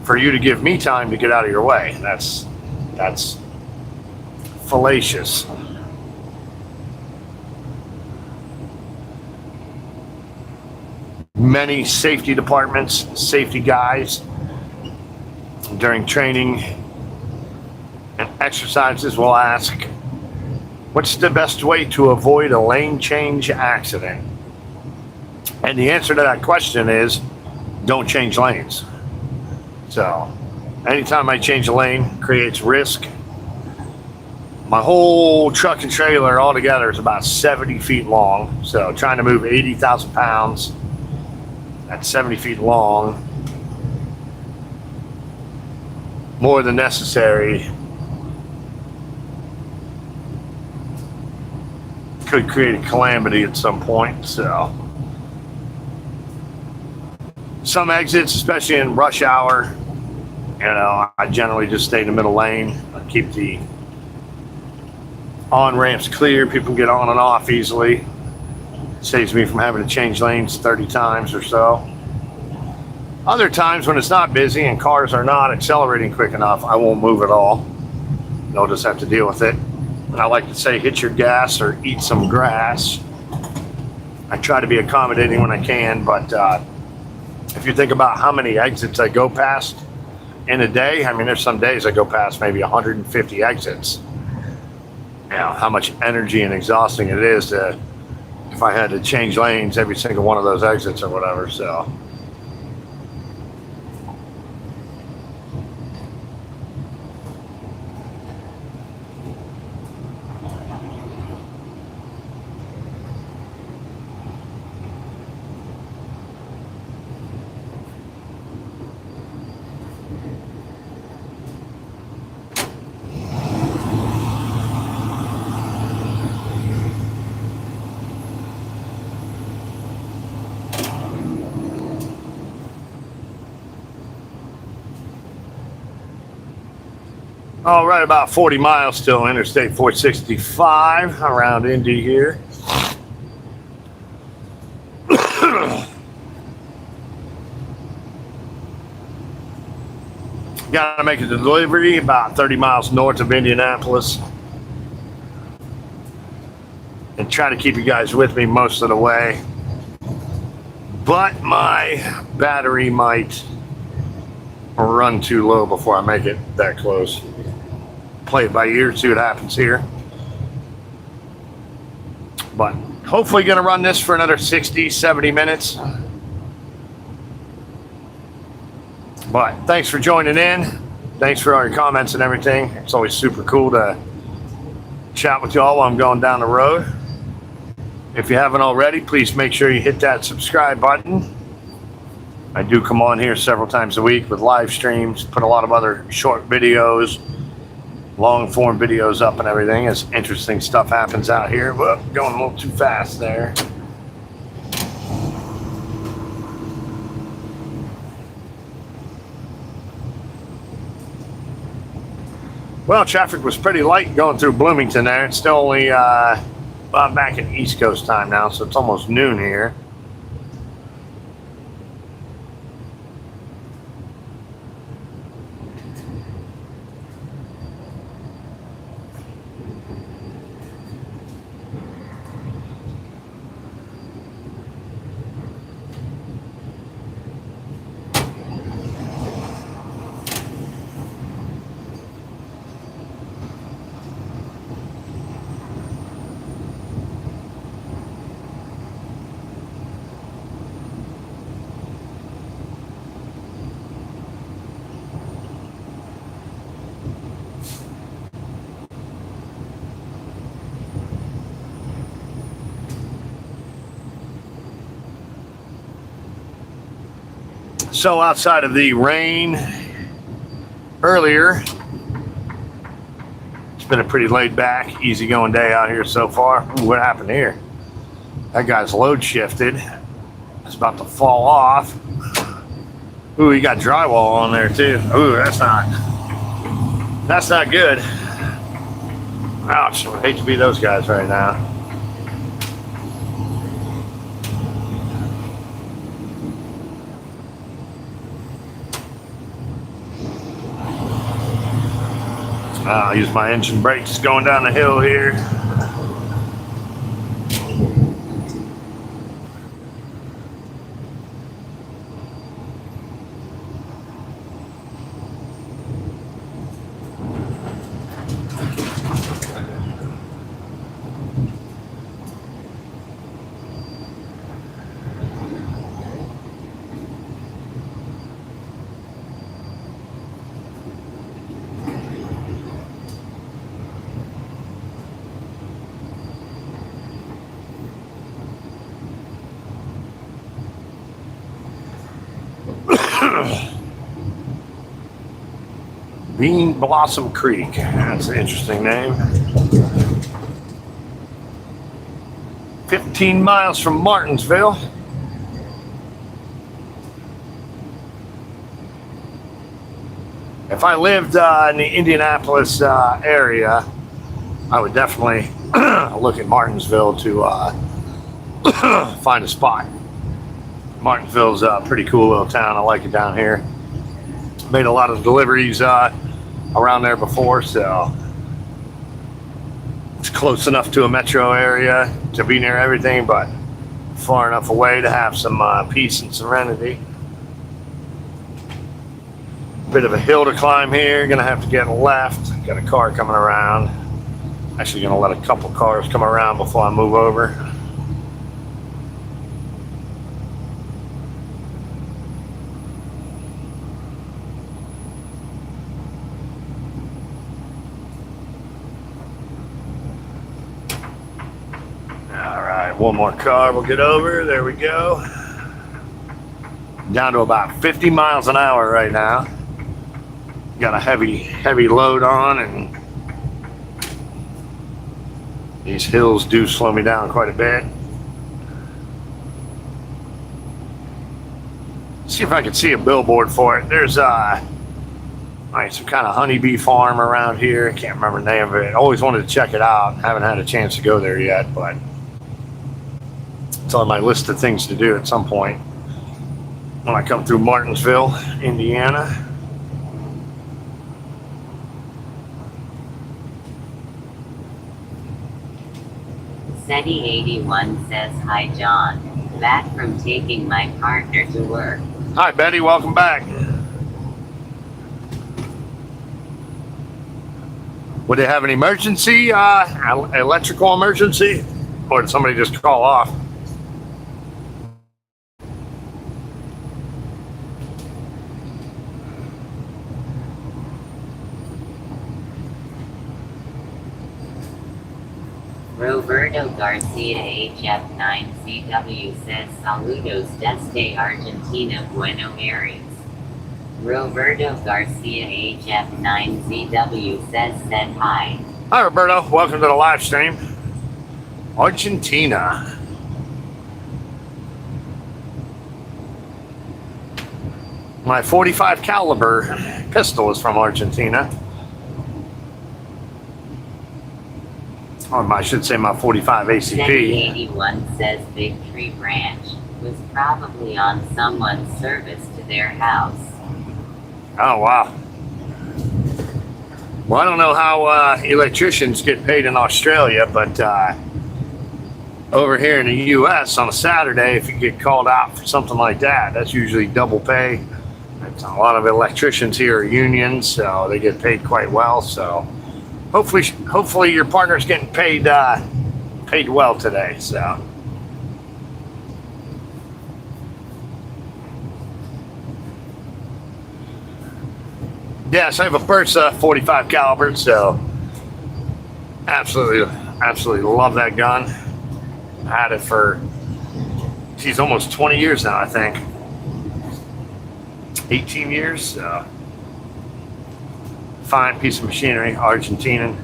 for you to give me time to get out of your way. That's fallacious. Many safety departments, safety guys, during training and exercises will ask, what's the best way to avoid a lane change accident? And the answer to that question is, don't change lanes. So, anytime I change a lane, creates risk. My whole truck and trailer altogether is about 70 feet long. So, trying to move 80,000 pounds at 70 feet long, more than necessary, could create a calamity at some point. So, some exits, especially in rush hour, I generally just stay in the middle lane. I keep the on-ramps clear. People can get on and off easily. Saves me from having to change lanes 30 times or so. Other times when it's not busy and cars are not accelerating quick enough, I won't move at all. You'll just have to deal with it. And I like to say, hit your gas or eat some grass. I try to be accommodating when I can, but if you think about how many exits I go past in a day, I mean, there's some days I go past maybe 150 exits. How much energy and exhausting it is to, if I had to change lanes every single one of those exits or whatever. So all right, about 40 miles still, Interstate 465 around Indy here. Got to make a delivery about 30 miles north of Indianapolis. And try to keep you guys with me most of the way. But my battery might run too low before I make it that close. Play it by ear, see what happens here. But hopefully gonna run this for another 60, 70 minutes. But thanks for joining in. Thanks for all your comments and everything. It's always super cool to chat with y'all while I'm going down the road. If you haven't already, please make sure you hit that subscribe button. I do come on here several times a week with live streams, put a lot of other short videos, long form videos up and everything as interesting stuff happens out here. Well, going a little too fast there. Well, traffic was pretty light going through Bloomington there. It's still only back at East Coast time now, so it's almost noon here. So outside of the rain earlier, it's been a pretty laid back, easygoing day out here so far. Ooh, what happened here? That guy's load shifted. It's about to fall off. Ooh, he got drywall on there too. Ooh, that's not good. Ouch, I hate to be those guys right now. I'll use my engine brakes going down the hill here. Bean Blossom Creek. That's an interesting name. 15 miles from Martinsville. If I lived in the Indianapolis area, I would definitely look at Martinsville to find a spot. Martinsville's a pretty cool little town. I like it down here. Made a lot of deliveries around there before, so it's close enough to a metro area to be near everything, but far enough away to have some peace and serenity. Bit of a hill to climb here. Gonna have to get left. Got a car coming around. Actually gonna let a couple cars come around before I move over. One more car will get over. There we go. Down to about 50 miles an hour right now. Got a heavy load on, and these hills do slow me down quite a bit. See if I can see a billboard for it. There's some kind of honeybee farm around here. Can't remember the name of it. Always wanted to check it out. Haven't had a chance to go there yet, but it's on my list of things to do at some point when I come through Martinsville, Indiana. SETI81 says, "Hi John, back from taking my partner to work." Hi Betty, welcome back. Would they have an emergency, electrical emergency? Or did somebody just call off? Roberto Garcia HF9CW says, "Saludos desde Argentina, Buenos Aires." Roberto Garcia HF9CW said hi. Hi Roberto, welcome to the live stream. Argentina. My .45 caliber pistol is from Argentina. Or I should say my .45 ACP. SETI81 says Big Tree Branch was probably on someone's service to their house. Oh, wow. Well, I don't know how electricians get paid in Australia, but over here in the U.S. on a Saturday, if you get called out for something like that, that's usually double pay. A lot of electricians here are unions, so they get paid quite well. So hopefully your partner's getting paid well today. So. Yes, I have a Bersa .45 caliber, so absolutely love that gun. I had it for, geez, almost 20 years now, I think. 18 years. Fine piece of machinery, Argentinian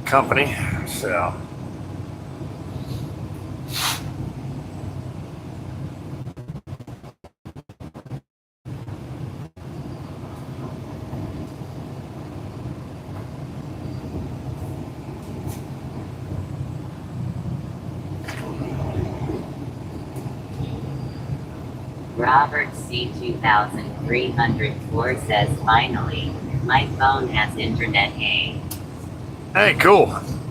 company. So Robert C2304 says, finally, my phone has internet. Hey. hey, cool.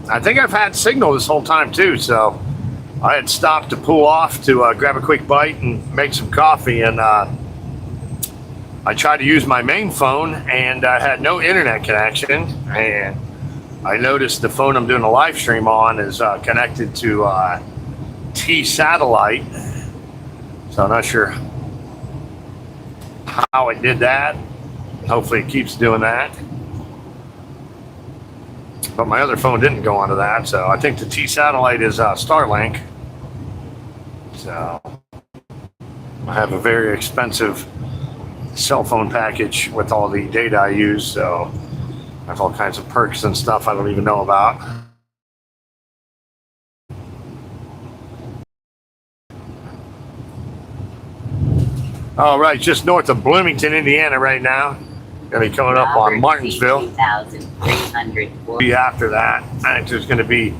I think I've had signal this whole time too, so I had stopped to pull off to grab a quick bite and make some coffee, and I tried to use my main phone and I had no internet connection, and I noticed the phone I'm doing a live stream on is connected to T satellite, so I'm not sure how it did that. Hopefully it keeps doing that. But my other phone didn't go onto that, so I think the T satellite is Starlink. So I have a very expensive cell phone package with all the data I use, so I have all kinds of perks and stuff I don't even know about. All right, just north of Bloomington, Indiana right now. Gonna be coming up on Martinsville. 2304. Be after that. I think there's gonna be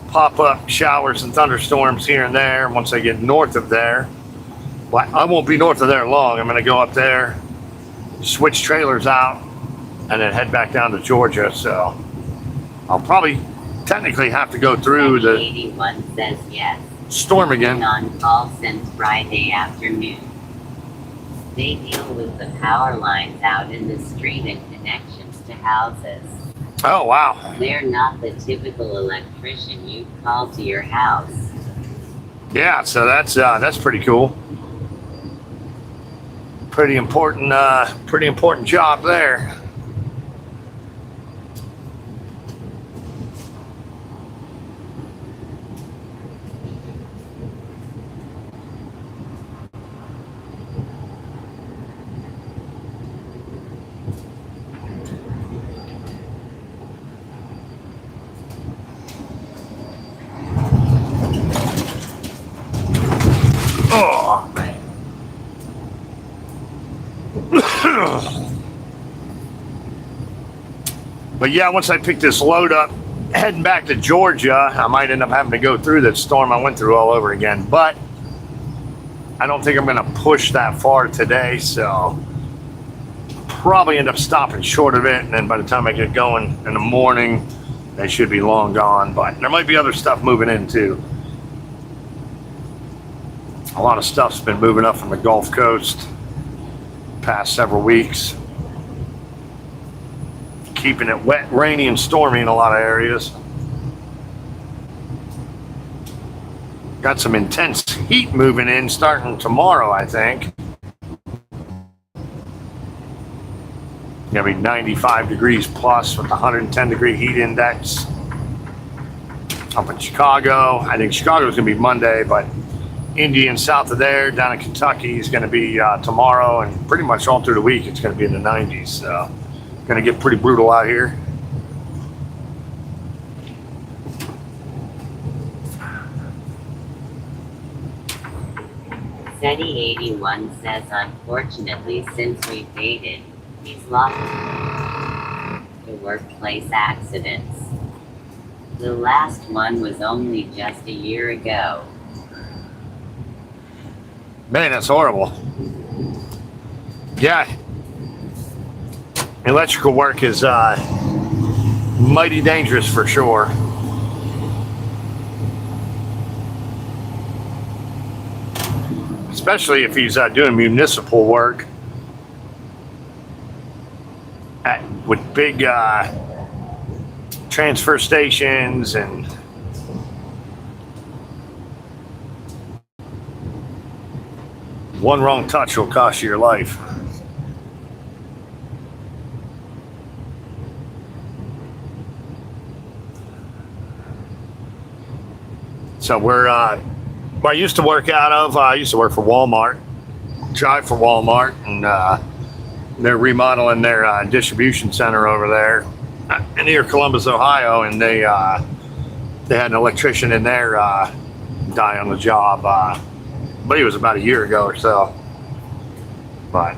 pop-up showers and thunderstorms here and there once I get north of there. But I won't be north of there long. I'm gonna go up there, switch trailers out, and then head back down to Georgia. So I'll probably technically have to go through the 81 says yes. storm Been again. on call since Friday afternoon. They deal with the power lines out in the street and connections to houses. Oh, wow. They're not the typical electrician you'd call to your house. Yeah, so that's pretty cool. Pretty important job there. Oh, man. But yeah, once I pick this load up, heading back to Georgia, I might end up having to go through that storm I went through all over again. But I don't think I'm going to push that far today, so probably end up stopping short of it. And then by the time I get going in the morning, they should be long gone. But there might be other stuff moving in too. A lot of stuff's been moving up from the Gulf Coast past several weeks. Keeping it wet, rainy, and stormy in a lot of areas. Got some intense heat moving in starting tomorrow, I think. Gonna be 95 degrees plus with 110 degree heat index. Up in Chicago. I think Chicago's gonna be Monday, but Indy and south of there, down in Kentucky, is going to be tomorrow, and pretty much all through the week it's going to be in the 90s. So, going to get pretty brutal out here. SETI81 says, unfortunately, since we've dated, he's lost to workplace accidents. The last one was only just a year ago. Man, that's horrible. Yeah. Electrical work is mighty dangerous for sure. Especially if he's doing municipal work with big transfer stations and one wrong touch will cost you your life. So we're where I used to work out of, I used to work for Walmart drive for Walmart, and they're remodeling their distribution center over there near Columbus, Ohio, and they had an electrician in there die on the job. But it was about a year ago or so. But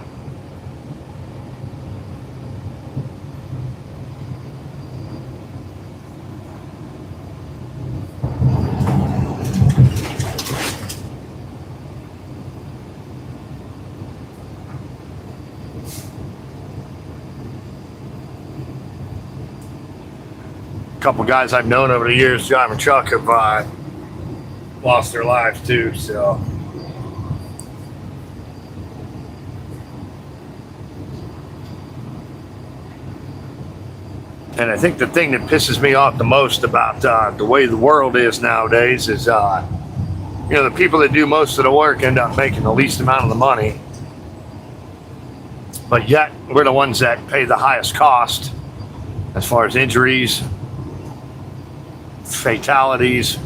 a couple guys I've known over the years driving truck have lost their lives too, so. And I think the thing that pisses me off the most about the way the world is nowadays is, the people that do most of the work end up making the least amount of the money. But yet, we're the ones that pay the highest cost as far as injuries, fatalities.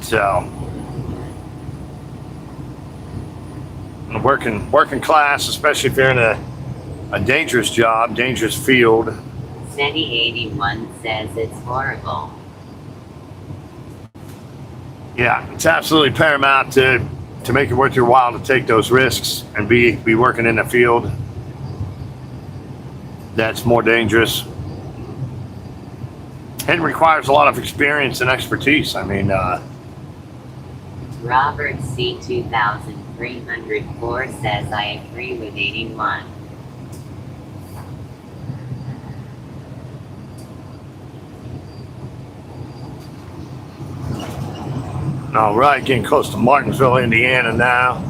So, the working class, especially if you're in a dangerous job, dangerous field. Steady81 says it's horrible. Yeah, it's absolutely paramount to make it worth your while to take those risks and be working in a field that's more dangerous and requires a lot of experience and expertise. I mean, Robert C 2304 says I agree with 81. All right, getting close to Martinsville, Indiana now.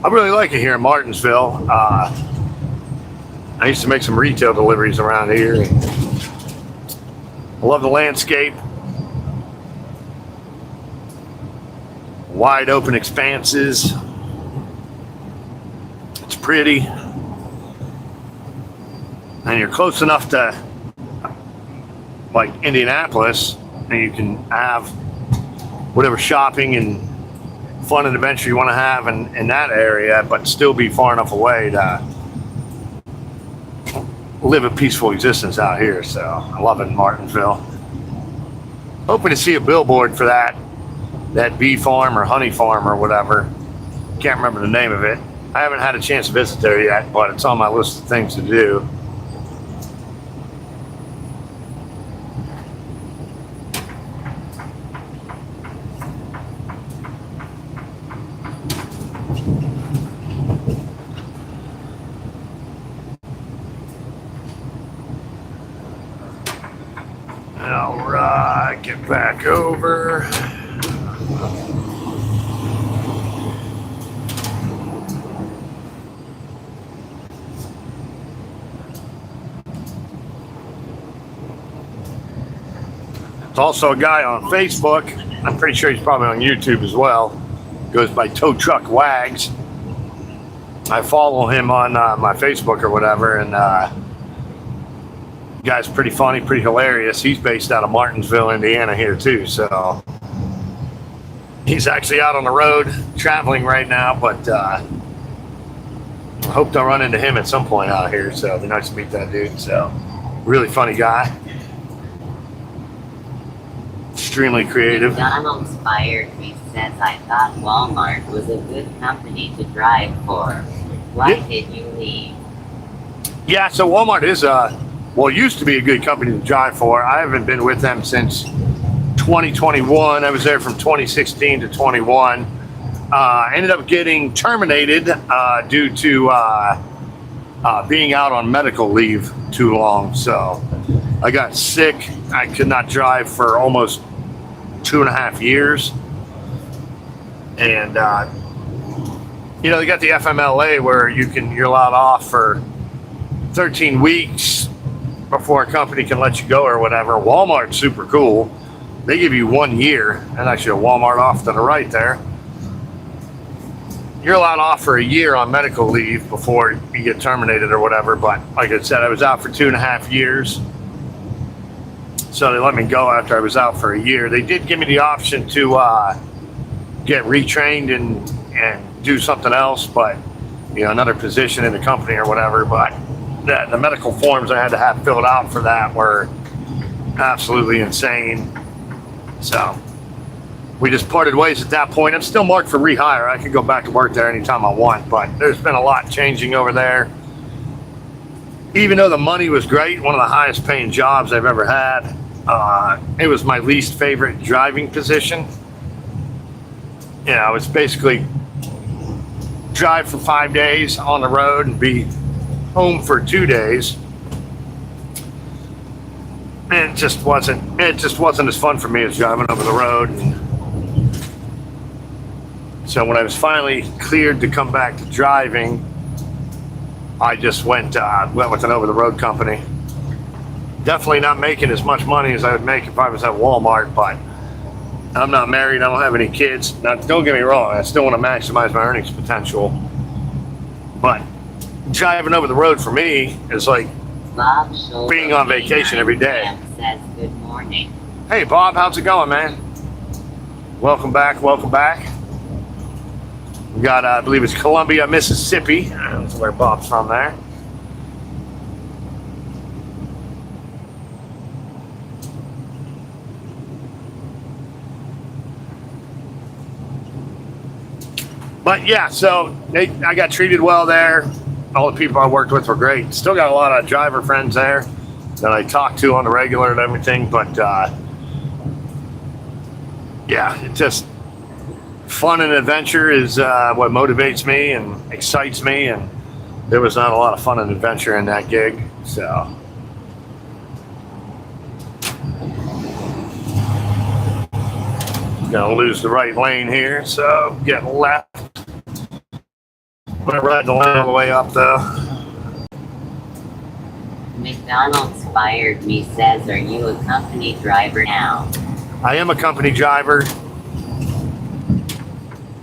I really like it here in Martinsville. I used to make some retail deliveries around here. I love the landscape. Wide open expanses. It's pretty. And you're close enough to like Indianapolis, and you can have whatever shopping and fun and adventure you want to have in that area, but still be far enough away to live a peaceful existence out here. So I love it in Martinsville. Hoping to see a billboard for that bee farm or honey farm or whatever. Can't remember the name of it. I haven't had a chance to visit there yet, but it's on my list of things to do. All right, get back over. There's also a guy on Facebook. I'm pretty sure he's probably on YouTube as well. Goes by Tow Truck Wags. I follow him on my Facebook or whatever, and guy's pretty funny, pretty hilarious. He's based out of Martinsville, Indiana here too, so he's actually out on the road traveling right now, but I hope to run into him at some point out here, so it'd be nice to meet that dude. So really funny guy, extremely creative. Donald's fired me says I thought Walmart was a good company to drive for. Why did you leave? Yeah, so Walmart is used to be a good company to drive for. I haven't been with them since 2021. I was there from 2016 to 21. Ended up getting terminated due to being out on medical leave too long. So I got sick. I could not drive for almost 2.5 years. And, they got the FMLA where you're allowed off for 13 weeks before a company can let you go or whatever. Walmart's super cool. They give you 1 year, and actually a Walmart off to the right there. You're allowed off for a year on medical leave before you get terminated or whatever. But like I said, I was out for 2.5 years. So they let me go after I was out for a year. They did give me the option to get retrained and do something else, but another position in the company or whatever. But the medical forms I had to have filled out for that were absolutely insane. So we just parted ways at that point. I'm still marked for rehire. I could go back to work there anytime I want, but there's been a lot changing over there. Even though the money was great, one of the highest paying jobs I've ever had, it was my least favorite driving position. It's basically drive for 5 days on the road and be home for 2 days. And it just wasn't as fun for me as driving over the road. And so when I was finally cleared to come back to driving, I just went with an over-the-road company. Definitely not making as much money as I would make if I was at Walmart, but I'm not married. I don't have any kids. Now, don't get me wrong. I still want to maximize my earnings potential. But driving over the road for me is like being on vacation every day. Says good morning. Hey, Bob, how's it going, man? Welcome back. Welcome back. We got, I believe it's Columbia, Mississippi. That's where Bob's from there. But yeah, so I got treated well there. All the people I worked with were great. Still got a lot of driver friends there that I talk to on the regular and everything. But yeah, it just fun and adventure is what motivates me and excites me, and there was not a lot of fun and adventure in that gig. So gonna lose the right lane here, so get left. I'm gonna ride the lane all the way up though. McDonald's fired me, says, are you a company driver now? I am a company driver.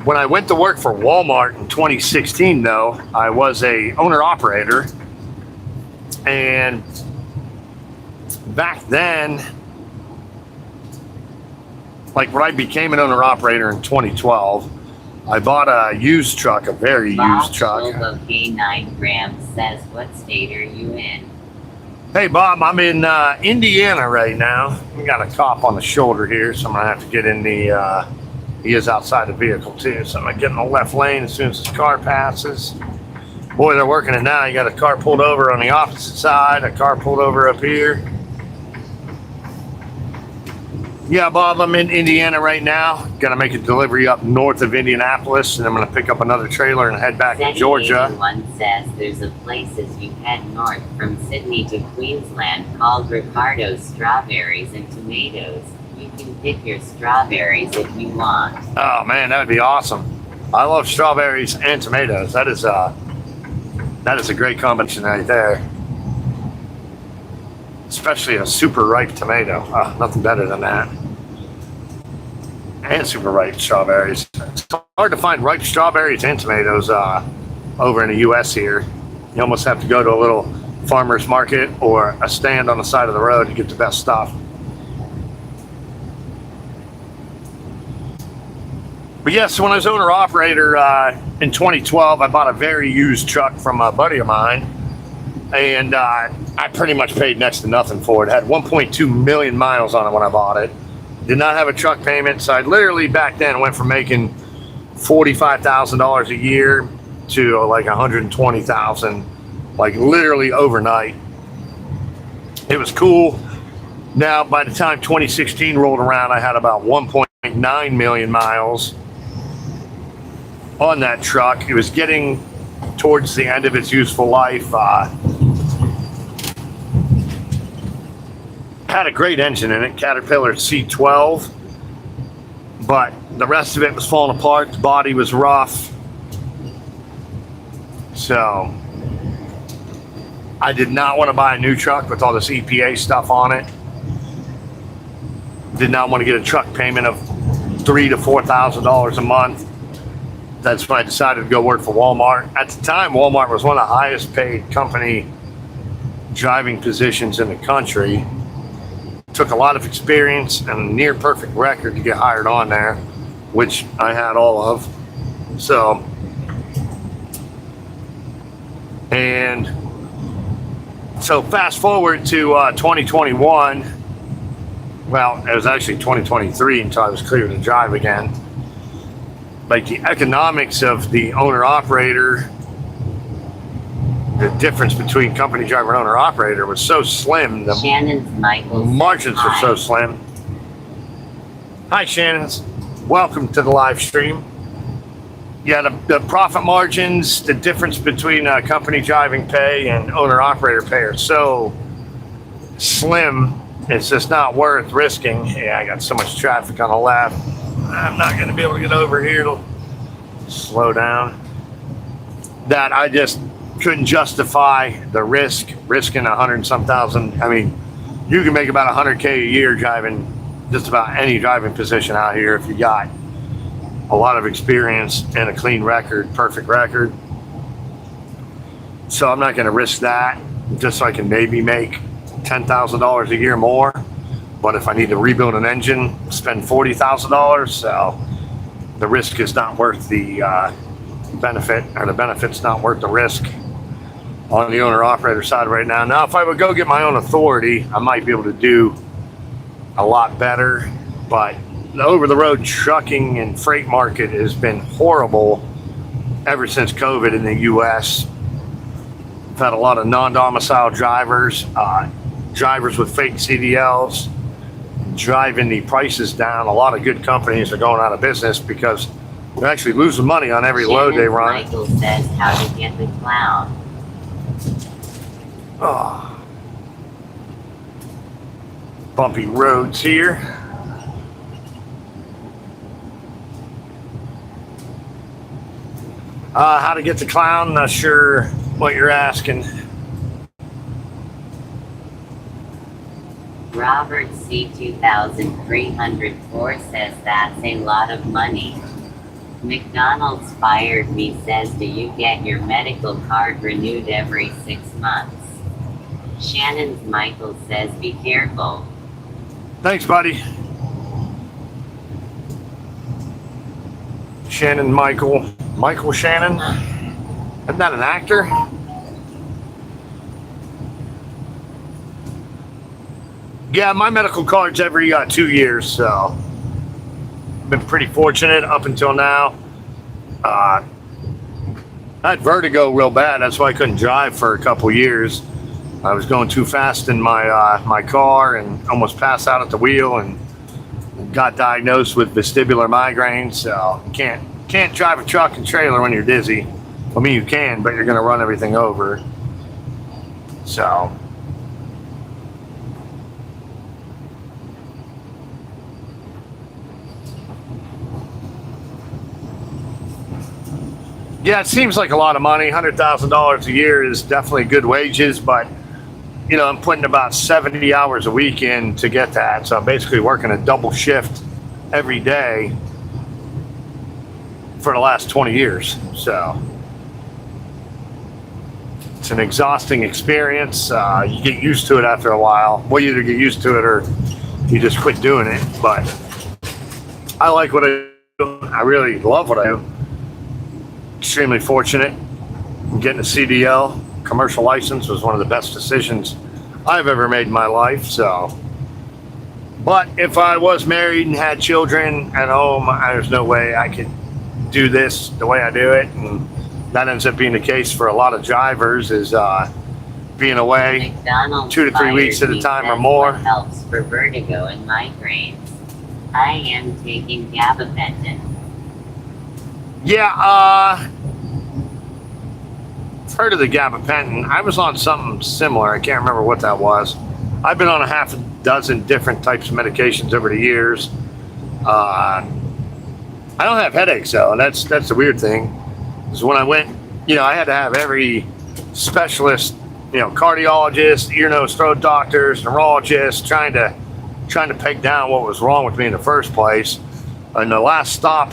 When I went to work for Walmart in 2016, though, I was a owner-operator. And back then, like when I became an owner-operator in 2012, I bought a used truck, a very used truck. Bob K9 Grams says, what state are you in? Hey, Bob, I'm in Indiana right now. We got a cop on the shoulder here, so I'm going to have to get in the... he is outside the vehicle, too, so I'm going to get in the left lane as soon as his car passes. Boy, they're working it now. You got a car pulled over on the opposite side, a car pulled over up here. Yeah, Bob, I'm in Indiana right now. Got to make a delivery up north of Indianapolis, and I'm going to pick up another trailer and head back to Georgia. One says there's a place as you head north from Sydney to Queensland called Ricardo's Strawberries and Tomatoes. You can pick your strawberries if you want. Oh, man, that would be awesome. I love strawberries and tomatoes. That is a great combination right there. Especially a super ripe tomato. Nothing better than that. And super ripe strawberries. It's hard to find ripe strawberries and tomatoes over in the U.S. here. You almost have to go to a little farmer's market or a stand on the side of the road to get the best stuff. But yes, when I was owner-operator in 2012, I bought a very used truck from a buddy of mine. And I pretty much paid next to nothing for it. It had 1.2 million miles on it when I bought it. Did not have a truck payment, so I literally back then went from making $45,000 a year to like $120,000, like literally overnight. It was cool. Now, by the time 2016 rolled around, I had about 1.9 million miles on that truck. It was getting towards the end of its useful life. Had a great engine in it, Caterpillar C12, but the rest of it was falling apart. The body was rough. So I did not want to buy a new truck with all this EPA stuff on it. Did not want to get a truck payment of $3,000 to $4,000 a month. That's when I decided to go work for Walmart. At the time, Walmart was one of the highest paid company driving positions in the country. Took a lot of experience and a near perfect record to get hired on there. which I had all of. So, and so fast forward to 2021. Well, it was actually 2023 until I was cleared to drive again. Like the economics of the owner operator, the difference between company driver and owner operator was so slim. The Shannon's Michael. margins were so slim. Hi, Shannon. Welcome to the live stream. Yeah, the profit margins, the difference between company driving pay and owner operator pay are so slim. It's just not worth risking. Yeah, I got so much traffic on the left. I'm not going to be able to get over here. It'll slow down. That I just couldn't justify the risking 100 and some thousand. I mean, you can make about 100K a year driving just about any driving position out here if you got a lot of experience and a clean record, perfect record. So I'm not going to risk that just so I can maybe make $10,000 a year more. But if I need to rebuild an engine, spend $40,000. So the risk is not worth the benefit, or the benefit's not worth the risk on the owner operator side right now. Now, if I would go get my own authority, I might be able to do a lot better. But the over-the-road trucking and freight market has been horrible ever since COVID in the U.S. I've had a lot of non-domicile drivers, drivers with fake CDLs, driving the prices down. A lot of good companies are going out of business because they're actually losing money on every load they run. Michael says how to get the clown. Oh. Bumpy roads here. How to get the clown? Not sure what you're asking. Robert C. 2304 says that's a lot of money. McDonald's fired me says, do you get your medical card renewed every 6 months? Shannon's Michael says, be careful. Thanks, buddy. Shannon Michael. Michael Shannon? Isn't that an actor? Yeah, my medical card's every 2 years, so been pretty fortunate up until now. I had vertigo real bad. That's why I couldn't drive for a couple years. I was going too fast in my my car and almost passed out at the wheel, and got diagnosed with vestibular migraine. So you can't drive a truck and trailer when you're dizzy. I mean, you can, but you're going to run everything over. So. Yeah, it seems like a lot of money. $100,000 a year is definitely good wages, but you know, I'm putting about 70 hours a week in to get that. So I'm basically working a double shift every day for the last 20 years. So it's an exhausting experience. You get used to it after a while. Well, you either get used to it or you just quit doing it. But I like what I do. I really love what I do. Extremely fortunate. Getting a CDL commercial license was one of the best decisions I've ever made in my life. So, but if I was married and had children at home, there's no way I could do this the way I do it, and that ends up being the case for a lot of drivers. Is being away McDonald's 2 to 3 weeks at a time or more. What helps for vertigo and migraines? I am taking gabapentin. Yeah, I've heard of the gabapentin. I was on something similar. I can't remember what that was. I've been on a half a dozen different types of medications over the years. I don't have headaches though, and that's the weird thing. Is when I went, you know, I had to have every specialist, you know, cardiologist, ear, nose, throat doctors, neurologists, trying to peg down what was wrong with me in the first place. And the last stop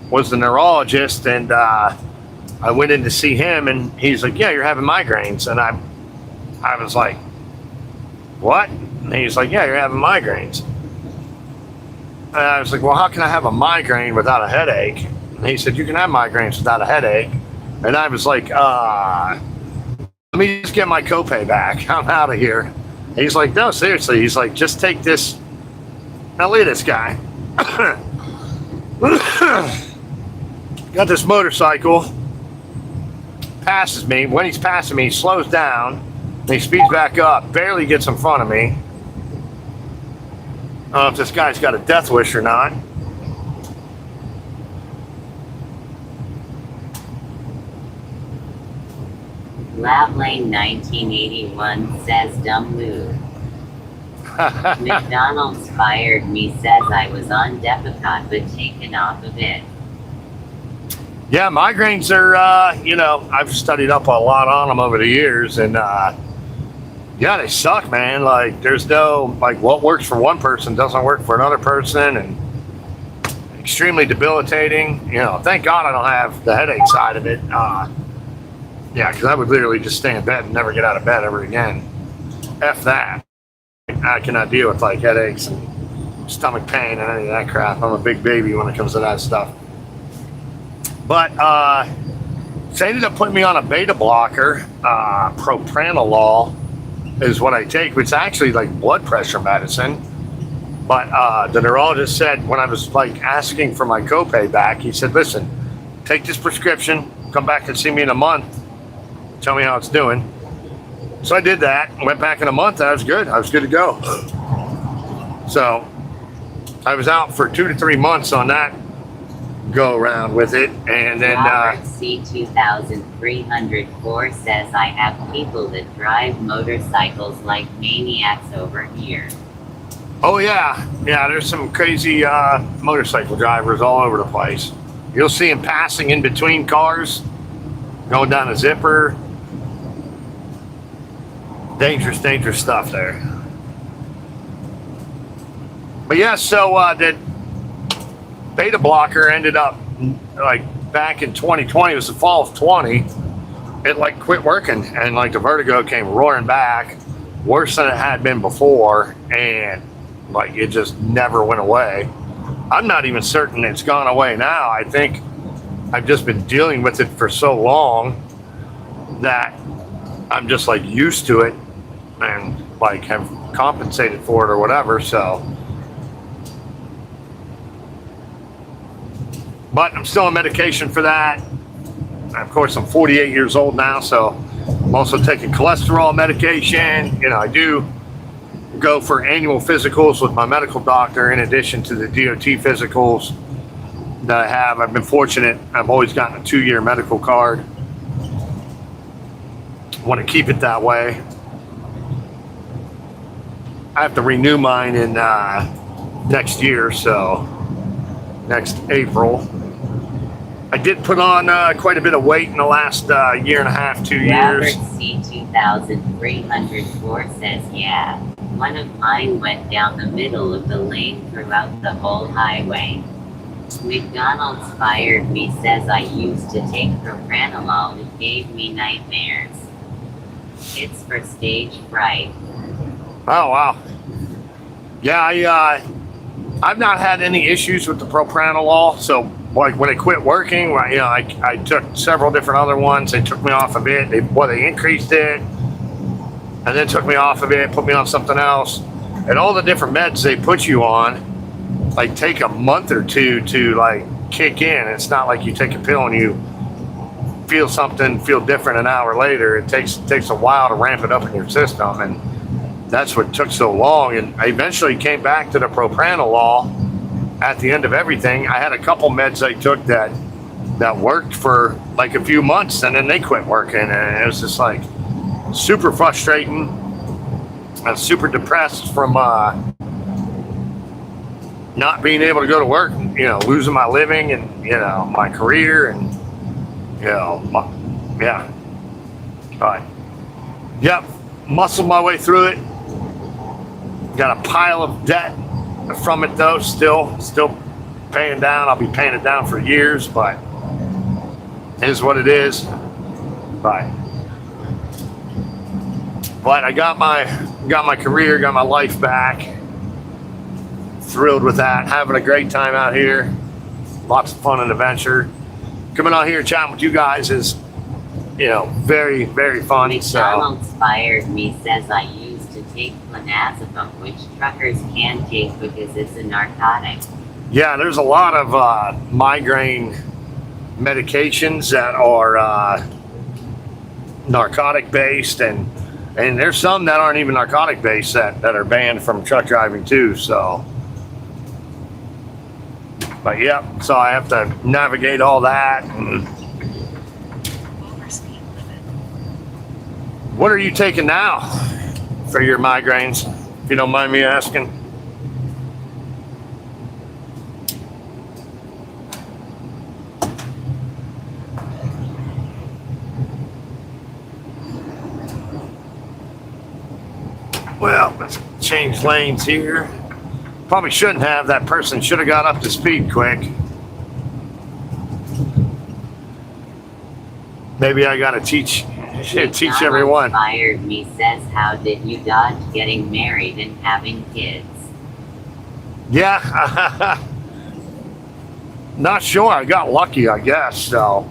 was the neurologist, and I went in to see him, and he's like, yeah, you're having migraines. And I was like, what? And he's like, yeah, you're having migraines. And I was like, well, how can I have a migraine without a headache? And he said, you can have migraines without a headache. And I was like, let me just get my copay back. I'm out of here. And he's like, no, seriously. He's like, just take this. Now look at this guy. Got this motorcycle. Passes me. When he's passing me, he slows down. And he speeds back up. Barely gets in front of me. I don't know if this guy's got a death wish or not. Lavlane 1981 says dumb move. McDonald's fired me says I was on Depakote but taken off of it. Yeah, migraines are, I've studied up a lot on them over the years, and yeah, they suck, man. Like, there's no, like, what works for one person doesn't work for another person, and extremely debilitating. Thank God I don't have the headache side of it. Yeah, because I would literally just stay in bed and never get out of bed ever again. F that. I cannot deal with, like, headaches and stomach pain and any of that crap. I'm a big baby when it comes to that stuff. But they ended up putting me on a beta blocker. Propranolol is what I take, which is actually like blood pressure medicine. But the neurologist said, when I was like asking for my copay back, he said, listen, take this prescription, come back and see me in a month, tell me how it's doing. So I did that, went back in a month, and I was good. I was good to go. So I was out for 2 to 3 months on that go around with it, and then Robert C2304 says I have people that drive motorcycles like maniacs over here. oh yeah, there's some crazy motorcycle drivers all over the place. You'll see them passing in between cars, going down a zipper. Dangerous stuff there. But yeah, so that beta blocker ended up, like, back in 2020, it was the fall of 20, it like quit working, and like the vertigo came roaring back, worse than it had been before, and like it just never went away. I'm not even certain it's gone away now. I think I've just been dealing with it for so long that I'm just like used to it and like have compensated for it or whatever. So, but I'm still on medication for that. And of course, I'm 48 years old now, so I'm also taking cholesterol medication. I do go for annual physicals with my medical doctor in addition to the DOT physicals that I have. I've been fortunate. I've always gotten a 2-year medical card. Want to keep it that way. I have to renew mine in next year, so next April. I did put on quite a bit of weight in the last year and a half, 2 years. Robert C2304 says, yeah, one of mine went down the middle of the lane throughout the whole highway. McDonald's fired me says I used to take propranolol. It gave me nightmares. It's for stage fright. Oh, wow. Yeah, I've not had any issues with the propranolol. So, like, when it quit working, I took several different other ones. They took me off of it. They increased it and then took me off of it, put me on something else. And all the different meds they put you on, like, take a month or two to, like, kick in. It's not like you take a pill and you feel different an hour later. It takes a while to ramp it up in your system, and that's what took so long. And I eventually came back to the propranolol at the end of everything. I had a couple meds I took that worked for like a few months, and then they quit working, and it was just like super frustrating. I was super depressed from not being able to go to work, losing my living and my career, and but yep, muscled my way through it. Got a pile of debt from it though, still paying down. I'll be paying it down for years, but it is what it is. But I got my career, got my life back. thrilled with that. Having a great time out here. Lots of fun and adventure. Coming out here chatting with you guys is, very, very fun. McDonald's fired me says I used to take clonazepam, which truckers can take because it's a narcotic. Yeah, there's a lot of migraine medications that are narcotic based, and there's some that aren't even narcotic based that are banned from truck driving too. So, but yeah, so I have to navigate all that. And Over speed limit. what are you taking now for your migraines, if you don't mind me asking? Well, let's change lanes here. Probably shouldn't have. That person should have got up to speed quick. Maybe I gotta teach McDonald's everyone. fired me says how did you dodge getting married and having kids? Yeah, not sure. I got lucky, I guess. So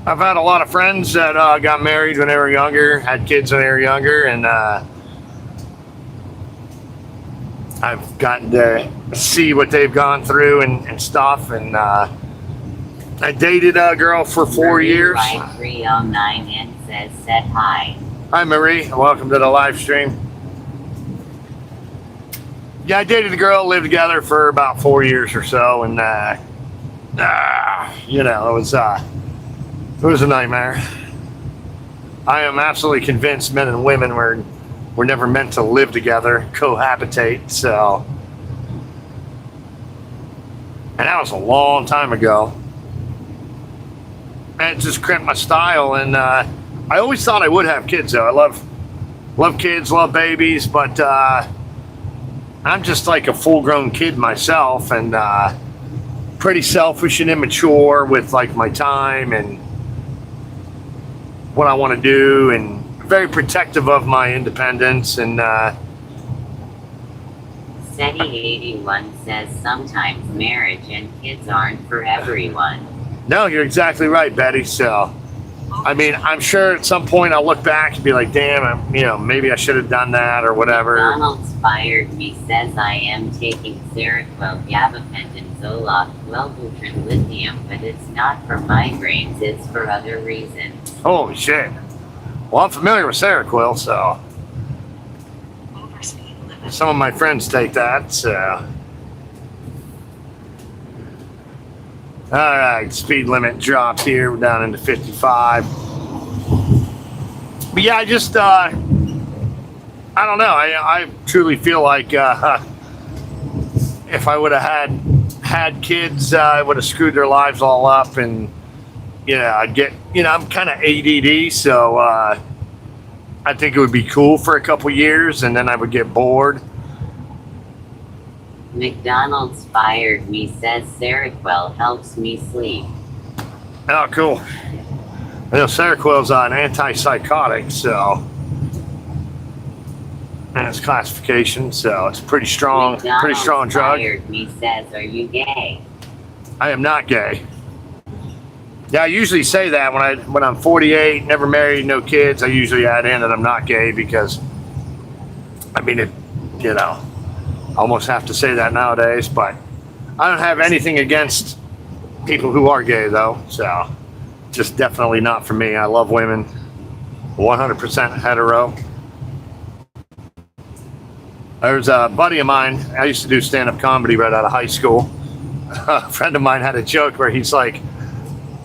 I've had a lot of friends that got married when they were younger, had kids when they were younger, and I've gotten to see what they've gone through and stuff. And I dated a girl for 4 years. Right 309 and said hi. Hi, Marie. Welcome to the live stream. Yeah, I dated a girl, lived together for about 4 years or so, and it was a nightmare. I am absolutely convinced men and women were never meant to live together, cohabitate. So, and that was a long time ago. And it just crimped my style. And I always thought I would have kids, though. I love kids, love babies, but I'm just like a full-grown kid myself, and pretty selfish and immature with like my time and what I want to do, and very protective of my independence. And SETI81 says sometimes marriage and kids aren't for everyone. no, you're exactly right, Betty. So, I mean, I'm sure at some point I'll look back and be like, damn, maybe I should have done that or whatever. McDonald's fired me says I am taking Seroquel, gabapentin, Zoloft, Wellbutrin, lithium, but it's not for migraines, it's for other reasons. Holy shit. Well, I'm familiar with Seroquel, so Over speed limit. some of my friends take that. So, all right, speed limit drops here. We're down into 55. But yeah, I just, I don't know. I truly feel like if I would have had kids, I would have screwed their lives all up. And, I'd get, I'm kind of ADD. So I think it would be cool for a couple years, and then I would get bored. McDonald's fired me says Seroquel helps me sleep. Oh, cool. I know Seroquel's an antipsychotic, so, and its classification, so it's pretty strong drug. McDonald's fired me says, are you gay? I am not gay. Yeah, I usually say that when I'm 48, never married, no kids. I usually add in that I'm not gay because, I mean, I almost have to say that nowadays. But I don't have anything against people who are gay, though. So, just definitely not for me. I love women, 100% hetero. There's a buddy of mine. I used to do stand-up comedy right out of high school. A friend of mine had a joke where he's like,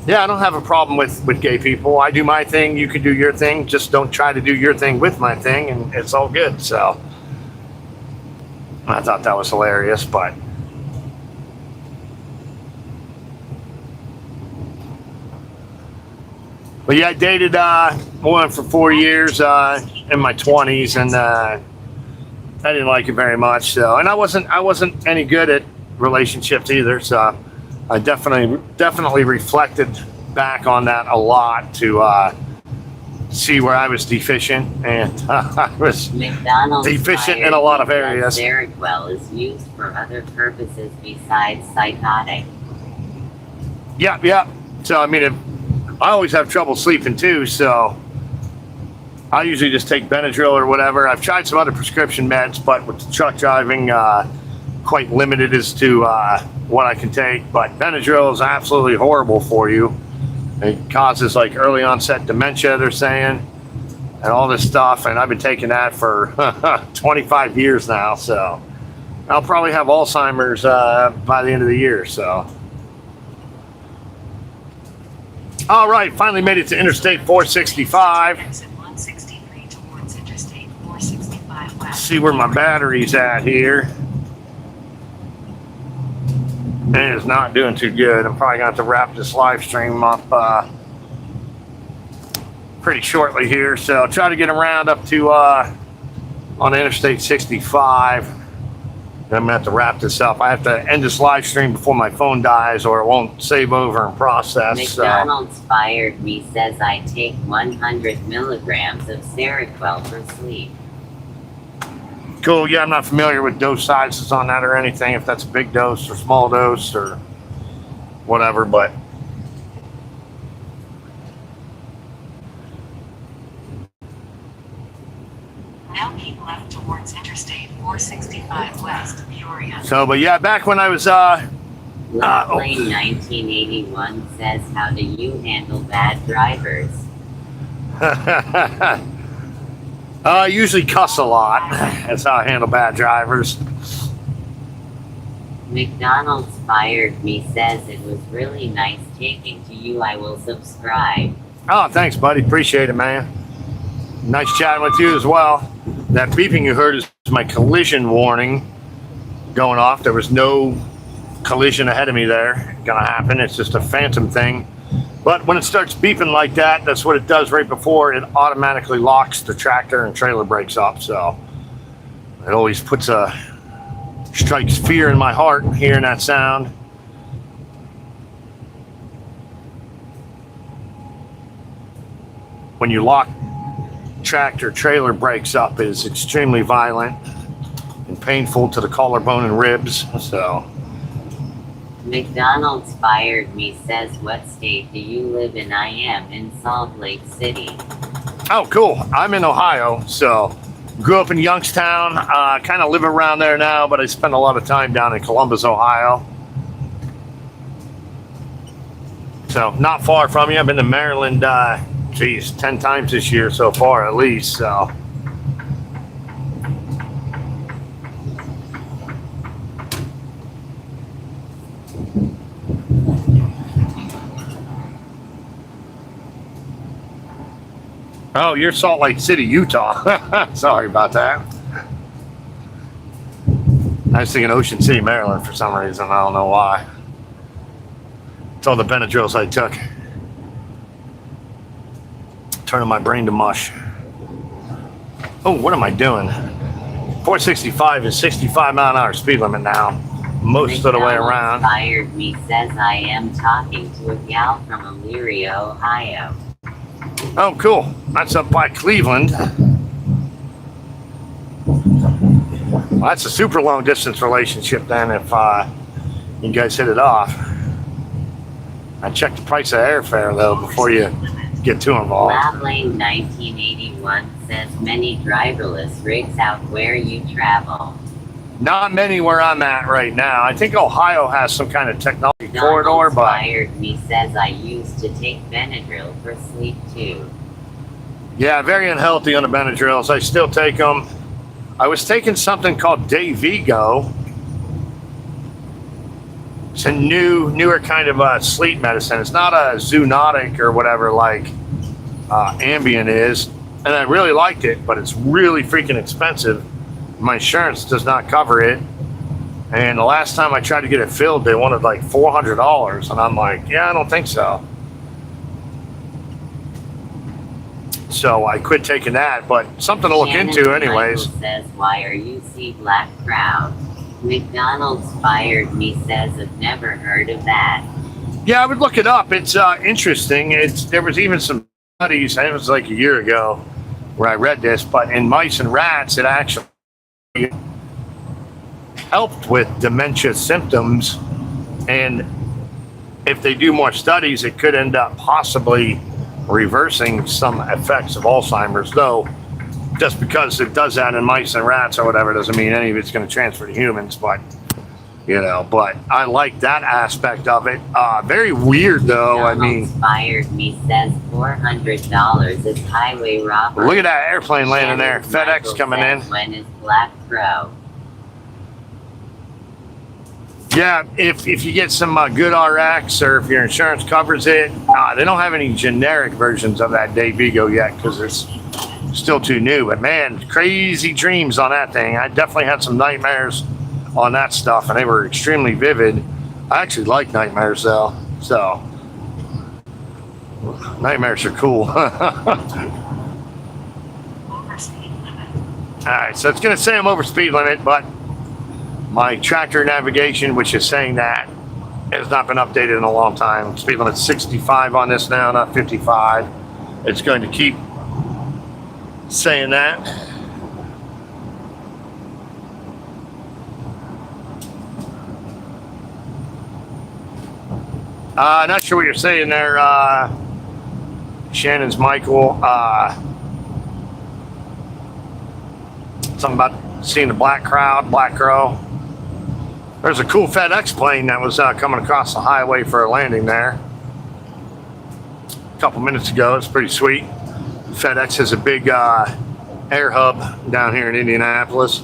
yeah, I don't have a problem with gay people. I do my thing. You can do your thing. Just don't try to do your thing with my thing, and it's all good. So I thought that was hilarious. But yeah, I dated one for 4 years in my 20s, and I didn't like it very much. So, and I wasn't any good at relationships either. So I definitely reflected back on that a lot to see where I was deficient, and I was McDonald's deficient in fired a lot of me that areas. Seroquel is used for other purposes besides psychotic. Yeah. So, I mean, I always have trouble sleeping too, so I usually just take Benadryl or whatever. I've tried some other prescription meds, but with the truck driving, quite limited as to what I can take. But Benadryl is absolutely horrible for you. It causes like early onset dementia, they're saying, and all this stuff. And I've been taking that for 25 years now, so I'll probably have Alzheimer's by the end of the year. So. All right, finally made it to Interstate 465. Exit 163 towards Interstate 465 West. See where my battery's at here. It is not doing too good. I'm probably going to have to wrap this live stream up pretty shortly here. So I'll try to get around up to on Interstate 65. I'm going to have to wrap this up. I have to end this live stream before my phone dies or it won't save over and process. McDonald's fired me says I take 100 milligrams of Seroquel for sleep. Cool. Yeah, I'm not familiar with dose sizes on that or anything, if that's a big dose or small dose or whatever, but Now keep left towards Interstate 465 West, Peoria. so, but yeah, back when I was, Lane 1981 says, how do you handle bad drivers? I usually cuss a lot. That's how I handle bad drivers. McDonald's fired me says it was really nice talking to you. I will subscribe. Oh, thanks, buddy. Appreciate it, man. Nice chatting with you as well. That beeping you heard is my collision warning going off. There was no collision ahead of me there gonna happen. It's just a phantom thing. But when it starts beeping like that, that's what it does right before it automatically locks the tractor and trailer brakes up. So it always strikes fear in my heart hearing that sound. When you lock tractor trailer brakes up, it is extremely violent and painful to the collarbone and ribs. So McDonald's fired me says, what state do you live in? I am in Salt Lake City. oh, cool. I'm in Ohio, so grew up in Youngstown. Kind of live around there now, but I spend a lot of time down in Columbus, Ohio. So not far from you. I've been to Maryland 10 times this year so far at least. So oh, you're Salt Lake City, Utah. Sorry about that. I was thinking Ocean City, Maryland for some reason. I don't know why. It's all the Benadryls I took. Turning my brain to mush. Oh, what am I doing? 465 is 65 mile an hour speed limit now. Most of the way around. Fired me says I am talking to a gal from Elyria, Ohio. Oh, cool. That's up by Cleveland. Well, that's a super long distance relationship then if you guys hit it off. I check the price of airfare though before you get too involved. Lane 1981 says many driverless rigs out where you travel. Not many where I'm at right now. I think Ohio has some kind of technology corridor, but Fired me says I used to take Benadryl for sleep too. yeah, very unhealthy on the Benadryls. I still take them. I was taking something called Dayvigo. It's a newer kind of sleep medicine. It's not a zoonotic or whatever like Ambien is, and I really liked it, but it's really freaking expensive. My insurance does not cover it, and the last time I tried to get it filled, they wanted like $400, and I'm like, yeah, I don't think so. So I quit taking that, but something to look into anyways. Michael says, why are you see black crowd? McDonald's fired me says I've never heard of that. Yeah, I would look it up. It's interesting. There was even some studies, and it was like a year ago where I read this, but in mice and rats, it actually helped with dementia symptoms. And if they do more studies, it could end up possibly reversing some effects of Alzheimer's, though just because it does that in mice and rats or whatever doesn't mean any of it's going to transfer to humans. But but I like that aspect of it. Very weird though. I mean, Inspired me says $400 is highway robbery. look at that airplane landing there. Shannon FedEx Michael coming in. says, when is Black Crow? Yeah, if you get some good RX or if your insurance covers it, they don't have any generic versions of that Dayvigo yet because it's still too new. But man, crazy dreams on that thing. I definitely had some nightmares on that stuff, and they were extremely vivid. I actually like nightmares though, so nightmares are cool. Over speed limit. All right, so it's going to say I'm over speed limit, but my tractor navigation, which is saying that, has not been updated in a long time. Speed limit's 65 on this now, not 55. It's going to keep saying that. Not sure what you're saying there, Shannon's Michael. Something about seeing the black crowd, Black Crow. There's a cool FedEx plane that was coming across the highway for a landing there a couple minutes ago. It's pretty sweet. FedEx has a big air hub down here in Indianapolis.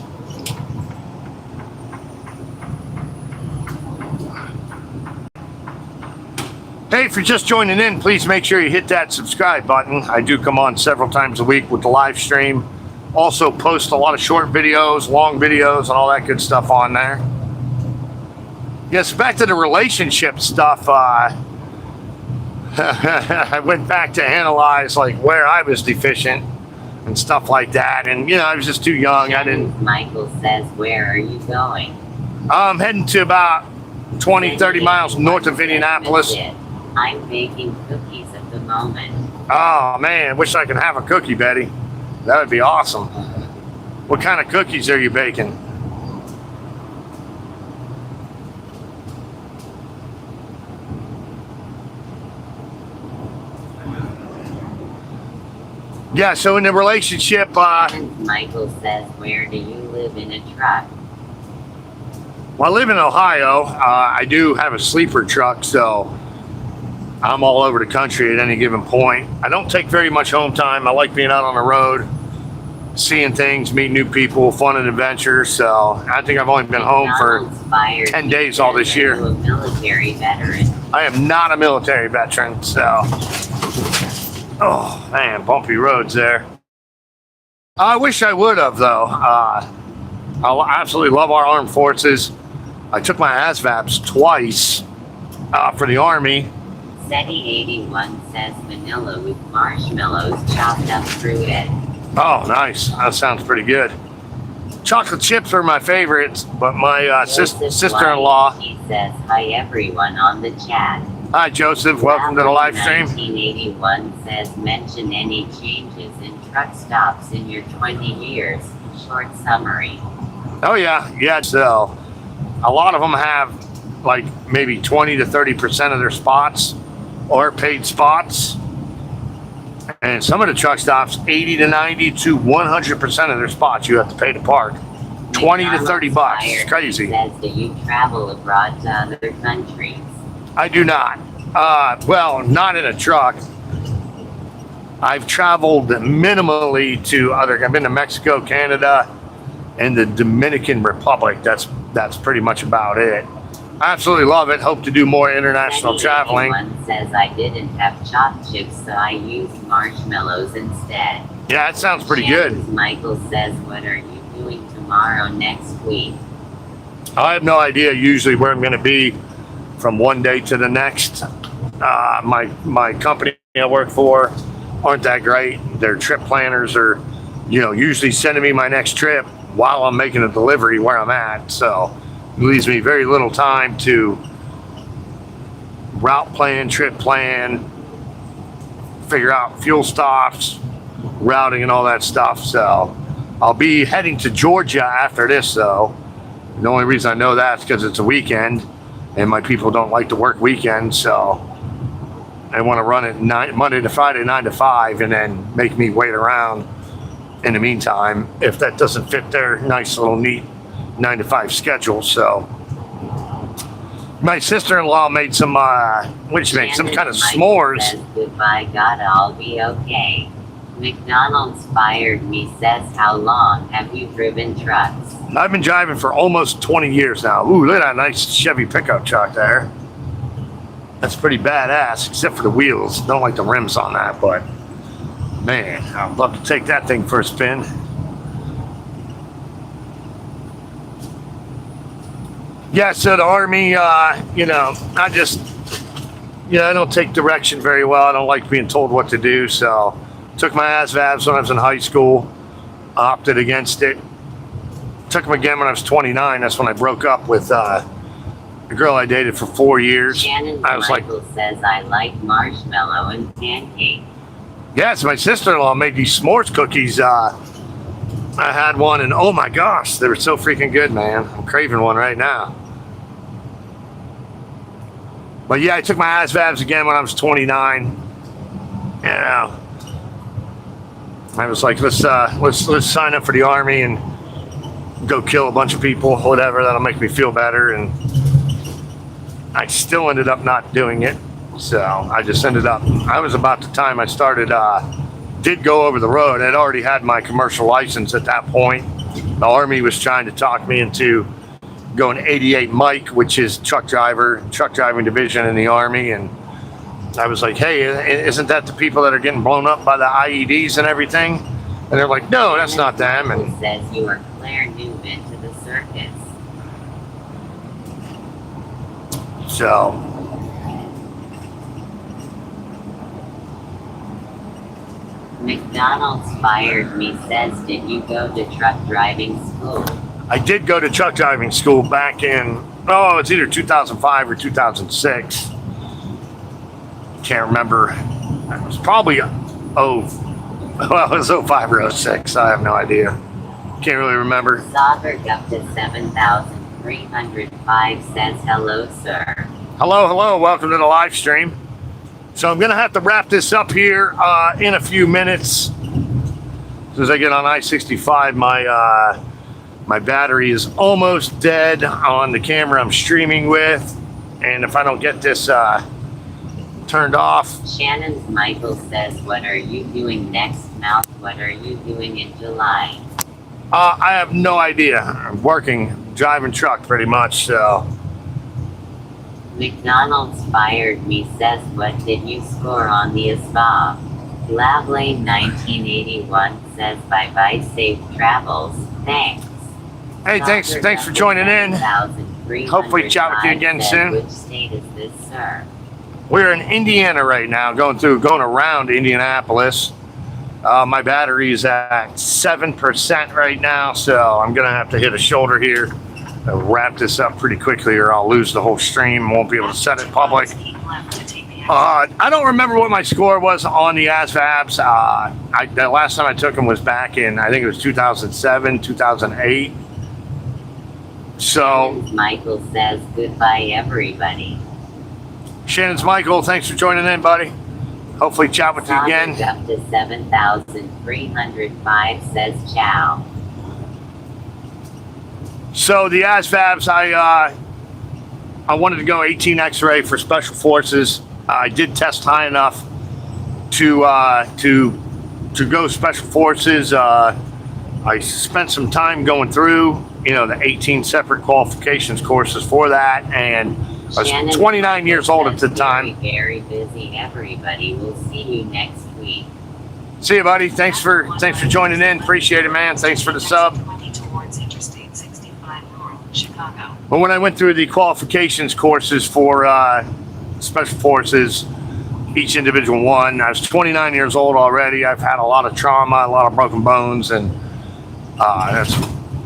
Hey, if you're just joining in, please make sure you hit that subscribe button. I do come on several times a week with the live stream. Also post a lot of short videos, long videos, and all that good stuff on there. Yes, back to the relationship stuff. I went back to analyze like where I was deficient and stuff like that. And I was just too young. I didn't. Michael says, where are you going? I'm heading to about 20, 30 miles north of Indianapolis. I'm baking cookies at the moment. Oh man, wish I could have a cookie, Betty. That would be awesome. What kind of cookies are you baking? Yeah, so in the relationship, Michael says, where do you live in a truck? well, I live in Ohio. I do have a sleeper truck, so I'm all over the country at any given point. I don't take very much home time. I like being out on the road, seeing things, meeting new people, fun and adventure. So I think I've only been home for 10 days all this year. Are you a military veteran? I am not a military veteran, so. Oh, man, bumpy roads there. I wish I would have, though. I absolutely love our armed forces. I took my ASVABs twice for the Army. SETI81 says vanilla with marshmallows chopped up through it. Oh, nice. That sounds pretty good. Chocolate chips are my favorites, but my sister-in-law. He says, hi everyone on the chat. Hi, Joseph. Welcome to the live stream. 1981 says, mention any changes in truck stops in your 20 years. Short summary. Oh, yeah. Yeah, so a lot of them have like maybe 20 to 30% of their spots or paid spots. And some of the truck stops, 80 to 90 to 100% of their spots you have to pay to park. 20 to 30 bucks. It's crazy. Says, do you travel abroad to other countries? I do not. Well, not in a truck. I've traveled minimally to I've been to Mexico, Canada, and the Dominican Republic. That's pretty much about it. I absolutely love it. Hope to do more international traveling. One says I didn't have chopped chips, so I used marshmallows instead. Yeah, that sounds pretty good. Michael says, what are you doing tomorrow next week? I have no idea usually where I'm going to be from one day to the next. My company I work for aren't that great. Their trip planners are, usually sending me my next trip while I'm making a delivery where I'm at. So it leaves me very little time to route plan, trip plan, figure out fuel stops, routing, and all that stuff. So I'll be heading to Georgia after this, though. The only reason I know that is because it's a weekend, and my people don't like to work weekends, so they want to run it Monday to Friday, 9 to 5, and then make me wait around in the meantime if that doesn't fit their nice little neat 9 to 5 schedule. So my sister-in-law made some what did she make? Some kind of s'mores. Says, goodbye, God, I'll be okay. McDonald's fired me. Says, how long have you driven trucks? I've been driving for almost 20 years now. Ooh, look at that nice Chevy pickup truck there. That's pretty badass, except for the wheels. Don't like the rims on that, but man, I'd love to take that thing for a spin. Yeah, so the Army, you know, I don't take direction very well. I don't like being told what to do, so took my ASVABs when I was in high school, opted against it. Took them again when I was 29. That's when I broke up with a girl I dated for 4 years. Shannon I was Michael says, I like marshmallow and pancake. Yes, my sister-in-law made these s'mores cookies. I had one, and oh my gosh, they were so freaking good, man. I'm craving one right now. But yeah, I took my ASVABs again when I was 29. You know, I was like, let's sign up for the Army and go kill a bunch of people, whatever. That'll make me feel better. And I still ended up not doing it. So I just ended up, I was about the time I started, did go over the road. I'd already had my commercial license at that point. The Army was trying to talk me into going 88 Mike, which is truck driving division in the Army. And I was like, hey, isn't that the people that are getting blown up by the IEDs and everything? And they're like, no, that's not them. And says you are Claire Newman to the circus. so McDonald's fired me. Says, did you go to truck driving school? I did go to truck driving school back in, it's either 2005 or 2006. Can't remember. It was probably, it was 05 or 06. I have no idea. Can't really remember. Sovereign up to 7,305 says, hello, sir. Hello. Welcome to the live stream. So I'm going to have to wrap this up here in a few minutes. As soon as I get on I-65, my battery is almost dead on the camera I'm streaming with. And if I don't get this turned off. Shannon's Michael says, what are you doing next month? What are you doing in July? I have no idea. I'm working, driving truck pretty much, so. McDonald's fired me. Says, what did you score on the ASVAB? Lavlane 1981 says, bye-bye, safe travels. Thanks. Hey, thanks for joining in. Hopefully chat with you again soon. Which state is this, sir? We're in Indiana right now, going around Indianapolis. My battery is at 7% right now, so I'm gonna have to hit a shoulder here. I'll wrap this up pretty quickly, or I'll lose the whole stream. Won't be able to set it public. I don't remember what my score was on the ASVABs. The last time I took them was back in, I think it was 2007, 2008. So Michael says, goodbye, everybody. Shannon's Michael, thanks for joining in, buddy. Hopefully chat with you again. Up to 7,305 says ciao. So the ASVABs, I wanted to go 18 X-ray for Special Forces. I did test high enough to go Special Forces. I spent some time going through, the 18 separate qualifications courses for that, and I was 29 years old at the time. Very busy, everybody. We'll see you next week. See you, buddy. Thanks for joining in. Appreciate it, man. Thanks for the sub. Towards Interstate 65 North, Chicago. But when I went through the qualifications courses for Special Forces, each individual one, I was 29 years old already. I've had a lot of trauma, a lot of broken bones, and that's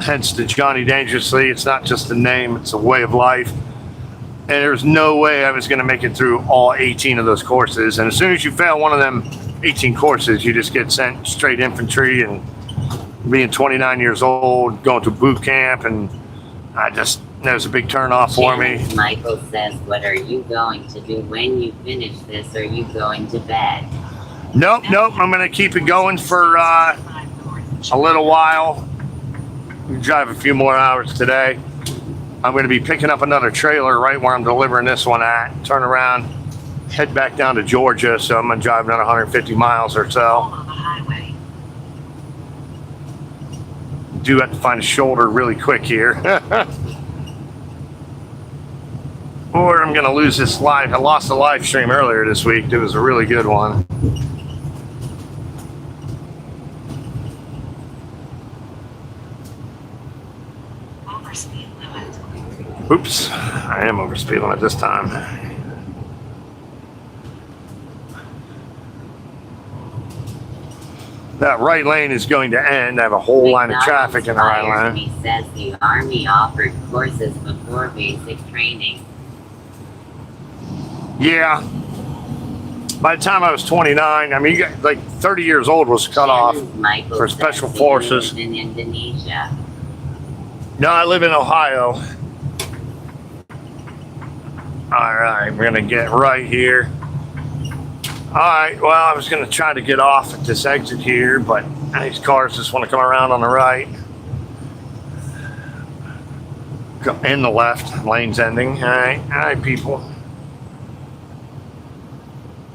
hence the Johnny Dangerously. It's not just a name, it's a way of life. And there's no way I was going to make it through all 18 of those courses. And as soon as you fail one of them 18 courses. You just get sent straight infantry, and being 29 years old, going to boot camp, and that was a big turnoff for me. Michael says, what are you going to do when you finish this? Are you going to bed? Nope. I'm going to keep it going for a little while. Drive a few more hours today. I'm going to be picking up another trailer right where I'm delivering this one at. Turn around, head back down to Georgia. So I'm going to drive another 150 miles or so. Follow the highway. Do have to find a shoulder really quick here. Or I'm going to lose this live. I lost a live stream earlier this week. It was a really good one. Over speed limit. Oops, I am over speed limit this time. That right lane is going to end. I have a whole line of traffic in the right lane. He says the Army offered courses before basic training. Yeah. By the time I was 29, I mean, you got like 30 years old was cut off Michael for says special he forces. lives in Indonesia. No, I live in Ohio. All right, we're going to get right here. All right, well, I was going to try to get off at this exit here, but these cars just want to come around on the right. Go in the left, lane's ending. All right, people.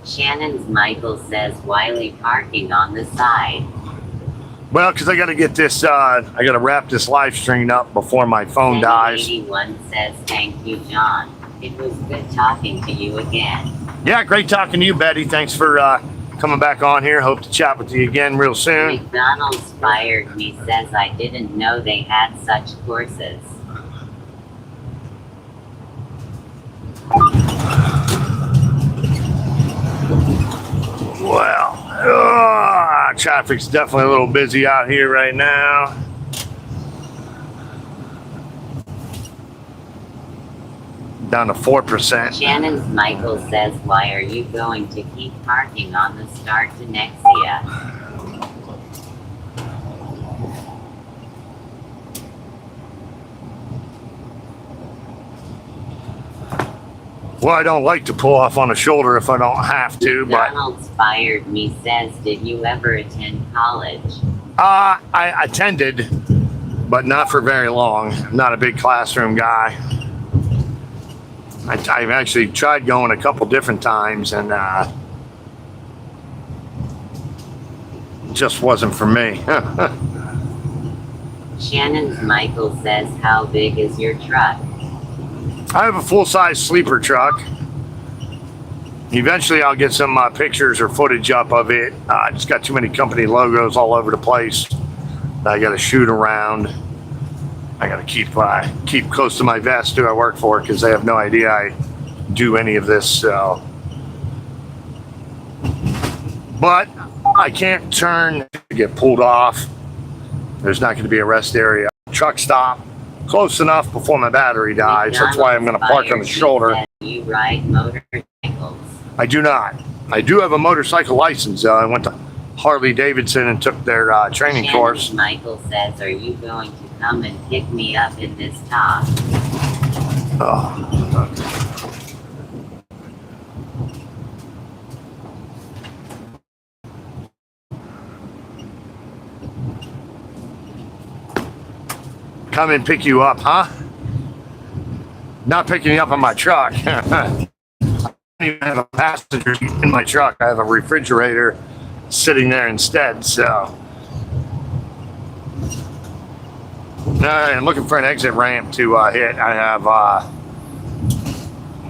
Shannon's Michael says Wiley parking on the side. Well, because I got to get this, I got to wrap this live stream up before my phone dies. 81 says thank you, John. It was good talking to you again. Yeah, great talking to you, Betty. Thanks for coming back on here. Hope to chat with you again real soon. McDonald's fired me says I didn't know they had such courses. Well, traffic's definitely a little busy out here right now. Down to 4%. Shannon's Michael says, why are you going to keep parking on the start to Nexia? Well, I don't like to pull off on a shoulder if I don't have to, but McDonald's fired me says, did you ever attend college? I attended, but not for very long. I'm not a big classroom guy. I've actually tried going a couple different times, and it just wasn't for me. Shannon's Michael says, how big is your truck? I have a full-size sleeper truck. Eventually, I'll get some pictures or footage up of it. I just got too many company logos all over the place that I got to shoot around. I got to keep close to my vest who I work for, because they have no idea I do any of this. So, but I can't turn to get pulled off. There's not going to be a rest area. Truck stop close enough before my battery dies. That's why I'm going to park on the shoulder. You ride motorcycles? I do not. I do have a motorcycle license. I went to Harley Davidson and took their training Shannon's course. Michael says, are you going to come and pick me up in this top? Oh. Come and pick you up, huh? Not picking you up on my truck. I don't even have a passenger in my truck. I have a refrigerator sitting there instead, so. All right, I'm looking for an exit ramp to hit. I have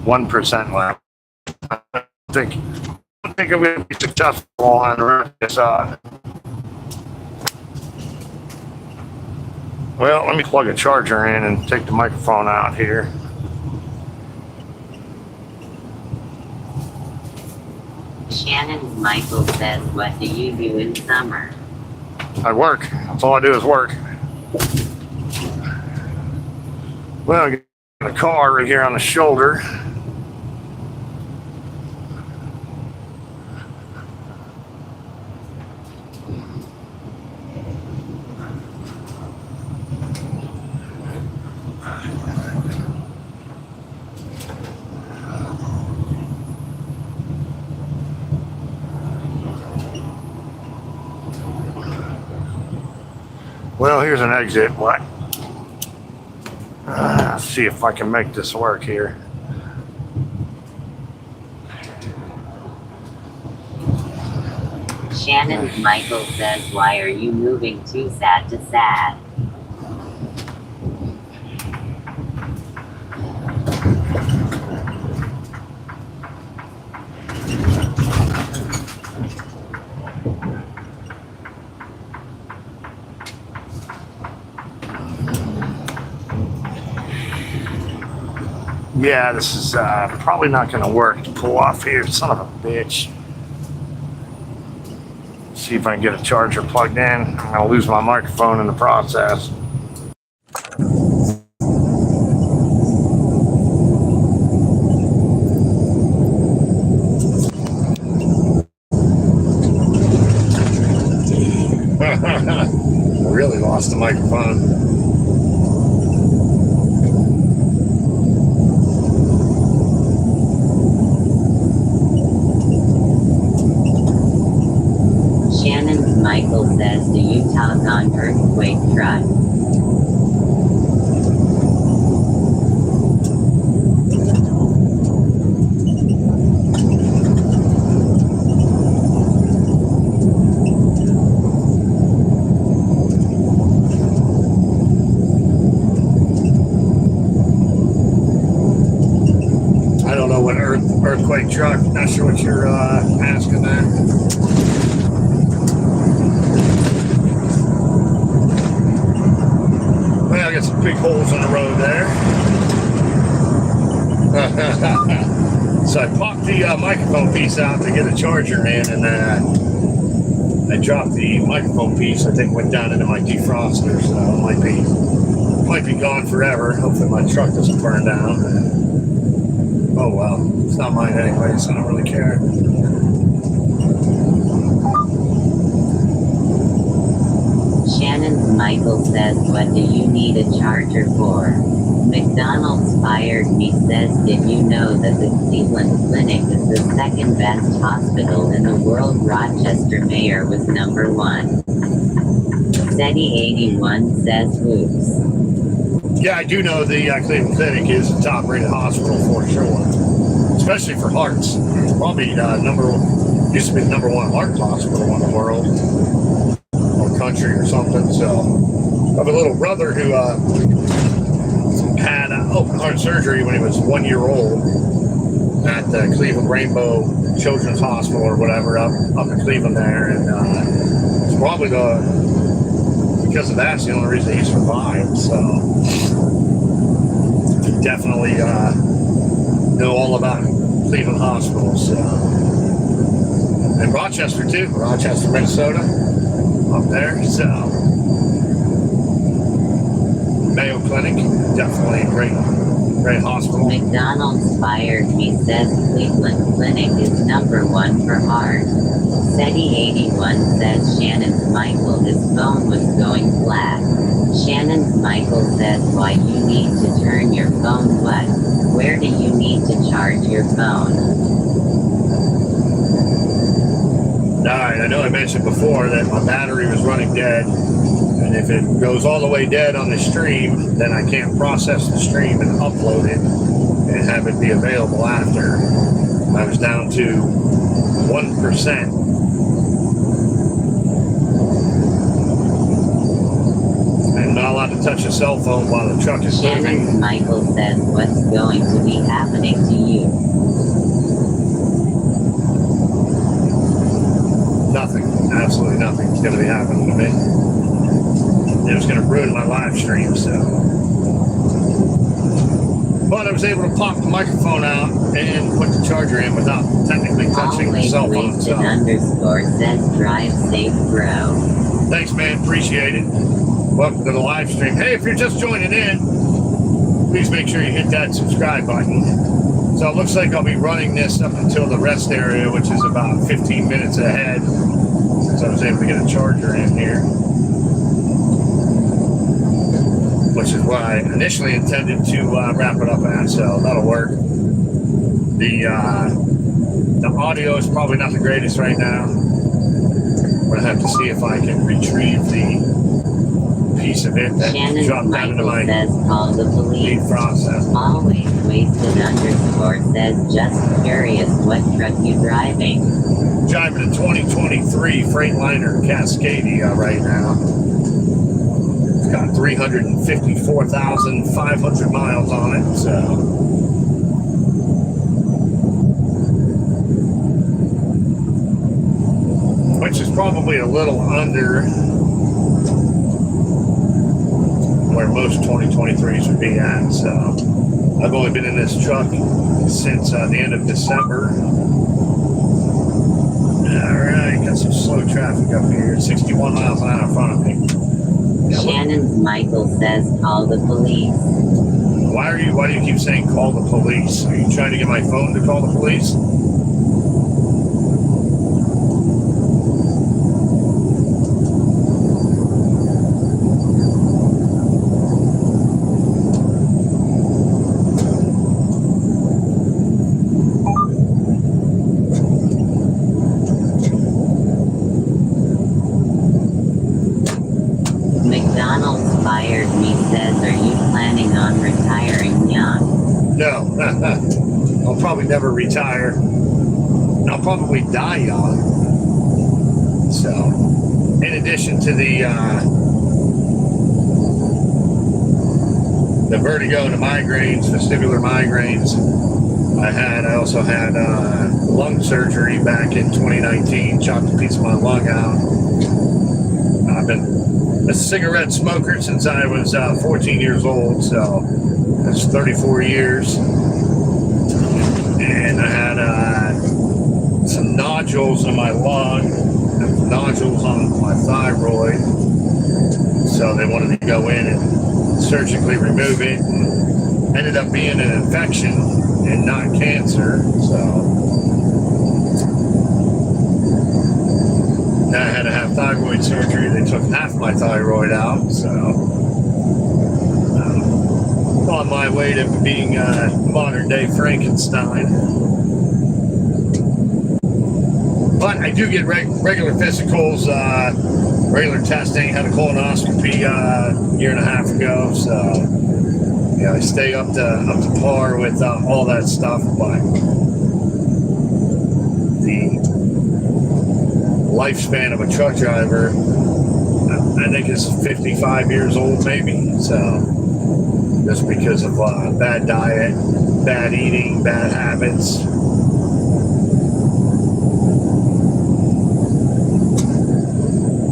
1% left. I don't think I'm going to be successful on the rest of this. Well, let me plug a charger in and take the microphone out here. Shannon's Michael says, what do you do in summer? I work. That's all I do is work. Well, I got a car right here on the shoulder. Well, here's an exit. What? Let's see if I can make this work here. Shannon Michael says, why are you moving too sad to sad? Yeah, this is probably not going to work to pull off here. Son of a bitch. See if I can get a charger plugged in. I'm going to lose my microphone in the process. I really lost the microphone. Shannon Michael says, do you talk on earthquake truck? I don't know what earthquake truck. Not sure what you're asking there. Well, I got some big holes in the road there. So I popped the microphone piece out to get a charger in, and I dropped the microphone piece. I think went down into my defroster, so it might be gone forever. Hopefully my truck doesn't burn down. Oh well, it's not mine anyway, so I don't really care. Shannon Michael says, what do you need a charger for? McDonald's fired me says, did you know that the Cleveland Clinic is the second best hospital in the world? Rochester Mayor was #1. SETI81 says, whoops. Yeah, I do know the Cleveland Clinic is a top-rated hospital for sure, especially for hearts. It's probably used to be the #1 heart hospital in the world or country or something. So I have a little brother who had open heart surgery when he was 1 year old at the Cleveland Rainbow Children's Hospital or whatever up in Cleveland there, and it's probably because of that's the only reason he survived. So definitely know all about Cleveland hospitals. And Rochester too, Rochester, Minnesota, up there. So Mayo Clinic, definitely a great hospital. McDonald's fired me says Cleveland Clinic is #1 for heart. SETI81 says Shannon's Michael, his phone was going flat. Shannon's Michael says, why you need to turn your phone what? Where do you need to charge your phone? Alright, I know I mentioned before that my battery was running dead, and if it goes all the way dead on the stream, then I can't process the stream and upload it and have it be available after. I was down to 1%. I'm not allowed to touch a cell phone while the truck is moving. Shannon's Michael says, what's going to be happening to you? Nothing. Absolutely nothing is going to be happening to me. It was going to ruin my live stream, so. But I was able to pop the microphone out and put the charger in without technically touching the cell phone. So. _says, drive safe, bro. Thanks, man. Appreciate it. Welcome to the live stream. Hey, if you're just joining in, please make sure you hit that subscribe button. So it looks like I'll be running this up until the rest area, which is about 15 minutes ahead, since I was able to get a charger in here. Which is what I initially intended to wrap it up at, so that'll work. The audio is probably not the greatest right now. I'm gonna have to see if I can retrieve the piece of it that Shannon's dropped down into Michael my says call the meat police. process. Always wasted underscore says just curious what truck you driving. Driving a 2023 Freightliner Cascadia right now. It's got 354,500 miles on it, so. Which is probably a little under where most 2023s would be at, so. I've only been in this truck since the end of December. Alright, got some slow traffic up here. 61 miles an hour in front of me. Yeah, Shannon's Michael says call the police. why do you keep saying call the police? Are you trying to get my phone to call the police? McDonald's fired me says are you planning on retiring young? No. I'll probably never retire. I'll probably die young. So, in addition to the vertigo and the migraines, vestibular migraines, I also had lung surgery back in 2019, chopped a piece of my lung out. I've been a cigarette smoker since I was 14 years old, so that's 34 years. And I had some nodules in my lung, and nodules on my thyroid. So they wanted to go in and surgically remove it. And ended up being an infection and not cancer. So I had to have thyroid surgery. They took half my thyroid out, so on my way to being modern day Frankenstein. But I do get regular physicals, regular testing. Had a colonoscopy a year and a half ago, so yeah, I stay up to par with all that stuff. But the lifespan of a truck driver, I think, is 55 years old, maybe. So, just because of bad diet, bad eating, bad habits.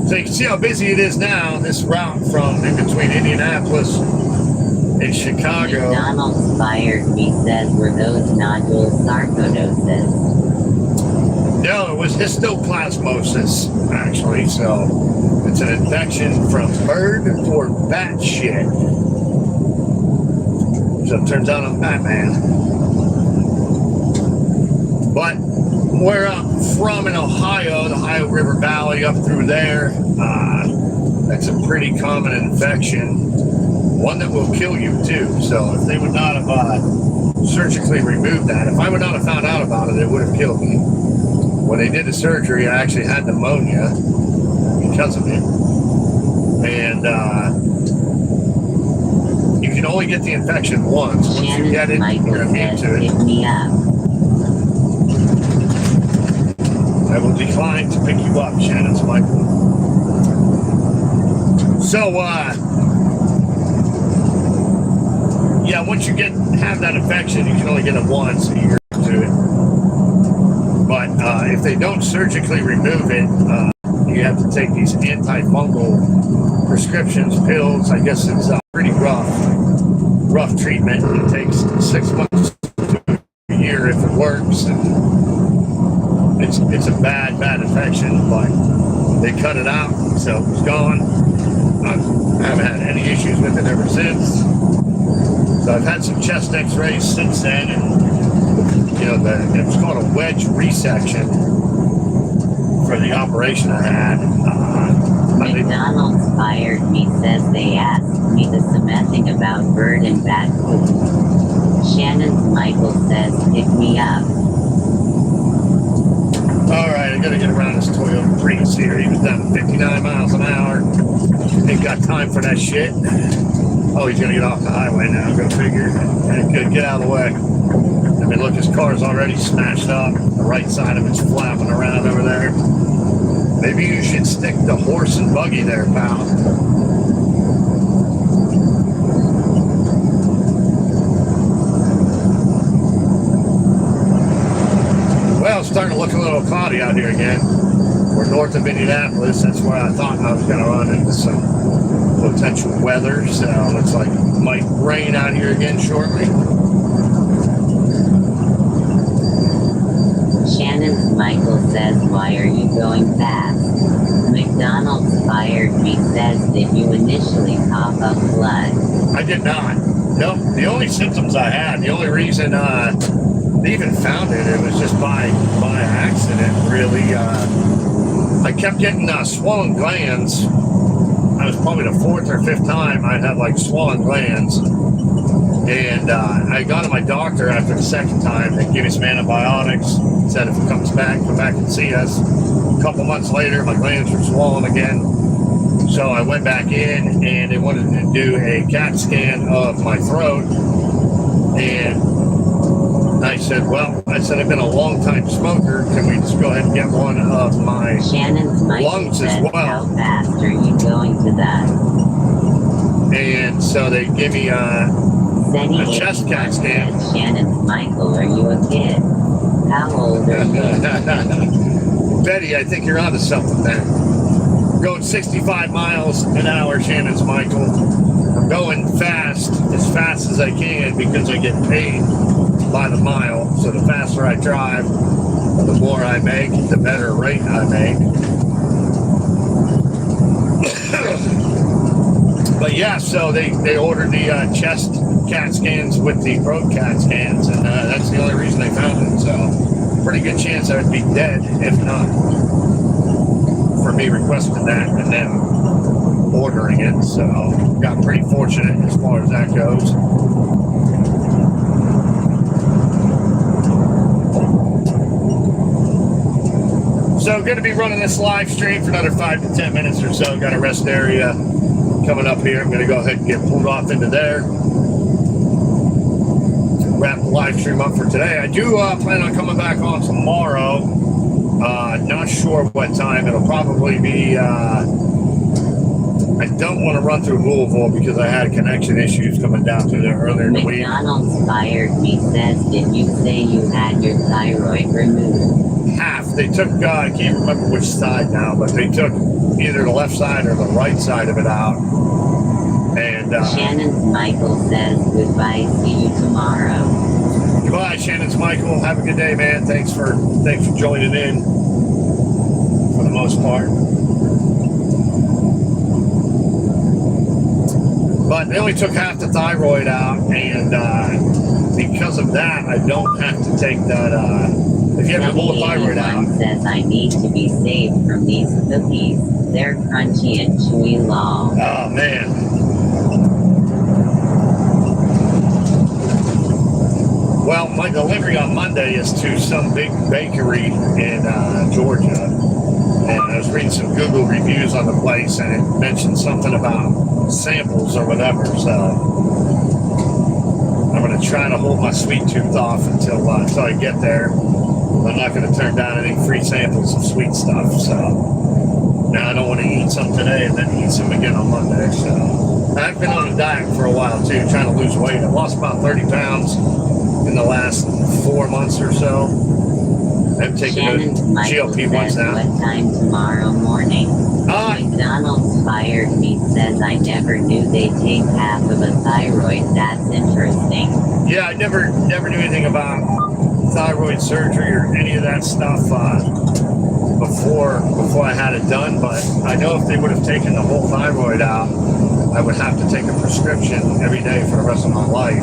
So you can see how busy it is now. This route from in between Indianapolis and Chicago. McDonald's fired me says were those nodules sarcoidosis? No, it was histoplasmosis, actually. So it's an infection from bird or bat shit. So it turns out I'm Batman. But where I'm from in Ohio, the Ohio River Valley, up through there, that's a pretty common infection. One that will kill you too. So if they would not have surgically removed that, if I would not have found out about it, it would have killed me. When they did the surgery, I actually had pneumonia because of it. And you can only get the infection once. Once you get it, you're immune to it. Pick me up. I will decline to pick you up, Shannon's Michael. So, yeah, once you have that infection, you can only get it once, so you're to it. But if they don't surgically remove it, you have to take these antifungal prescriptions, pills. I guess it's pretty rough treatment. It takes 6 months to a year if it works. And it's a bad infection, but they cut it out, so it's gone. I haven't had any issues with it ever since. So I've had some chest x-rays since then, and it was called a wedge resection for the operation I had. McDonald's fired me says they asked me the something about bird and bat food. Shannon's Michael says pick me up. All right, I gotta get around this Toyota Prius here. He was down 59 miles an hour. Ain't got time for that shit. Oh, he's gonna get off the highway now. Go figure. And good, get out of the way. I mean, look, his car's already smashed up. The right side of it's flapping around over there. Maybe you should stick the horse and buggy there, pal. Well, it's starting to look a little cloudy out here again. We're north of Indianapolis. That's where I thought I was going to run into some potential weather. So it looks like it might rain out here again shortly. Shannon's Michael says, why are you going fast? McDonald's fired me says, did you initially cough up blood? I did not. Nope. The only symptoms I had, the only reason they even found it was just by accident, really. I kept getting swollen glands. I was probably the fourth or fifth time I'd have like swollen glands. And I got to my doctor after the second time. They gave me some antibiotics. Said if it comes back, come back and see us. A couple months later, my glands were swollen again. So I went back in and they wanted to do a CAT scan of my throat. And I said, well, I've been a long time smoker. Can we just go ahead and get one of my Shannon's Michael lungs says, as well? how fast are you going to that? And so they give me Zenny a chest CAT scan. says, Shannon's Michael, are you a kid? How old are you? Betty, I think you're onto something there. I'm going 65 miles an hour, Shannon's Michael. I'm going fast as I can because I get paid by the mile. So the faster I drive, the more I make, the better rate I make. But yeah, so they ordered the chest CAT scans with the throat CAT scans, and that's the only reason they found it. So pretty good chance I would be dead if not for me requesting that and them ordering it. So got pretty fortunate as far as that goes. So going to be running this live stream for another 5 to 10 minutes or so. Got a rest area coming up here. I'm going to go ahead and get pulled off into there. Wrap the live stream up for today. I do plan on coming back on tomorrow. Not sure what time. It'll probably be... I don't want to run through Louisville because I had connection issues coming down through there earlier in the week. McDonald's fired me says, did you say you had your thyroid removed? Half. They took, I can't remember which side now, but they took either the left side or the right side of it out. And Shannon's Michael says, goodbye, see you tomorrow. Goodbye, Shannon's Michael. Have a good day, man. Thanks for joining in for the most part. But they only took half the thyroid out, and because of that, I don't have to take that. If you have to pull the thyroid out. Says I need to be saved from these cookies. They're crunchy and chewy long. Oh man. Well, my delivery on Monday is to some big bakery in Georgia, and I was reading some Google reviews on the place, and it mentioned something about samples or whatever. So I'm going to try to hold my sweet tooth off until I get there. I'm not going to turn down any free samples of sweet stuff. So now I don't want to eat some today and then eat some again on Monday. So I've been on a diet for a while too, trying to lose weight. I lost about 30 pounds in the last 4 months or so. I'm taking Shannon's the Michael GLP-1s says, now. what time tomorrow morning? McDonald's fired me says I never knew they take half of a thyroid. That's interesting. Yeah, I never knew anything about thyroid surgery or any of that stuff before I had it done, but I know if they would have taken the whole thyroid out, I would have to take a prescription every day for the rest of my life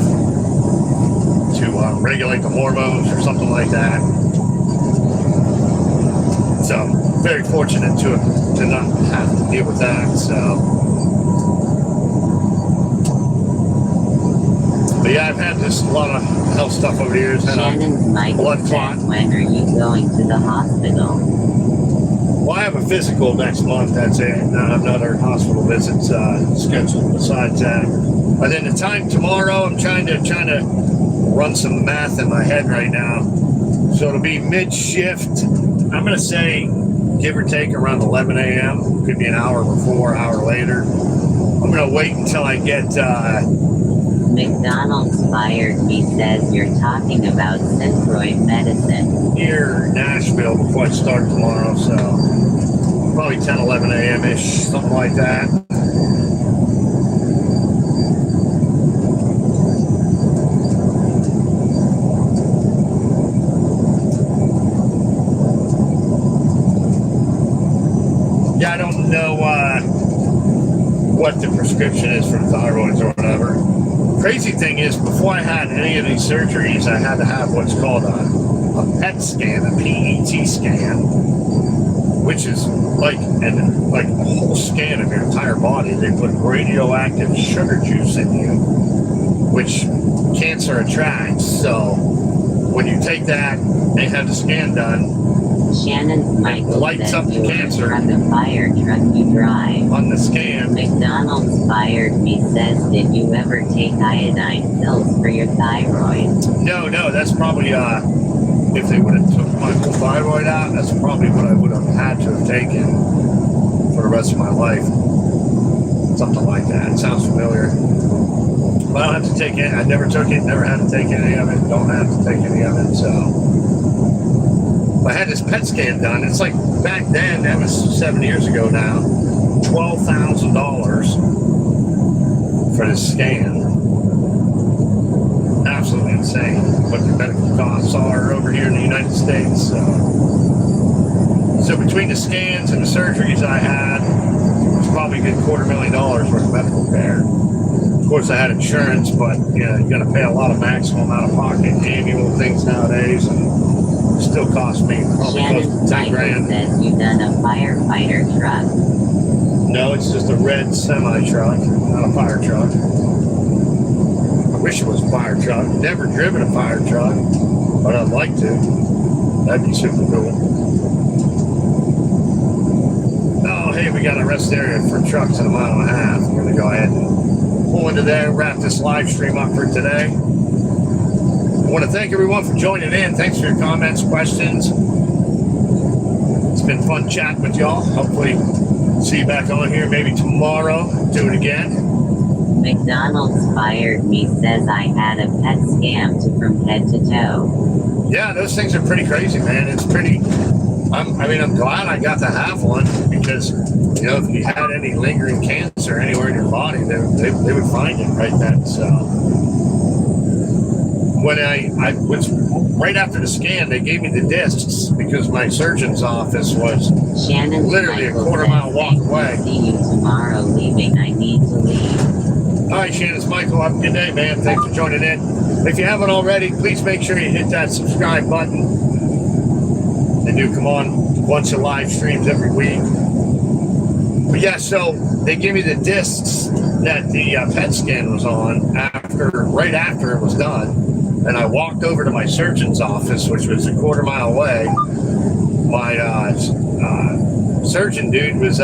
to regulate the hormones or something like that. So very fortunate to not have to deal with that. So, but Yeah, I've had this a lot of health stuff over the years. Had a Shannon's Michael blood clot. says, when are you going to the hospital? Well, I have a physical next month. That's it. And I have another hospital visit scheduled besides that. But then the time tomorrow, I'm trying to run some math in my head right now. So it'll be mid-shift. I'm going to say, give or take, around 11 a.m. Could be an hour before, hour later. I'm going to wait until I get... McDonald's fired me says you're talking about Synthroid medicine. near Nashville before I start tomorrow, so probably 10, 11 a.m.-ish, something like that. Yeah, I don't know what the prescription is for thyroids or whatever. Crazy thing is, before I had any of these surgeries, I had to have what's called a PET scan, a PET scan, which is like a whole scan of your entire body. They put radioactive sugar juice in you, which cancer attracts. So when you take that and have the scan done, Shannon's Michael lights says up the you cancer. from the fire truck you drive. on the scan, McDonald's fired me says, did you ever take iodine pills for your thyroid? no, that's probably if they would have took my whole thyroid out, that's probably what I would have had to have taken for the rest of my life. Something like that. It sounds familiar. But I don't have to take it. I never took it, never had to take any of it, don't have to take any of it, so. I had this PET scan done. It's like back then, that was 7 years ago now, $12,000 for this scan. Absolutely insane what the medical costs are over here in the United States. So between the scans and the surgeries I had, it was probably a good $250,000 worth of medical care. Of course, I had insurance, but you got to pay a lot of maximum out of pocket annual things nowadays, and it still cost me probably close Shannon's to 10 Michael grand. says you done a firefighter truck. No, it's just a red semi truck, not a fire truck. I wish it was a fire truck. Never driven a fire truck, but I'd like to. That'd be super cool. Oh, hey, we got a rest area for trucks in 1.5 miles. I'm going to go ahead and pull into there, wrap this live stream up for today. I want to thank everyone for joining in. Thanks for your comments, questions. It's been fun chatting with y'all. Hopefully, see you back on here maybe tomorrow. Do it again. McDonald's fired me says I had a PET scan from head to toe. Yeah, those things are pretty crazy, man. It's pretty. I'm glad I got to have one because, if you had any lingering cancer anywhere in your body, they would find it right then. So when I was right after the scan, they gave me the discs because my surgeon's office was Shannon's literally Michael a quarter-mile says, walk "Thanks, away." See you tomorrow. Leaving. I need to leave. All right, Shannon, it's Michael. Have a good day, man. Thanks for joining in. If you haven't already, please make sure you hit that subscribe button. They do come on a bunch of live streams every week. But yeah, so they gave me the discs that the PET scan was on right after it was done. And I walked over to my surgeon's office, which was a quarter-mile away. My surgeon dude was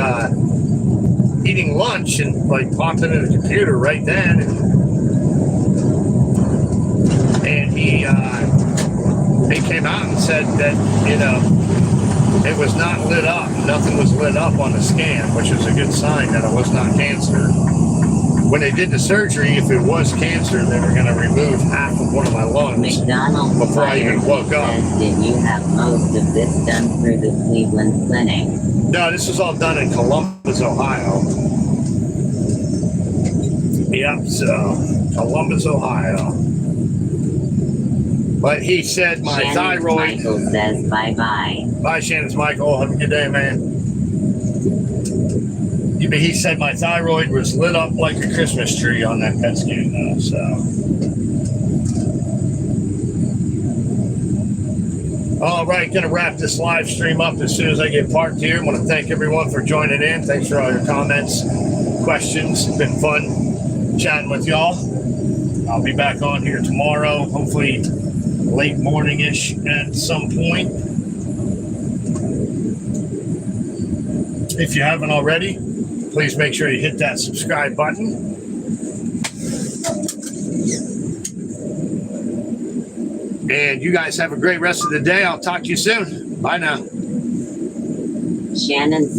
eating lunch and popped into the computer right then, and he came out and said that it was not lit up. Nothing was lit up on the scan, which is a good sign that it was not cancer. When they did the surgery, if it was cancer, they were going to remove half of one of my lungs McDonald's before I even fired woke me up. says, did you have most of this done through the Cleveland Clinic? No, this was all done in Columbus, Ohio. Yep, so Columbus, Ohio. But he said my Shannon's thyroid. Michael says bye-bye. Bye, Shannon's Michael. Have a good day, man. He said my thyroid was lit up like a Christmas tree on that PET scan, though, so. All right, going to wrap this live stream up as soon as I get parked here. I want to thank everyone for joining in. Thanks for all your comments, questions. It's been fun chatting with y'all. I'll be back on here tomorrow, hopefully late morning-ish at some point. If you haven't already, please make sure you hit that subscribe button. And you guys have a great rest of the day. I'll talk to you soon. Bye now. Shannon's